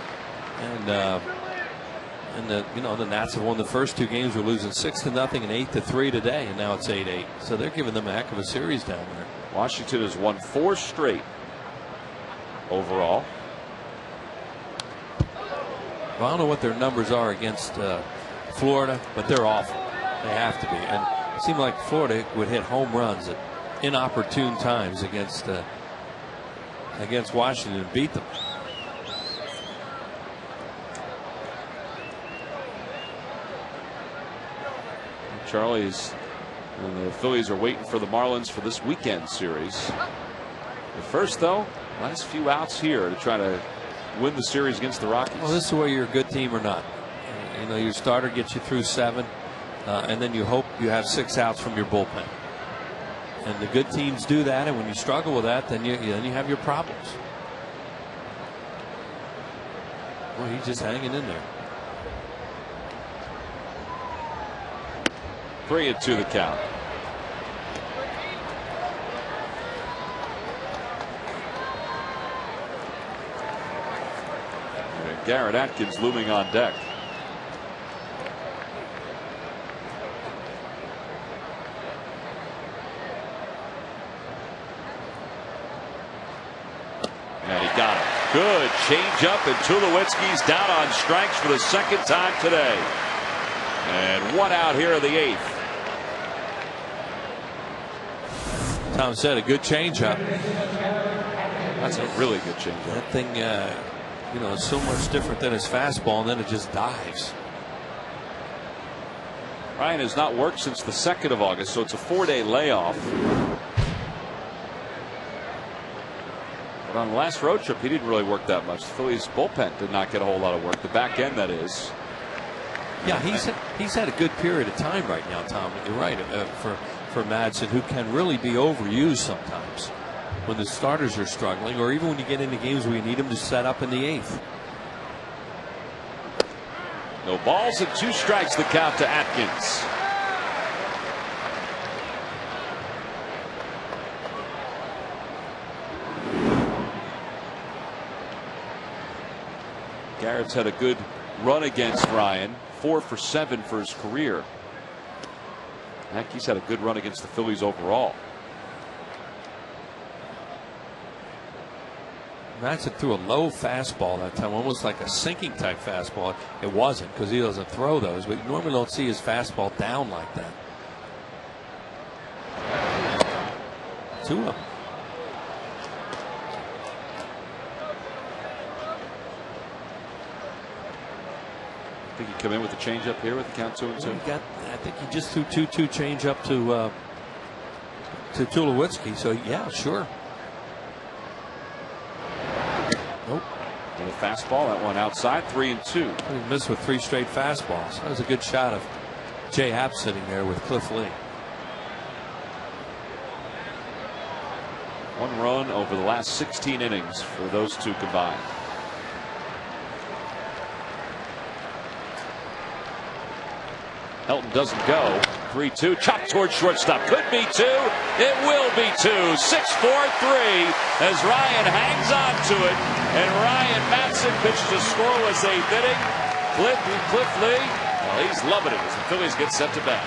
and the you know, the Nats have won the first 2 games. We're losing 6-0 and 8-3 today, and now it's 8-8. So they're giving them a heck of a series down there. Washington has won 4 straight overall. Well, I don't know what their numbers are against Florida, but they're awful. They have to be. And it seemed like Florida would hit home runs at inopportune times against Washington and beat them. Charlie's and the Phillies are waiting for the Marlins for this weekend series. But first, though, last few outs here to try to win the series against the Rockies. Well, this is where you're a good team or not. You know, your starter gets you through 7, and then you hope you have 6 outs from your bullpen. And the good teams do that, and when you struggle with that, then you have your problems. Well, he's just hanging in there. 3-2 the count. And Garrett Atkins looming on deck. And he got it. Good change up, and Tulowitzki's down on strikes for the 2nd time today. And 1 out here in the 8th. Tom said a good changeup. That's a really good changeup. That thing, you know, is so much different than his fastball, and then it just dives. Ryan has not worked since the 2nd of August, so it's a 4-day layoff. But on the last road trip, he didn't really work that much. The Phillies bullpen did not get a whole lot of work. The back end, that is. Yeah, he's had a good period of time right now, Tom. You're right, for Madsen, who can really be overused sometimes when the starters are struggling, or even when you get into games where you need him to set up in the 8th. No balls and 2 strikes, the count to Atkins. Garrett's had a good run against Ryan, 4 for 7 for his career. Heck, he's had a good run against the Phillies overall. Madsen threw a low fastball that time, almost like a sinking type fastball. It wasn't, because he doesn't throw those, but you normally don't see his fastball down like that. Two of them. I think he come in with the changeup here with the count 2-2. I think he just threw 2-2 changeup to Tulowitzki. So yeah, sure. Nope. With a fastball, that one outside, 3-2. He missed with 3 straight fastballs. That was a good shot of Jay Happ sitting there with Cliff Lee. 1 run over the last 16 innings for those two combined. Helton doesn't go. 3-2. Chopped towards shortstop. Could be 2. It will be 2. 6-4-3 as Ryan hangs on to it. And Ryan Madsen pitches a scoreless 8th inning. Cliff Lee, well, he's loving it as the Phillies get set to bat.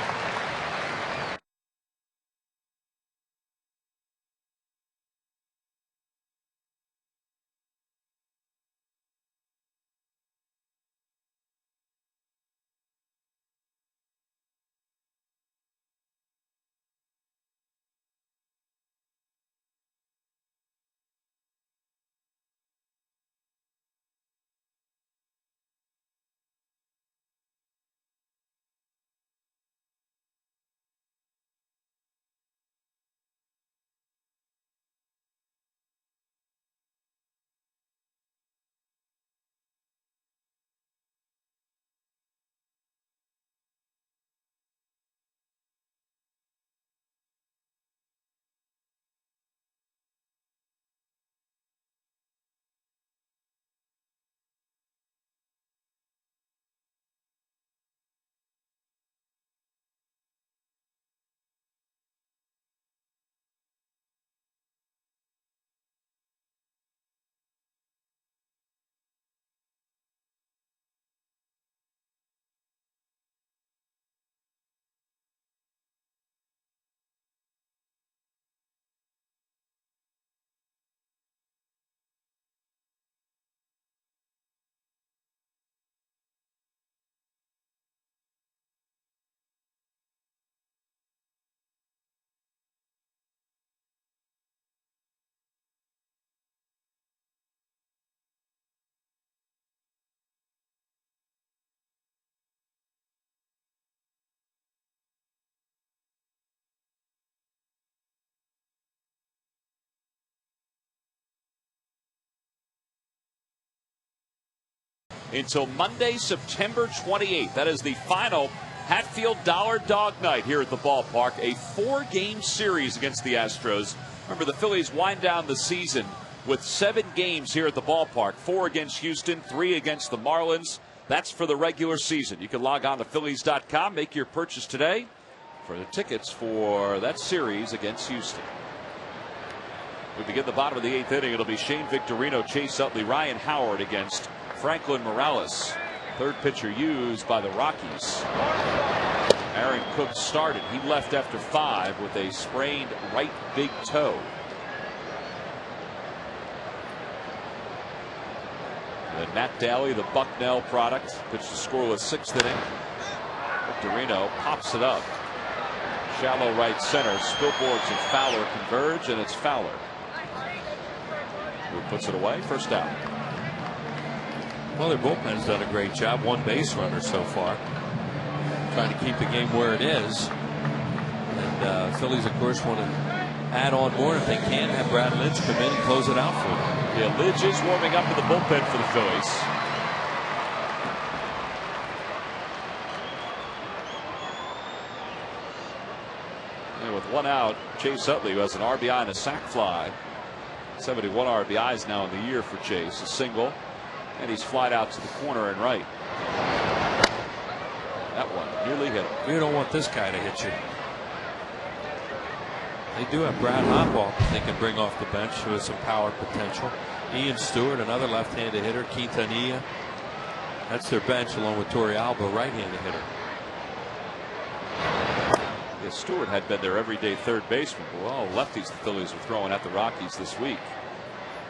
Until Monday, September 28th. That is the final Hatfield Dollar Dog Night here at the ballpark. A 4-game series against the Astros. Remember, the Phillies wind down the season with 7 games here at the ballpark. 4 against Houston, 3 against the Marlins. That's for the regular season. You can log on to Phillies.com, make your purchase today for the tickets for that series against Houston. We begin the bottom of the 8th inning. It'll be Shane Victorino, Chase Utley, Ryan Howard against Franklin Morales. 3rd pitcher used by the Rockies. Aaron Cook started. He left after 5 with a sprained right big toe. And Matt Daly, the Bucknell product, pitched a scoreless 6th inning. Victorino pops it up. Shallow right center. Spilborghs and Fowler converge, and it's Fowler who puts it away. First out. Well, their bullpen's done a great job. 1 base runner so far. Trying to keep the game where it is. And Phillies, of course, want to add on more if they can. Have Brad Lidge come in and close it out for them. Yeah, Lidge is warming up in the bullpen for the Phillies. And with 1 out, Chase Utley, who has an RBI and a sac fly. 71 RBIs now in the year for Chase. A single. And he's flied out to the corner and right. That one nearly hit him. You don't want this guy to hit you. They do have Brad Hopoff they can bring off the bench with some power potential. Ian Stewart, another left-handed hitter. Quintanilla. That's their bench along with Torrealba, right-handed hitter. Yeah, Stewart had been their everyday 3rd baseman. Well, lefties the Phillies are throwing at the Rockies this week.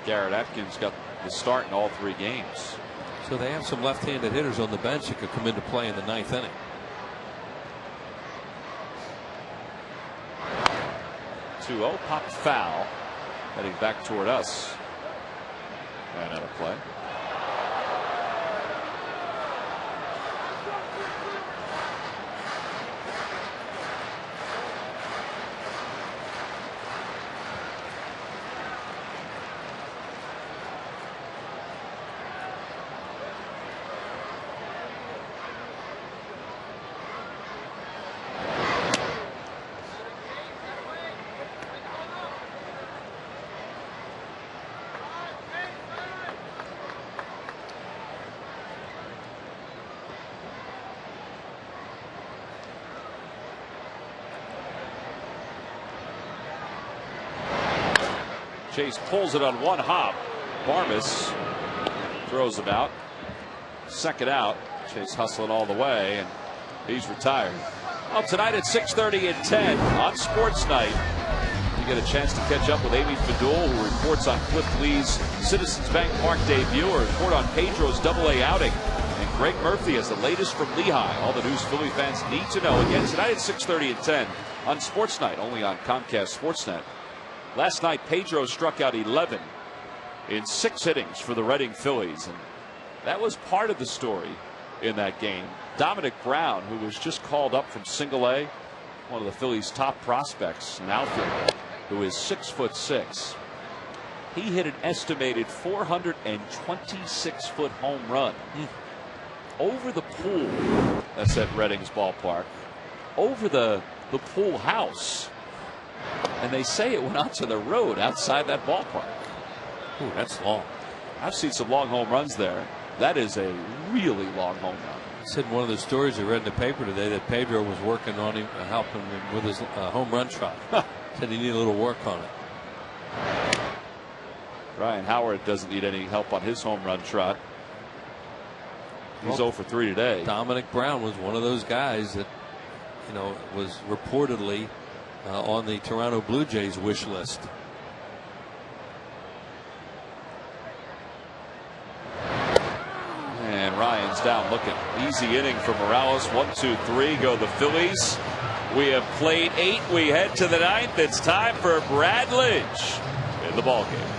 Garrett Atkins got the start in all 3 games. So they have some left-handed hitters on the bench that could come into play in the 9th inning. 2-0, popped foul, heading back toward us. And out of play. Chase pulls it on one hop. Barmes throws him out. Second out. Chase hustling all the way, and he's retired. Well, tonight at 6:30 and 10 on Sports Night, you get a chance to catch up with Amy Fadul, who reports on Cliff Lee's Citizens Bank Park debut, a report on Pedro's Double-A outing, and Greg Murphy has the latest from Lehigh. All the news Philly fans need to know. Again, tonight at 6:30 and 10 on Sports Night, only on Comcast Sportsnet. Last night, Pedro struck out 11 in 6 innings for the Reading Phillies, and that was part of the story in that game. Dominic Brown, who was just called up from Single-A, one of the Phillies' top prospects, an outfielder, who is 6'6". He hit an estimated 426-foot home run over the pool that's at Reading's ballpark, over the pool house. And they say it went out to the road outside that ballpark. Ooh, that's long. I've seen some long home runs there. That is a really long home run. I said in one of the stories I read in the paper today that Pedro was working on him, helping him with his home run trot. Said he needed a little work on it. Ryan Howard doesn't need any help on his home run trot. He's 0 for 3 today. Dominic Brown was one of those guys that, you know, was reportedly on the Toronto Blue Jays wish list. And Ryan's down looking. Easy inning for Morales. 1, 2, 3 go the Phillies. We have played 8. We head to the 9th. It's time for Brad Lynch in the ballgame.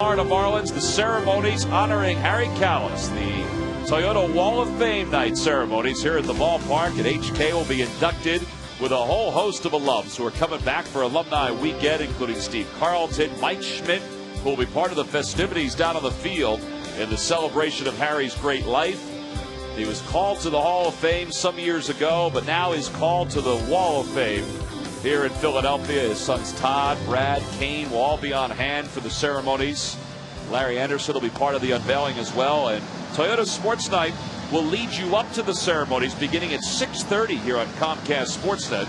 Florida Marlins, the ceremonies honoring Harry Kalas, the Toyota Wall of Fame night ceremonies here at the ballpark at HK will be inducted with a whole host of alums who are coming back for alumni weekend, including Steve Carlton, Mike Schmidt, who will be part of the festivities down on the field in the celebration of Harry's great life. He was called to the Hall of Fame some years ago, but now is called to the Wall of Fame here in Philadelphia. His sons Todd, Brad, Kane will all be on hand for the ceremonies. Larry Anderson will be part of the unveiling as well. And Toyota Sports Night will lead you up to the ceremonies beginning at 6:30 here on Comcast Sportsnet.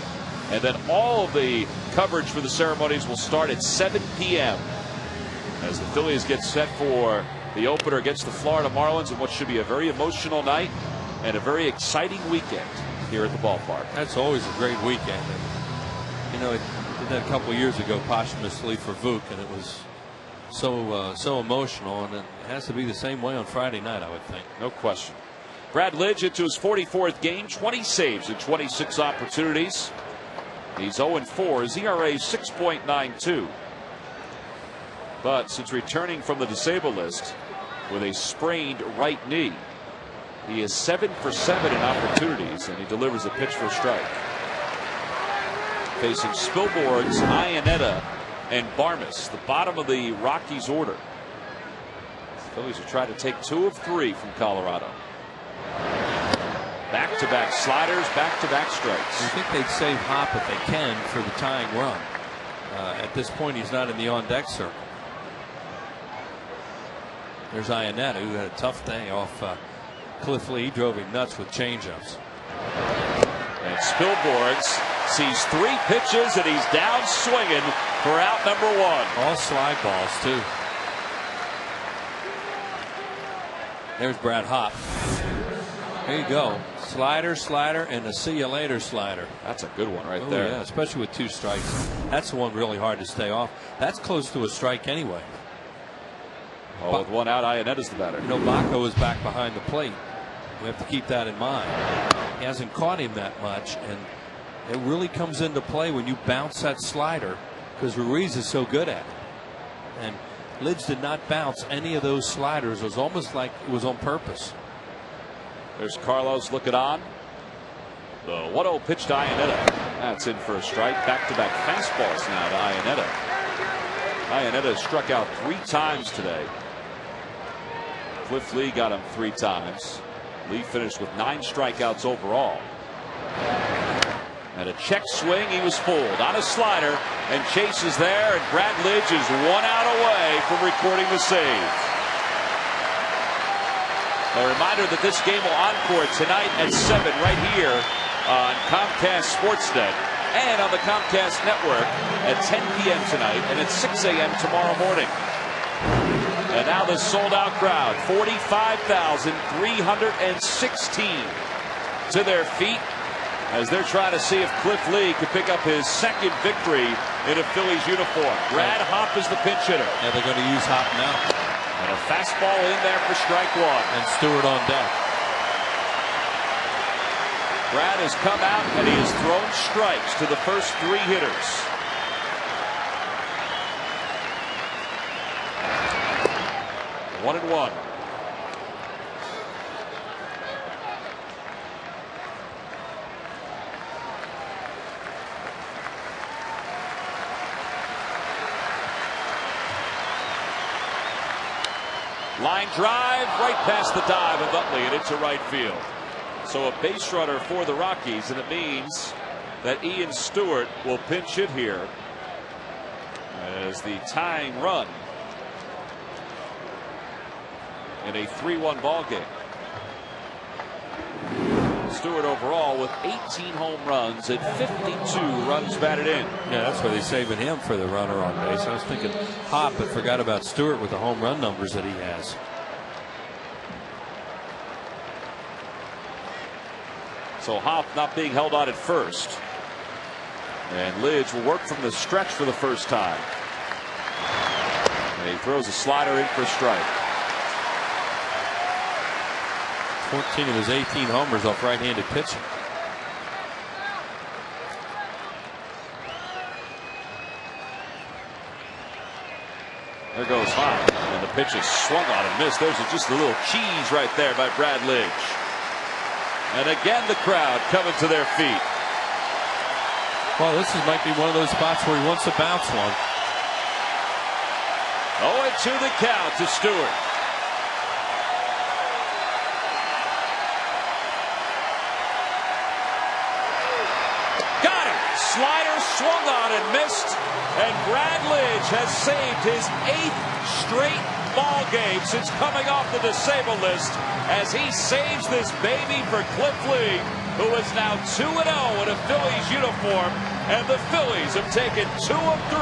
And then all of the coverage for the ceremonies will start at 7 p.m. as the Phillies get set for the opener against the Florida Marlins in what should be a very emotional night and a very exciting weekend here at the ballpark. That's always a great weekend. And, you know, it did that a couple of years ago posthumously for Vuk, and it was so emotional, and it has to be the same way on Friday night, I would think. No question. Brad Lidge into his 44th game, 20 saves and 26 opportunities. He's 0-4. His ERA is 6.92. But since returning from the disabled list with a sprained right knee, he is 7 for 7 in opportunities, and he delivers a pitch for a strike. Facing Spilborghs, Iannetta, and Barmes, the bottom of the Rockies order. The Phillies are trying to take 2 of 3 from Colorado. Back-to-back sliders, back-to-back strikes. I think they'd save Hop if they can for the tying run. At this point, he's not in the on-deck circle. There's Iannetta, who had a tough day off Cliff Lee. Drove him nuts with changeups. And Spilborghs sees 3 pitches, and he's down swinging for out number 1. All slide balls, too. There's Brad Hop. There you go. Slider, and a see you later slider. That's a good one right there. Yeah, especially with 2 strikes. That's the one really hard to stay off. That's close to a strike anyway. Oh, with 1 out, Iannetta's the batter. You know, Baco is back behind the plate. We have to keep that in mind. He hasn't caught him that much, and it really comes into play when you bounce that slider because Ruiz is so good at it. And Lidge did not bounce any of those sliders. It was almost like it was on purpose. There's Carlos looking on. The 1-0 pitch to Iannetta. That's in for a strike. Back-to-back fastballs now to Iannetta. Iannetta struck out 3 times today. Cliff Lee got him 3 times. Lee finished with 9 strikeouts overall. And a check swing, he was fooled on a slider, and Chase is there, and Brad Lidge is 1 out away from recording the save. A reminder that this game will encore tonight at 7 right here on Comcast Sportsnet and on the Comcast Network at 10 p.m. tonight and at 6 a.m. tomorrow morning. And now the sold-out crowd, 45,316 to their feet as they're trying to see if Cliff Lee could pick up his 2nd victory in a Phillies uniform. Brad Hop is the pinch hitter. Yeah, they're going to use Hop now. And a fastball in there for strike 1. And Stewart on deck. Brad has come out and he has thrown strikes to the first 3 hitters. One and 1. Line drive right past the dive of Utley and into right field. So a base runner for the Rockies, and it means that Ian Stewart will pinch hit here as the tying run in a 3-1 ball game. Stewart overall with 18 home runs and 52 runs batted in. Yeah, that's why they're saving him for the runner on base. I was thinking Hop, but forgot about Stewart with the home run numbers that he has. So Hop not being held on at first. And Lidge will work from the stretch for the first time. And he throws a slider in for a strike. 14 of his 18 homers off right-handed pitching. There goes Hop, and the pitch is swung on and missed. There's just a little cheese right there by Brad Lidge. And again, the crowd coming to their feet. Well, might be one of those spots where he wants to bounce one. 0-2 the count to Stewart. Got it. Slider swung on and missed. And Brad Lidge has saved his 8th straight ball game since coming off the disabled list as he saves this baby for Cliff Lee, who is now 2-0 in a Phillies uniform, and the Phillies have taken 2 of 3.